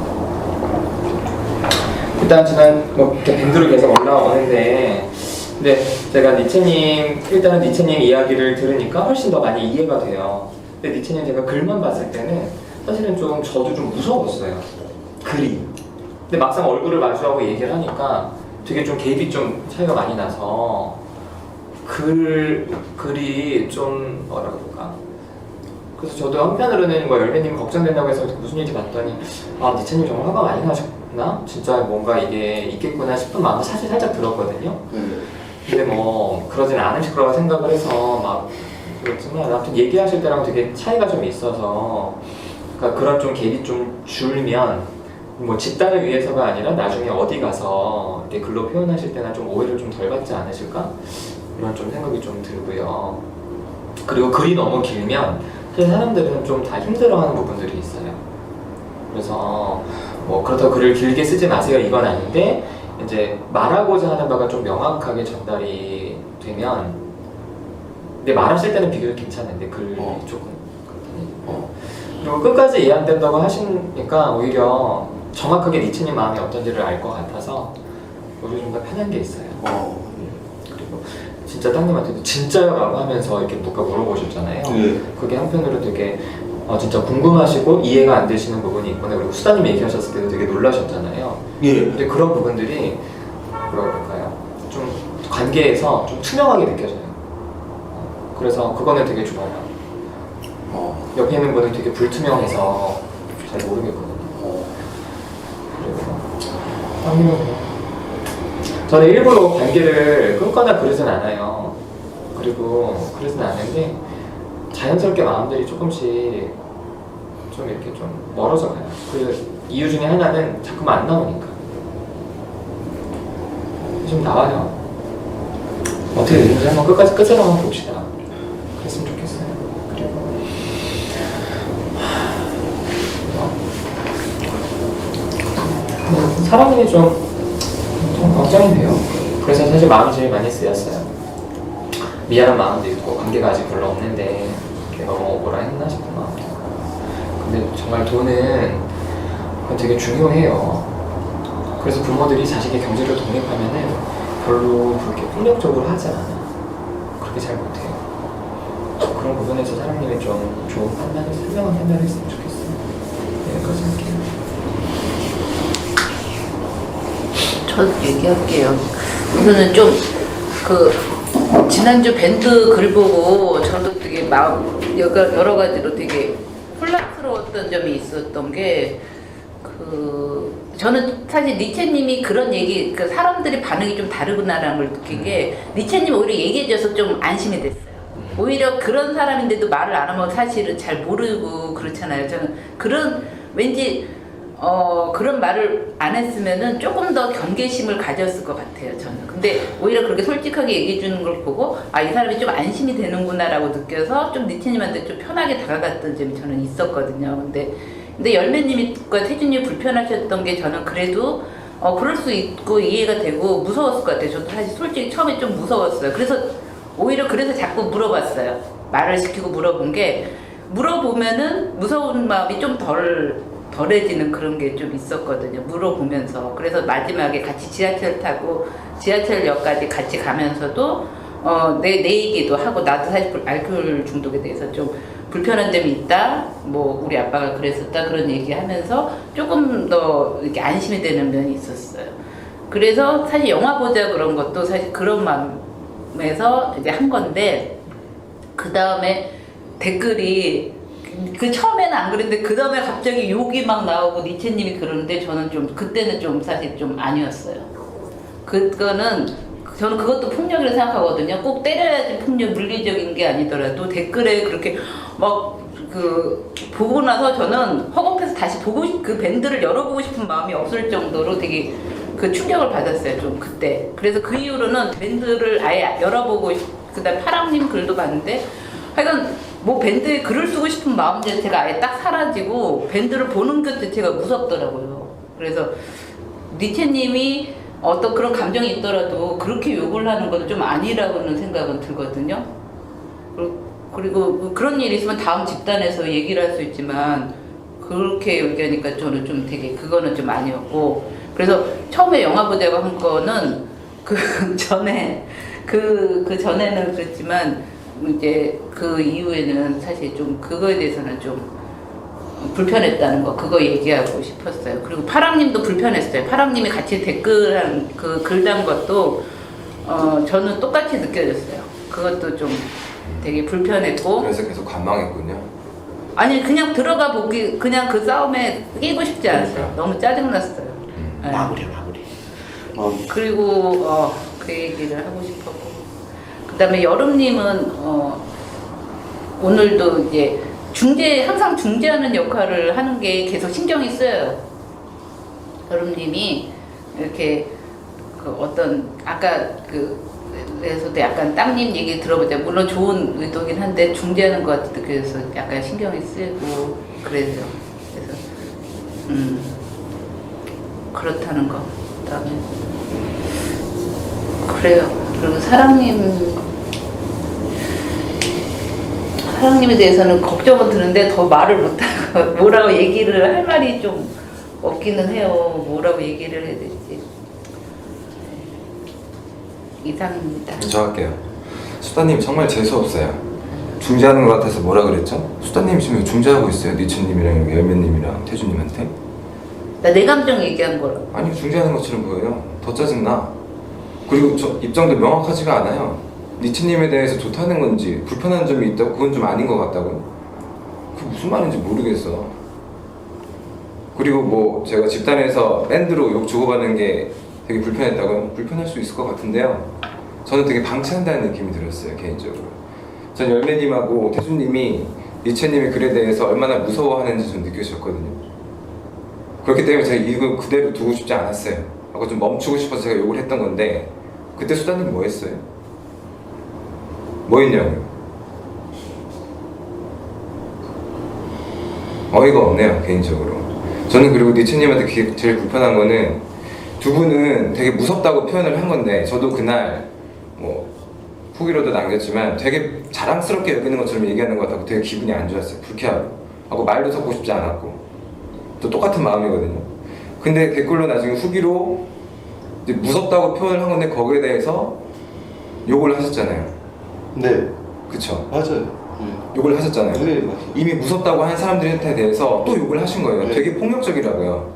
일단 저는 뭐 이렇게 밴드로 계속 올라오는데, 근데 제가 일단은 니체님 이야기를 들으니까 훨씬 더 많이 이해가 돼요. 근데 니체님 제가 글만 봤을 때는 사실은 저도 좀 무서웠어요. 글이. 근데 막상 얼굴을 마주하고 얘기를 하니까 되게 좀 갭이 좀 차이가 많이 나서 글이 좀 뭐라 그럴까. 그래서 저도 한편으로는 뭐 열매님 걱정된다고 해서 무슨 일인지 봤더니 니체님 정말 화가 많이 나셨나? 진짜 뭔가 이게 있겠구나 싶은 마음도 사실 살짝 들었거든요. 근데 뭐 그러진 않으실 거라고 생각을 해서 막 그렇지만 아무튼 얘기하실 때랑 되게 차이가 좀 있어서 그러니까 그런 좀 갭이 좀 줄면 뭐 집단을 위해서가 아니라 나중에 어디 가서 이렇게 글로 표현하실 때나 좀 오해를 좀 덜 받지 않으실까? 이런 좀 생각이 좀 들고요. 그리고 글이 너무 길면 사실 사람들은 좀 다 힘들어하는 부분들이 있어요. 그래서 뭐 그렇다고 글을 길게 쓰지 마세요 이건 아닌데 이제 말하고자 하는 바가 좀 명확하게 전달이 되면 근데 말하실 때는 비교적 괜찮은데 글이 조금 그리고 끝까지 이해 안 된다고 하시니까 오히려 정확하게 니체님 마음이 어떤지를 알 것 같아서 오히려 좀 더 편한 게 있어요. 그리고 진짜 땅님한테도 진짜요? 라고 하면서 이렇게 누가 물어보셨잖아요. 그게 한편으로 되게 진짜 궁금하시고 이해가 안 되시는 부분이 있구나. 그리고 수다님 얘기하셨을 때도 되게 놀라셨잖아요. 근데 그런 부분들이 뭐라 그럴까요? 좀 관계에서 좀 투명하게 느껴져요. 그래서 그거는 되게 좋아요. 옆에 있는 분은 되게 불투명해서 잘 모르겠거든요. 그리고 따님은 저는 일부러 관계를 끊거나 그러진 않아요. 그리고 그러진 않는데 자연스럽게 마음들이 조금씩 좀 이렇게 좀 멀어져 가요. 그 이유 중에 하나는 자꾸만 안 나오니까. 좀 나와요. 어떻게 되는지 한번 끝으로 한번 봅시다. 그랬으면 좋겠어요. 그리고 사람이 좀 걱정이 돼요. 그래서 사실 마음이 제일 많이 쓰였어요. 미안한 마음도 있고 관계가 아직 별로 없는데 너무 뭐라 했나 싶은 마음도 있고. 근데 정말 돈은 그건 되게 중요해요. 그래서 부모들이 자식의 경제를 독립하면은 별로 그렇게 폭력적으로 하지 않아요. 그렇게 잘 못해요. 그런 부분에서 사장님이 좀 좋은 판단을, 현명한 판단을 했으면 좋겠어요. 여기까지 할게요. 저 얘기할게요. 우선은 좀 지난주 밴드 글 보고 저도 되게 마음 여러 가지로 되게 혼란스러웠던 점이 있었던 게 저는 사실 니체님이 그런 얘기 사람들이 반응이 좀 다르구나라는 걸 느낀 게 니체님 오히려 얘기해줘서 좀 안심이 됐어요. 오히려 그런 사람인데도 말을 안 하면 사실은 잘 모르고 그렇잖아요. 저는 왠지 그런 말을 안 했으면은 조금 더 경계심을 가졌을 것 같아요, 저는. 근데 오히려 그렇게 솔직하게 얘기해 주는 걸 보고, 이 사람이 좀 안심이 되는구나라고 느껴서 좀 니체님한테 좀 편하게 다가갔던 점이 저는 있었거든요. 근데 열매님과 태준님이 불편하셨던 게 저는 그래도, 그럴 수 있고 이해가 되고 무서웠을 것 같아요. 저도 사실 솔직히 처음에 좀 무서웠어요. 오히려 그래서 자꾸 물어봤어요. 말을 시키고 물어본 게, 물어보면은 무서운 마음이 좀 덜해지는 그런 게 좀 있었거든요. 물어보면서. 그래서 마지막에 같이 지하철 타고 지하철역까지 같이 가면서도 내 얘기도 하고 나도 사실 알코올 중독에 대해서 좀 불편한 점이 있다. 뭐 우리 아빠가 그랬었다. 그런 얘기하면서 조금 더 이렇게 안심이 되는 면이 있었어요. 그래서 사실 영화 보자 그런 것도 사실 그런 마음에서 이제 한 건데 그 다음에 댓글이 처음에는 안 그랬는데 그 다음에 갑자기 욕이 막 나오고 니체님이 그러는데 저는 좀 그때는 좀 사실 좀 아니었어요. 저는 그것도 폭력이라고 생각하거든요. 꼭 때려야지 폭력 물리적인 게 아니더라도 댓글에 그렇게 막 보고 나서 저는 허겁해서 다시 그 밴드를 열어보고 싶은 마음이 없을 정도로 되게 충격을 받았어요. 좀 그때. 그래서 그 이후로는 밴드를 아예 열어보고 그다음 파랑님 글도 봤는데 하여간 뭐 밴드에 글을 쓰고 싶은 마음 자체가 아예 딱 사라지고 밴드를 보는 것 자체가 무섭더라고요. 그래서 니체님이 어떤 그런 감정이 있더라도 그렇게 욕을 하는 건 좀 아니라고는 생각은 들거든요. 그리고 그런 일이 있으면 다음 집단에서 얘기를 할 수 있지만 그렇게 얘기하니까 저는 좀 되게 그거는 좀 아니었고 그래서 처음에 영화 보자고 한 거는 전에는 그랬지만 이제 그 이후에는 사실 좀 그거에 대해서는 좀 불편했다는 거 그거 얘기하고 싶었어요. 그리고 파랑님도 불편했어요. 파랑님이 같이 댓글한 글 단 것도 저는 똑같이 느껴졌어요. 그것도 좀 되게 불편했고 그래서 계속 관망했군요. 아니 그냥 들어가 보기 그냥 그 싸움에 끼고 싶지 않았어요. 너무 짜증났어요. 네. 마무리. 그리고 그 얘기를 하고 싶었고 그다음에 여름님은 오늘도 이제 항상 중재하는 역할을 하는 게 계속 신경이 쓰여요. 여름님이 이렇게 어떤 아까 그래서도 약간 땅님 얘기 들어보자 물론 좋은 의도긴 한데 중재하는 것 같아도 그래서 약간 신경이 쓰이고 그래서 그렇다는 거. 그다음에 그래요. 그리고 사랑님에 대해서는 걱정은 드는데 더 말을 못하고 뭐라고 얘기를 할 말이 좀 없기는 해요. 뭐라고 얘기를 해야 될지. 이상입니다. 저 할게요. 수다님 정말 재수없어요. 중재하는 것 같아서 뭐라 그랬죠? 수다님 지금 중재하고 있어요. 니체님이랑 열매님이랑 태준님한테. 나 내 감정 얘기한 거라고. 아니 중재하는 것처럼 보여요. 더 짜증나. 그리고 저 입장도 명확하지가 않아요. 니체님에 대해서 좋다는 건지 불편한 점이 있다고 그건 좀 아닌 것 같다고요? 그게 무슨 말인지 모르겠어. 그리고 뭐 제가 집단에서 밴드로 욕 주고받는 게 되게 불편했다고요? 불편할 수 있을 것 같은데요. 저는 되게 방치한다는 느낌이 들었어요, 개인적으로. 전 열매님하고 태준님이 니체님의 글에 대해서 얼마나 무서워하는지 좀 느껴졌거든요. 그렇기 때문에 제가 이거 그대로 두고 싶지 않았어요. 하고 좀 멈추고 싶어서 제가 욕을 했던 건데, 그때 수다님 뭐 했어요? 뭐 했냐고요? 어이가 없네요, 개인적으로. 저는 그리고 니체님한테 제일 불편한 거는 두 분은 되게 무섭다고 표현을 한 건데, 저도 그날 뭐 후기로도 남겼지만 되게 자랑스럽게 여기는 것처럼 얘기하는 것 같다고 되게 기분이 안 좋았어요. 불쾌하고 말도 섞고 싶지 않았고, 또 똑같은 마음이거든요. 근데 댓글로 나중에 후기로 이제 무섭다고 표현을 한 건데 거기에 대해서 욕을 하셨잖아요. 네. 그쵸? 맞아요. 욕을 하셨잖아요. 네, 맞아요. 이미 무섭다고 하는 사람들한테 대해서 또 욕을 하신 거예요. 네. 되게 폭력적이라고요.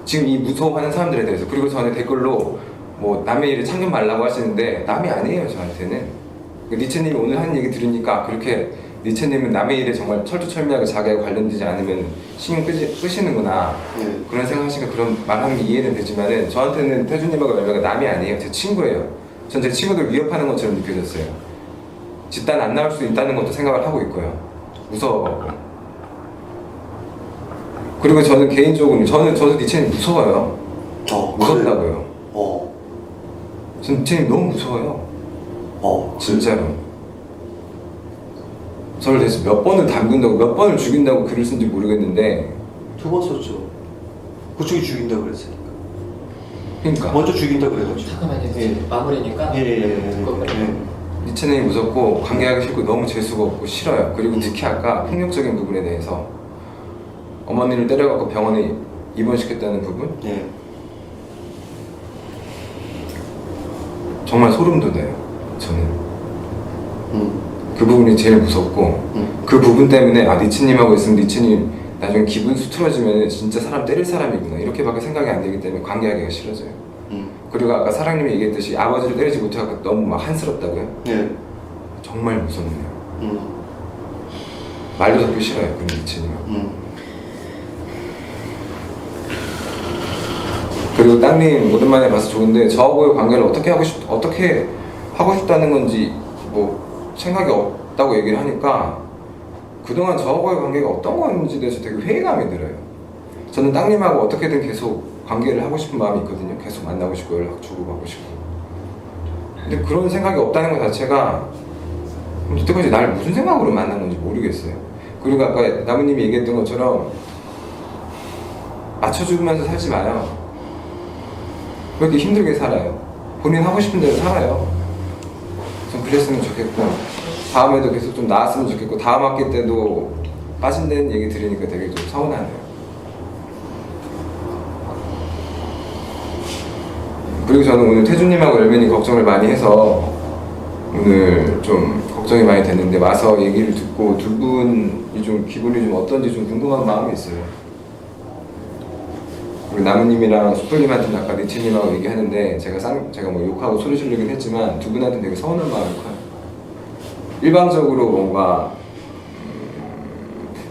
지금 이 무서워하는 사람들에 대해서. 그리고 저는 댓글로 뭐 남의 일에 참견 말라고 하시는데 남이 아니에요, 저한테는. 니체님이 오늘 하는 얘기 들으니까 그렇게 니체님은 남의 일에 정말 철두철미하게 자기가 관련되지 않으면 신경 끄시는구나. 네. 그런 생각하시니까 그런 말하는 게 이해는 되지만은 저한테는 태준님하고 열매가 남이 아니에요. 제 친구예요. 전 제 친구들 위협하는 것처럼 느껴졌어요. 집단 안 나올 수 있다는 것도 생각을 하고 있고요. 무서워하고. 그리고 저는 개인적으로 저도 니체님 무서워요. 무섭다고요. 전 니체님 너무 무서워요. 진짜로. 저를 대해서 몇 번을 담근다고, 몇 번을 죽인다고 글을 쓴지 모르겠는데 2번 썼죠. 그쪽이 죽인다 그랬으니까. 그러니까 먼저 죽인다 그래가지고. 잠깐만요. 예. 마무리니까. 예. 니체님이 무섭고 관계하기 싫고 너무 재수가 없고 싫어요. 그리고 특히 아까 폭력적인 부분에 대해서 어머니를 때려갖고 병원에 입원시켰다는 부분? 예. 정말 소름 돋아요. 저는 그 부분이 제일 무섭고 그 부분 때문에 니체님하고 있으면 니체님 나중에 기분 수틀어지면 진짜 사람 때릴 사람이구나 이렇게밖에 생각이 안 되기 때문에 관계하기가 싫어져요. 그리고 아까 사랑님이 얘기했듯이 아버지를 때리지 못해서 너무 막 한스럽다고요? 예. 정말 무섭네요. 말도 섞기 싫어요, 그 니체님. 그리고 땅님 오랜만에 봐서 좋은데 저하고의 관계를 어떻게 하고 싶다는 건지 뭐 생각이 없다고 얘기를 하니까 그동안 저하고의 관계가 어떤 건지에 대해서 되게 회의감이 들어요. 저는 땅님하고 어떻게든 계속 관계를 하고 싶은 마음이 있거든요. 계속 만나고 싶고 연락 주고받고 싶고. 근데 그런 생각이 없다는 것 자체가 여태까지 날 무슨 생각으로 만난 건지 모르겠어요. 그리고 아까 나무님이 얘기했던 것처럼 맞춰주면서 살지 마요. 왜 이렇게 힘들게 살아요? 본인 하고 싶은 대로 살아요. 좀 그랬으면 좋겠고 다음에도 계속 좀 나았으면 좋겠고 다음 학기 때도 빠진다는 얘기 들으니까 되게 좀 서운하네요. 그리고 저는 오늘 태준님하고 열매님 걱정을 많이 해서 오늘 좀 걱정이 많이 됐는데 와서 얘기를 듣고 두 분이 좀 기분이 좀 어떤지 좀 궁금한 마음이 있어요. 그리고 나무님이랑 수풀님한테는 아까 니체님하고 얘기하는데 제가 뭐 욕하고 소리 지르긴 했지만 두 분한테는 되게 서운한 마음이 커요. 일방적으로 뭔가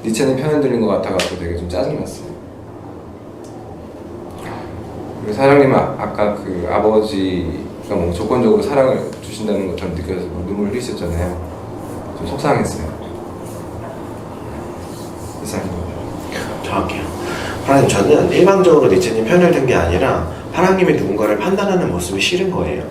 니체님 편을 들린 것 같아가지고 되게 좀 짜증났어요. 그리고 사장님은 아까 그 아버지가 뭐 조건적으로 사랑을 주신다는 것처럼 느껴져서 눈물 흘리셨잖아요. 좀 속상했어요. 이상입니다. 정확해요. 파랑님, 저는 일방적으로 니체님 편을 든 게 아니라 파랑님이 누군가를 판단하는 모습이 싫은 거예요.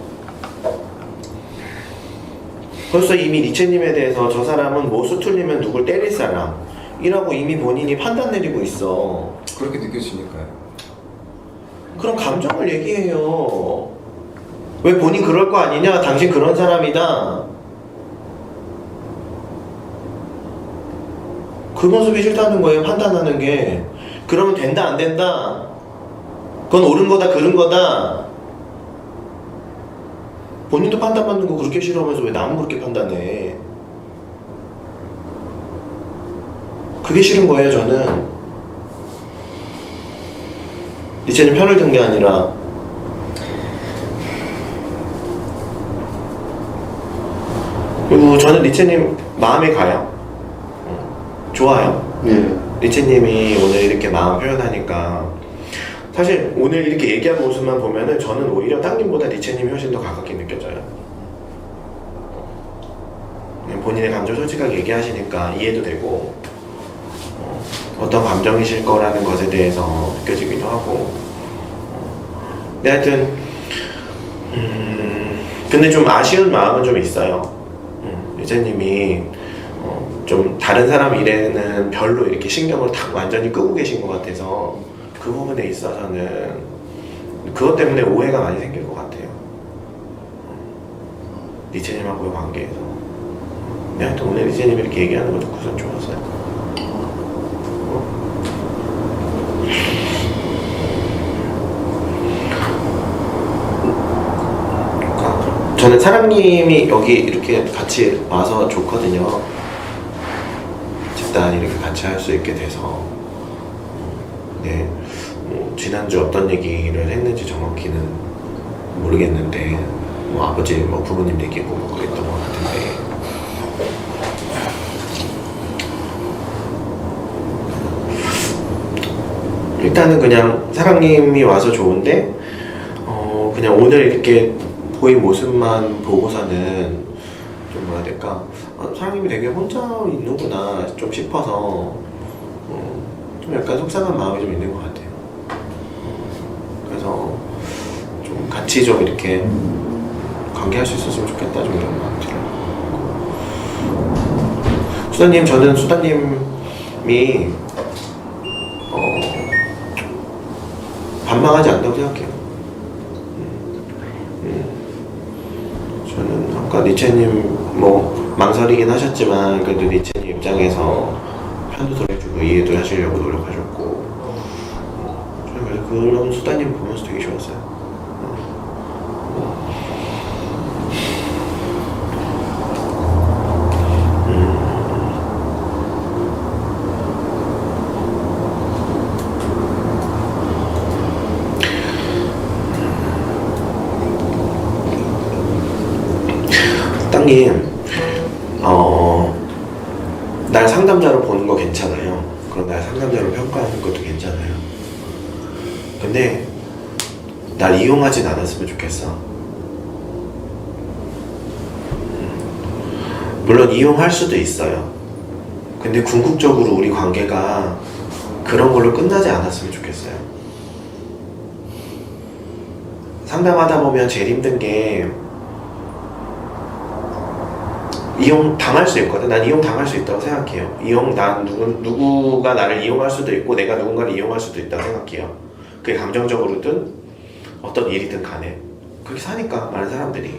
벌써 이미 니체님에 대해서 저 사람은 뭐 수틀리면 누굴 때릴 사람이라고 이미 본인이 판단 내리고 있어. 그렇게 느껴지니까요. 그럼 감정을 얘기해요. 왜 본인 그럴 거 아니냐? 당신 그런 사람이다. 그 모습이 싫다는 거예요. 판단하는 게. 그러면 된다 안 된다. 그건 옳은 거다 그른 거다. 본인도 판단받는 거 그렇게 싫어하면서 왜 남은 그렇게 판단해? 그게 싫은 거예요, 저는. 니체는 편을 든 게 아니라 그리고 저는 리체님 마음에 가요. 좋아요. 네. 리체님이 오늘 이렇게 마음 표현하니까 사실 오늘 이렇게 얘기한 모습만 보면은 저는 오히려 땅님보다 리체님이 훨씬 더 가깝게 느껴져요. 그냥 본인의 감정 솔직하게 얘기하시니까 이해도 되고 어떤 감정이실 거라는 것에 대해서 느껴지기도 하고 근데 하여튼 근데 좀 아쉬운 마음은 좀 있어요. 리체님이 좀 다른 사람 일에는 별로 이렇게 신경을 탁 완전히 끄고 계신 것 같아서 그 부분에 있어서는 그것 때문에 오해가 많이 생길 것 같아요. 리체님하고의 관계에서. 근데 하여튼 오늘 리체님이 이렇게 얘기하는 거 듣고선 좋았어요. 저는 사랑님이 여기 이렇게 같이 와서 좋거든요. 집단 이렇게 같이 할 수 있게 돼서. 네, 지난주 어떤 얘기를 했는지 정확히는 모르겠는데, 아버지, 부모님 얘기고 그랬던 것 같은데. 일단은 그냥 사랑님이 와서 좋은데, 그냥 오늘 이렇게 보인 모습만 보고서는 좀 뭐라 해야 될까, 사장님이 되게 혼자 있는구나 좀 싶어서 좀 약간 속상한 마음이 좀 있는 것 같아요. 그래서 좀 같이 좀 이렇게 관계할 수 있었으면 좋겠다 좀 이런 마음 들어요. 수다님, 저는 수다님이 반망하지 않다고 생각해요. 저는 아까 리체님 망설이긴 하셨지만 그래도 리체님 입장에서 편도 들어주고 이해도 하시려고 노력하셨고 저는 그래서 그런 수다님 보면서 되게 좋았어요. 땅님, 날 상담자로 보는 거 괜찮아요. 그럼 날 상담자로 평가하는 것도 괜찮아요. 근데 날 이용하진 않았으면 좋겠어. 물론 이용할 수도 있어요. 근데 궁극적으로 우리 관계가 그런 걸로 끝나지 않았으면 좋겠어요. 상담하다 보면 제일 힘든 게 이용 당할 수 있거든. 난 이용 당할 수 있다고 생각해요. 난 누구가 나를 이용할 수도 있고 내가 누군가를 이용할 수도 있다고 생각해요. 그게 감정적으로든 어떤 일이든 간에 그렇게 사니까 많은 사람들이.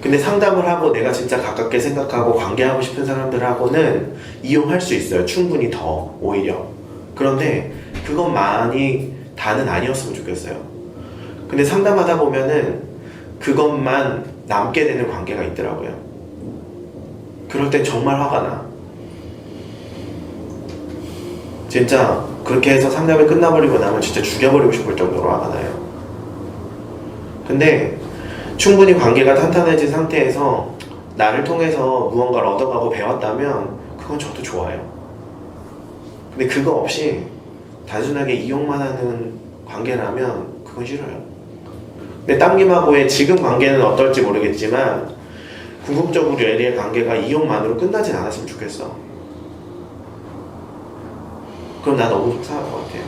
근데 상담을 하고 내가 진짜 가깝게 생각하고 관계하고 싶은 사람들하고는 이용할 수 있어요. 충분히 더 오히려. 그런데 그것만이 다는 아니었으면 좋겠어요. 근데 상담하다 보면은 그것만 남게 되는 관계가 있더라고요. 그럴 땐 정말 화가 나. 진짜 그렇게 해서 상담이 끝나버리고 나면 진짜 죽여버리고 싶을 정도로 화가 나요. 근데 충분히 관계가 탄탄해진 상태에서 나를 통해서 무언가를 얻어가고 배웠다면 그건 저도 좋아요. 근데 그거 없이 단순하게 이용만 하는 관계라면 그건 싫어요. 근데 땅님하고의 지금 관계는 어떨지 모르겠지만 궁극적으로 LA의 관계가 이용만으로 끝나진 않았으면 좋겠어. 그럼 나 너무 속상할 것 같아요.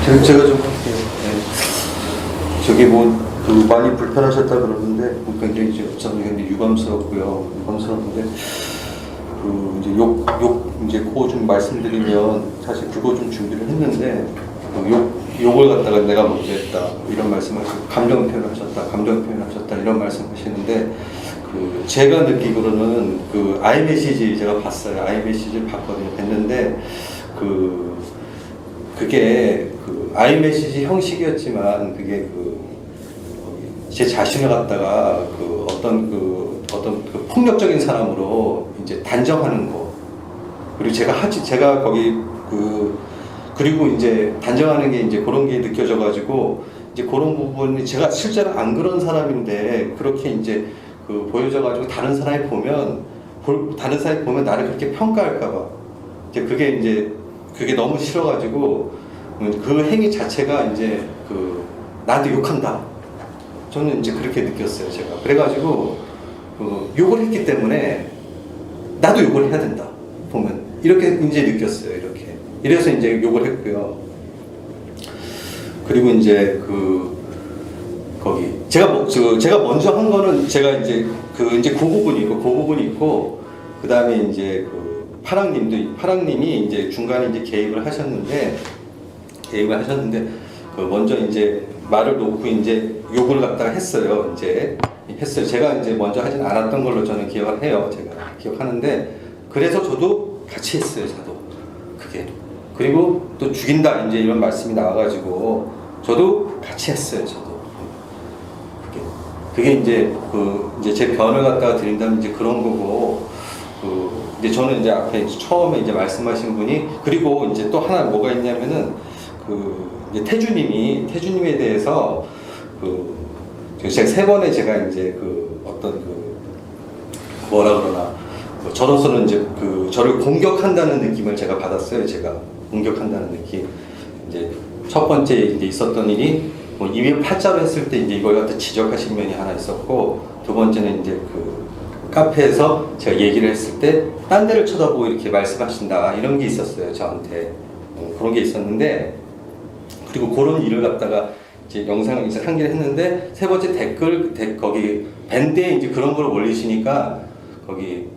제가 좀 할게요. 네. 저기 많이 불편하셨다 그러는데 굉장히 굉장히 유감스럽고요. 유감스러운데 이제 그거 좀 말씀드리면 사실 그거 좀 준비를 했는데 욕을 갖다가 내가 먼저 했다 이런 말씀하시고 감정 표현하셨다 이런 말씀하시는데 제가 느끼기로는 아이메시지 제가 봤어요. 아이메시지를 봤거든요. 봤는데 그게 아이메시지 형식이었지만 그게 제 자신을 갖다가 어떤 폭력적인 사람으로 이제 단정하는 거. 그리고 제가 거기 그리고 이제 단정하는 게 이제 그런 게 느껴져가지고 이제 그런 부분이 제가 실제로 안 그런 사람인데 그렇게 이제 그 보여져가지고 다른 사람이 보면 나를 그렇게 평가할까봐 이제 그게 너무 싫어가지고 그 행위 자체가 이제 그 나한테 욕한다. 저는 이제 그렇게 느꼈어요, 제가. 그래가지고 욕을 했기 때문에 나도 욕을 해야 된다. 보면 이렇게 이제 느꼈어요, 이렇게. 이래서 이제 욕을 했고요. 그리고 이제 거기 제가 먼저 한 거는 제가 이제 그 부분이 있고 그 다음에 이제 그 파랑님이 이제 중간에 이제 개입을 하셨는데 그 먼저 이제 말을 놓고 이제 욕을 갖다가 했어요. 제가 이제 먼저 하진 않았던 걸로 저는 기억을 해요. 제가 기억하는데 그래서 저도 같이 했어요. 저도 그게. 그리고 또 죽인다 이제 이런 말씀이 나와가지고 저도 같이 했어요. 저도 그게 이제 이제 제 변을 갖다가 드린다면 이제 그런 거고 이제 저는 이제 앞에 처음에 이제 말씀하신 분이 그리고 이제 또 하나 뭐가 있냐면은 이제 태주님에 대해서 제가 3번에 제가 이제 어떤 뭐라 그러나 저로서는 이제 저를 공격한다는 느낌을 제가 받았어요. 제가 공격한다는 느낌. 이제 첫 번째 이제 있었던 일이 뭐 208자로 했을 때 이제 이걸 갖다 지적하신 면이 하나 있었고 두 번째는 이제 카페에서 제가 얘기를 했을 때 딴 데를 쳐다보고 이렇게 말씀하신다 이런 게 있었어요. 저한테 그런 게 있었는데 그리고 그런 일을 갖다가 이제 영상을 이제 상기를 했는데 세 번째 거기 밴드에 이제 그런 걸 올리시니까 거기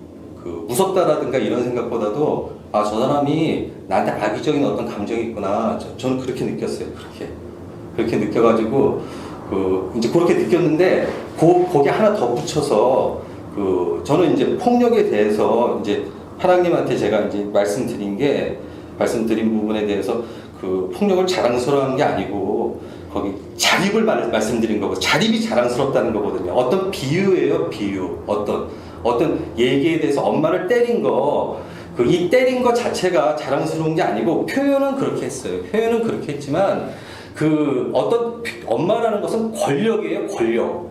무섭다라든가 이런 생각보다도 아, 저 사람이 나한테 악의적인 어떤 감정이 있구나. 저는 그렇게 느꼈어요. 그렇게 느껴가지고 이제 그렇게 느꼈는데 거기 하나 덧붙여서 저는 이제 폭력에 대해서 이제 하나님한테 제가 이제 말씀드린 부분에 대해서 폭력을 자랑스러워한 게 아니고 거기 자립을 말씀드린 거고 자립이 자랑스럽다는 거거든요. 어떤 비유예요, 비유. 어떤 얘기에 대해서 엄마를 때린 거, 이 때린 거 자체가 자랑스러운 게 아니고 표현은 그렇게 했어요. 표현은 그렇게 했지만 어떤 엄마라는 것은 권력이에요, 권력.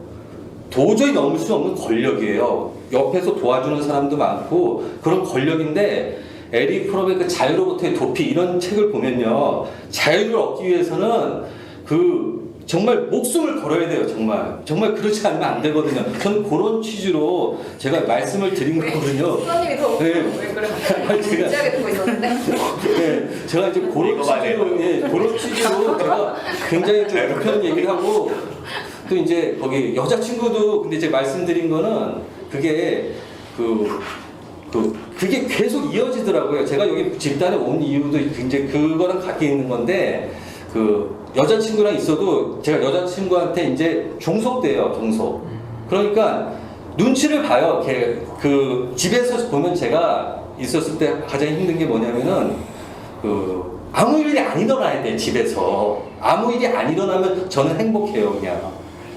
도저히 넘을 수 없는 권력이에요. 옆에서 도와주는 사람도 많고 그런 권력인데 에릭 프롬의 자유로부터의 도피 이런 책을 보면요. 자유를 얻기 위해서는 정말 목숨을 걸어야 돼요. 정말 그렇지 않으면 안 되거든요. 저는 그런 취지로 제가 말씀을 드린 거거든요. 수아님이 더 왜 그래? 진지하게 듣고 있었는데. 네, 제가 이제 그런 취지로 제가 굉장히 좀 불편한 얘기를 하고 또 이제 거기 여자친구도 근데 제가 말씀드린 거는 그게 그게 계속 이어지더라고요. 제가 여기 집단에 온 이유도 굉장히 그거랑 같이 있는 건데 여자친구랑 있어도 제가 여자친구한테 이제 종속돼요, 종속. 그러니까 눈치를 봐요. 집에서 보면 제가 있었을 때 가장 힘든 게 뭐냐면은 아무 일이 안 일어나야 돼, 집에서. 아무 일이 안 일어나면 저는 행복해요, 그냥.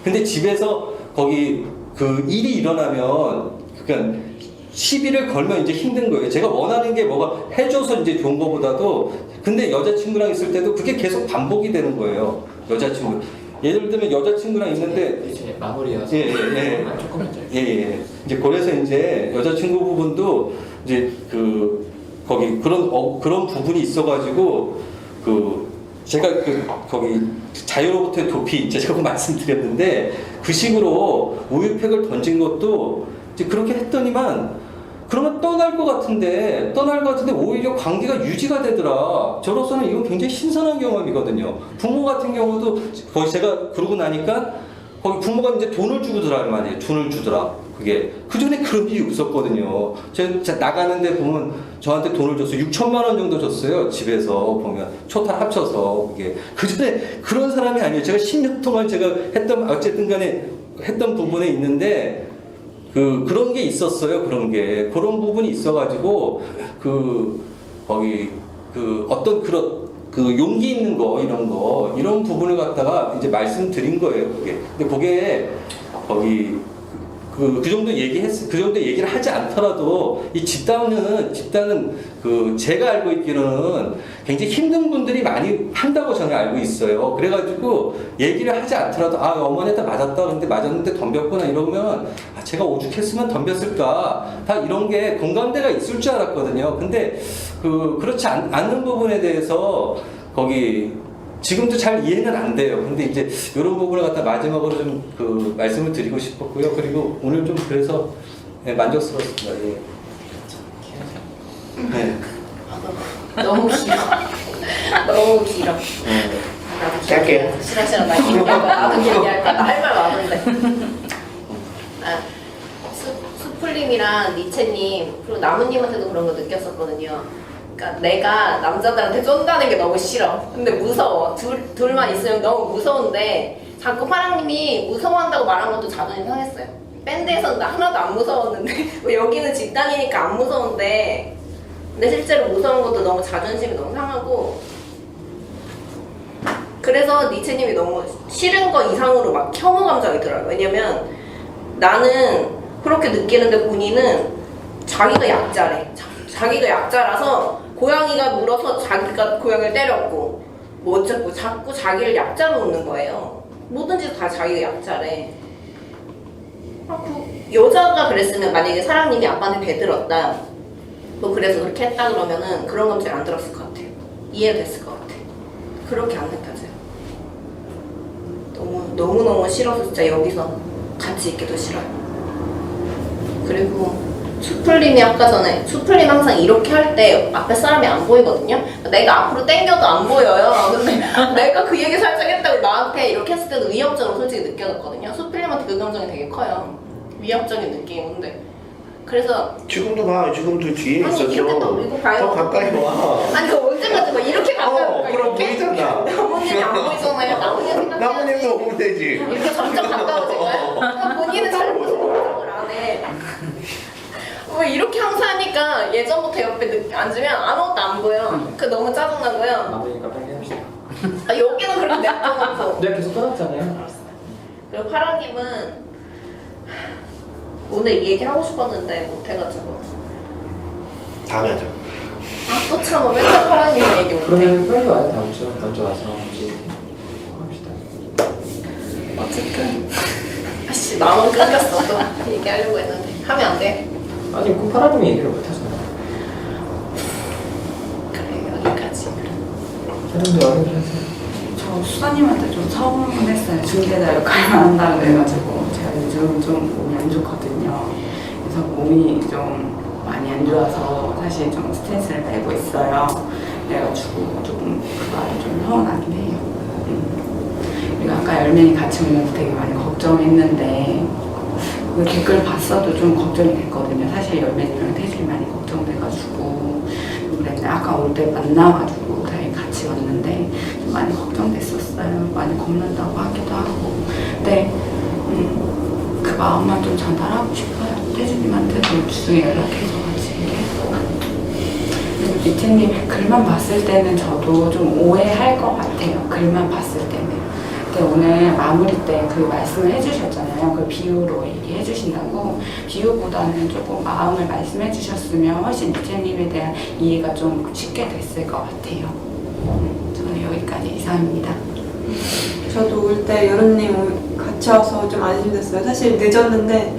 근데 집에서 거기 일이 일어나면 그러니까 시비를 걸면 이제 힘든 거예요. 제가 원하는 게 뭐가 해줘서 이제 좋은 거보다도 근데 여자친구랑 있을 때도 그게 계속 반복이 되는 거예요. 여자친구. 예를 들면 여자친구랑 있는데 이제 마무리여서 조금만 짧게. 이제 그래서 이제 여자친구 부분도 이제 거기 그런 부분이 있어가지고 제가 거기 자유로부터의 도피 제가 말씀드렸는데 그 식으로 우유팩을 던진 것도 이제 그렇게 했더니만 그러면 떠날 것 같은데 오히려 관계가 유지가 되더라. 저로서는 이건 굉장히 신선한 경험이거든요. 부모 같은 경우도 거기 제가 그러고 나니까 거기 부모가 이제 돈을 주더라 말이에요. 돈을 주더라. 그게 그전에 그런 일이 없었거든요. 제가 나가는데 보면 저한테 돈을 줬어요. 6천만 원 정도 줬어요. 집에서 보면 토탈 합쳐서 그게 그전에 그런 사람이 아니에요. 제가 10년 동안 제가 어쨌든 간에 했던 부분에 있는데 그런 게 있었어요. 그런 부분이 있어가지고 거기 어떤 용기 있는 거 이런 부분을 갖다가 이제 말씀드린 거예요. 근데 그게 거기 그 정도 그 정도 얘기를 하지 않더라도 이 집단은 그 제가 알고 있기로는 굉장히 힘든 분들이 많이 한다고 저는 알고 있어요. 그래가지고 얘기를 하지 않더라도 아 어머니한테 맞았다 근데 맞았는데 덤볐구나 이러면 아 제가 오죽했으면 덤볐을까 다 이런 게 공감대가 있을 줄 알았거든요. 근데 그렇지 않는 부분에 대해서 거기 지금도 잘 이해는 안 돼요. 근데 이제 이런 부분을 갖다 마지막으로 좀 그 말씀을 드리고 싶었고요. 그리고 오늘 좀 그래서 네, 만족스러웠습니다. 예. 네. 너무 길어. 너무 길어. 짧게. 싫어. 나 얘기할 거야. 나도 얘기할 거야. 나 할 말 많은데. 수풀님이랑 니체님 그리고 나무님한테도 그런 거 느꼈었거든요. 그러니까 내가 남자들한테 쫀다는 게 너무 싫어. 근데 무서워. 둘만 있으면 너무 무서운데 자꾸 파랑님이 무서워한다고 말한 것도 자존심 상했어요. 밴드에서는 나 하나도 안 무서웠는데 여기는 집단이니까 안 무서운데 근데 실제로 무서운 것도 너무 자존심이 너무 상하고 그래서 니체님이 너무 싫은 거 이상으로 막 혐오 감정이 들어요. 왜냐면 나는 그렇게 느끼는데 본인은 자기가 약자래. 자기가 약자라서 고양이가 물어서 자기가 고양이를 때렸고 뭐 어쩌고 자꾸 자기를 약자로 놓는 거예요. 뭐든지 다 자기가 약자래. 여자가 그랬으면 만약에 사랑님이 아빠한테 배들었다 뭐 그래서 그렇게 했다 그러면은 그런 감정이 안 들었을 것 같아요. 이해가 됐을 것 같아요. 그렇게 안 느껴져요. 너무너무 싫어서 진짜 여기서 같이 있기도 싫어요. 그리고 수풀님이 아까 전에 수풀님 항상 이렇게 할 때 앞에 사람이 안 보이거든요. 내가 앞으로 당겨도 안 보여요. 근데 내가 그 얘기 살짝 했다고 나한테 이렇게 했을 때도 위협적으로 솔직히 느껴졌거든요. 수풀님한테 그 감정이 되게 커요. 위협적인 느낌인데 그래서 지금도 봐. 지금도 뒤에 아니, 있어. 이렇게 또 이거 봐요. 더 가까이 와. 아니 그 언제까지 막 이렇게 가까이 올까? 그럼 이렇게? 보이잖아. 나무님이 안 보이잖아요. 나무님 생각해야지. 나무님도 보면 되지. 이렇게 점점 가까워질까요? 그러니까 본인은 잘못 생각을 안 해. 왜 이렇게 항상 하니까 예전부터 옆에 앉으면 아무것도 안 보여. 그 너무 짜증나고요. 나무니까 빨리 합시다. 아, 여기는 그렇게 냅둬놓고. 내가 계속 떠났잖아요. 그리고 파랑님은 오늘 이 얘기 하고 싶었는데 못해가지고. 다음에 하자. 또 참아. 맨날 파랑님 얘기 못해. 그러면 빨리 와요. 다음 주 와서 이제 합시다. 어쨌든 아씨 마음은 끊겼어. 또 얘기하려고 했는데 하면 안 돼. 아니 그 파라님이 얘기를 못 하잖아. 그래 여기까지. 사람들 어려운 하세요. 저 수사님한테 좀 서운했어요. 중재자 역할을 한다 그래가지고 제가 요즘 좀 몸이 안 좋거든요. 그래서 몸이 좀 많이 안 좋아서 사실 좀 스트레스를 빼고 있어요. 그래가지고 조금 그 말이 좀 서운하긴 해요. 그리고 아까 열매이 같이 오면서 되게 많이 걱정했는데 그 댓글 봤어도 좀 걱정이 됐거든요. 사실 열매님이랑 태준이 많이 걱정돼가지고 그랬는데 아까 올 때 만나가지고 다행히 같이 왔는데 좀 많이 걱정됐었어요. 많이 겁난다고 하기도 하고 근데 그 마음만 좀 전달하고 싶어요. 태준님한테도 주중에 연락해서 같이 얘기했고 그리고 니체님 글만 봤을 때는 저도 좀 오해할 것 같아요. 글만 봤을 때는 근데 오늘 마무리 때 그 말씀을 해주셨잖아요. 그 비유로 얘기해 주신다고. 비유보다는 조금 마음을 말씀해 주셨으면 훨씬 니체님에 대한 이해가 좀 쉽게 됐을 것 같아요. 저는 여기까지 이상입니다. 저도 올 때 여름님 같이 와서 좀 안심됐어요. 사실 늦었는데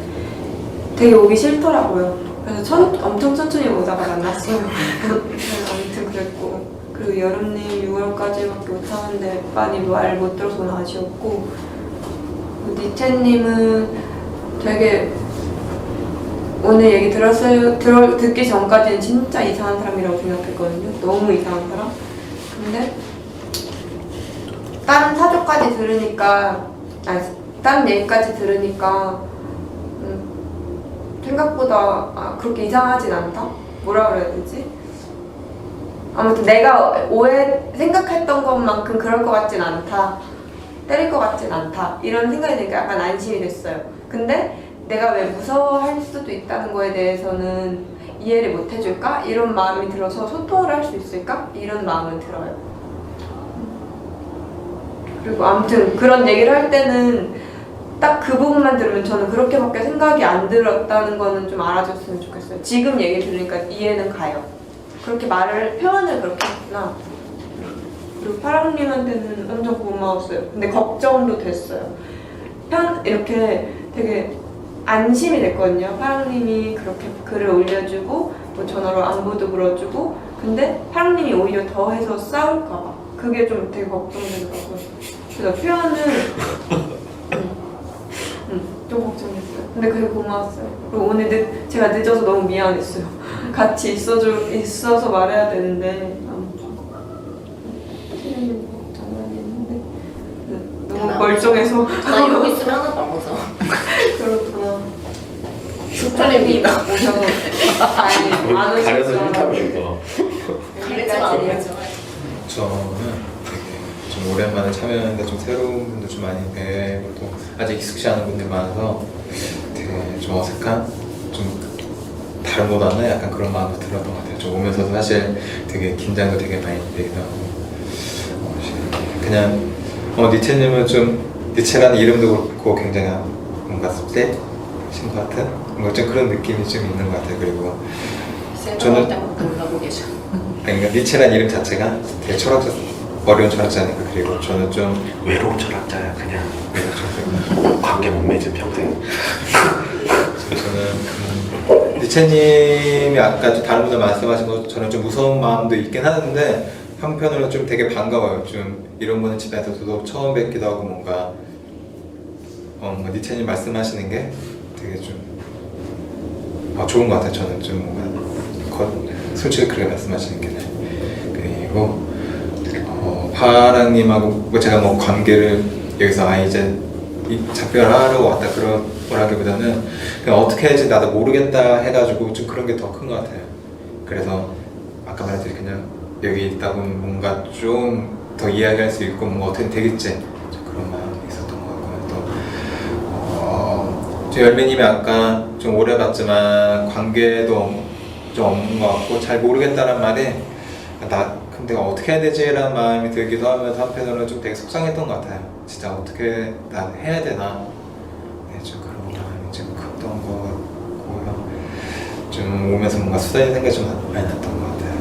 되게 오기 싫더라고요. 그래서 엄청 천천히 오다가 만났어요. 아무튼 그랬고 그리고 여름님 6월까지밖에 못하는데 많이 말 못 들어서 너무 아쉬웠고 니체님은 되게 오늘 얘기 듣기 전까지는 진짜 이상한 사람이라고 생각했거든요. 너무 이상한 사람. 근데 다른 사조까지 들으니까 다른 얘기까지 들으니까 생각보다 그렇게 이상하진 않다? 뭐라 그래야 되지? 아무튼 내가 생각했던 것만큼 그럴 것 같진 않다. 때릴 것 같진 않다. 이런 생각이 드니까 약간 안심이 됐어요. 근데 내가 왜 무서워할 수도 있다는 거에 대해서는 이해를 못 해줄까? 이런 마음이 들어서 소통을 할 수 있을까? 이런 마음은 들어요. 그리고 아무튼 그런 얘기를 할 때는 딱 그 부분만 들으면 저는 그렇게밖에 생각이 안 들었다는 거는 좀 알아줬으면 좋겠어요. 지금 얘기 들으니까 이해는 가요. 그렇게 표현을 그렇게 했구나. 그리고 파랑님한테는 엄청 고마웠어요. 근데 걱정도 됐어요. 이렇게 되게 안심이 됐거든요. 파랑님이 그렇게 글을 올려주고 뭐 전화로 안부도 물어주고, 근데 파랑님이 오히려 더 해서 싸울까봐 그게 좀 되게 걱정되더라고요. 그래서 표현은 좀 걱정했어요. 근데 그게 고마웠어요. 그리고 오늘 제가 늦어서 너무 미안했어요. 같이 있어서 말해야 되는데 너무 멀쩡해서. 나 여기 있으면 하나도 안 무서워. 그렇구나. 수프림이다. 오셔서 다행히 안 가려서 오셨어요. 싫다며 이거. 가려서 안 해야죠. 저는 되게 좀 오랜만에 참여했는데 좀 새로운 분들 좀 많이 뵈고 아직 익숙치 않은 분들 많아서 되게 좀 어색한, 좀 다른 보다는 약간 그런 마음도 들었던 것 같아요. 좀 오면서도 사실 되게 긴장도 되게 많이 되기도 하고 그냥 니체님은 좀 니체라는 이름도 그렇고 굉장히 뭔가 습대신 것 같은 뭔가 좀 그런 느낌이 좀 있는 것 같아요. 그리고 저는 때부터 놀라고 계셔. 그러니까 니체라는 이름 자체가 되게 어려운 철학자니까. 그리고 저는 좀 외로운 철학자야 그냥. 관계 못 맺은 평생. 저는 니체님이 아까 좀 다른 분들 말씀하신 것처럼 좀 무서운 마음도 있긴 하는데 한편으로 좀 되게 반가워요. 좀 이런 분은 집에서도 처음 뵙기도 하고 뭔가 니체님 말씀하시는 게 되게 좀 좋은 것 같아요. 저는 좀 뭔가 솔직히 그렇게 말씀하시는 게. 그리고 파랑님하고 제가 뭐 관계를 여기서 이제 작별하려고 왔다 그런 거라기보다는 그냥 어떻게 해야지 나도 모르겠다 해가지고 좀 그런 게 더 큰 것 같아요. 그래서 아까 말했듯이 그냥 여기 있다 보면 뭔가 좀 더 이야기할 수 있고 뭔가 어떻게 되겠지 그런 마음이 있었던 것 같고요. 또 열매님이 아까 좀 오래 봤지만 관계도 좀 없는 것 같고 잘 모르겠다는 말이 근데 어떻게 해야 되지라는 마음이 들기도 하면서 한편으로는 좀 되게 속상했던 것 같아요. 진짜 어떻게 난 해야 되나, 좀 그런 마음이 좀 컸던 것 같고요. 좀 오면서 뭔가 수다인 생각이 좀 많이 났던 것 같아요.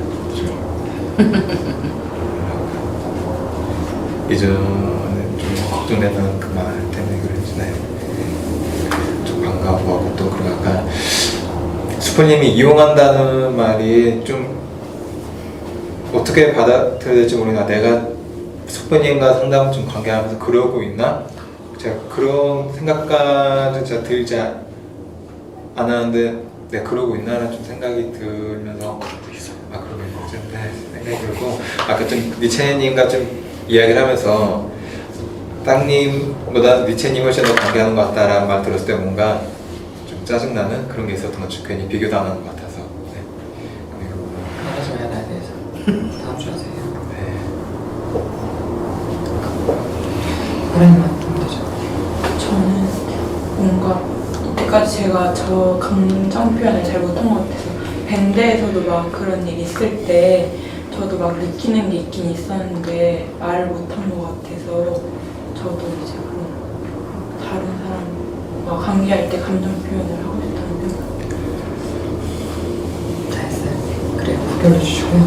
이전에 좀 걱정되는 그 말 때문에 그런지 좀 반가워하고 또 그리고 아까 수포님이 이용한다는 말이 좀 어떻게 받아들여야 될지 모르겠나. 내가 숙부님과 상담 좀 관계하면서 그러고 있나? 제가 그런 생각까지 제가 들지 않았는데 내가 그러고 있나라는 좀 생각이 들면서 그러고 있어. 생각이 들고 아까 좀 니체님과 좀 이야기를 하면서 땅님보다 니체님 훨씬 더 관계하는 것 같다라는 말 들었을 때 뭔가 좀 짜증나는 그런 게 있었던 것 같아요. 괜히 비교도 안 하는 것 같아서. 그리고 하나씩 하나에 대해서 다음 주 하세요. 호랑이만 좀 되죠. 저는 뭔가 이때까지 제가 저 감정 표현을 잘 못한 것 같아서 밴드에서도 막 그런 일 있을 때 저도 막 느끼는 게 있긴 있었는데 말을 못한 것 같아서 저도 이제 그런 다른 사람과 관계할 때 감정 표현을 하고 싶다는 생각. 잘했어요. 그래요. 답변해 주시고요.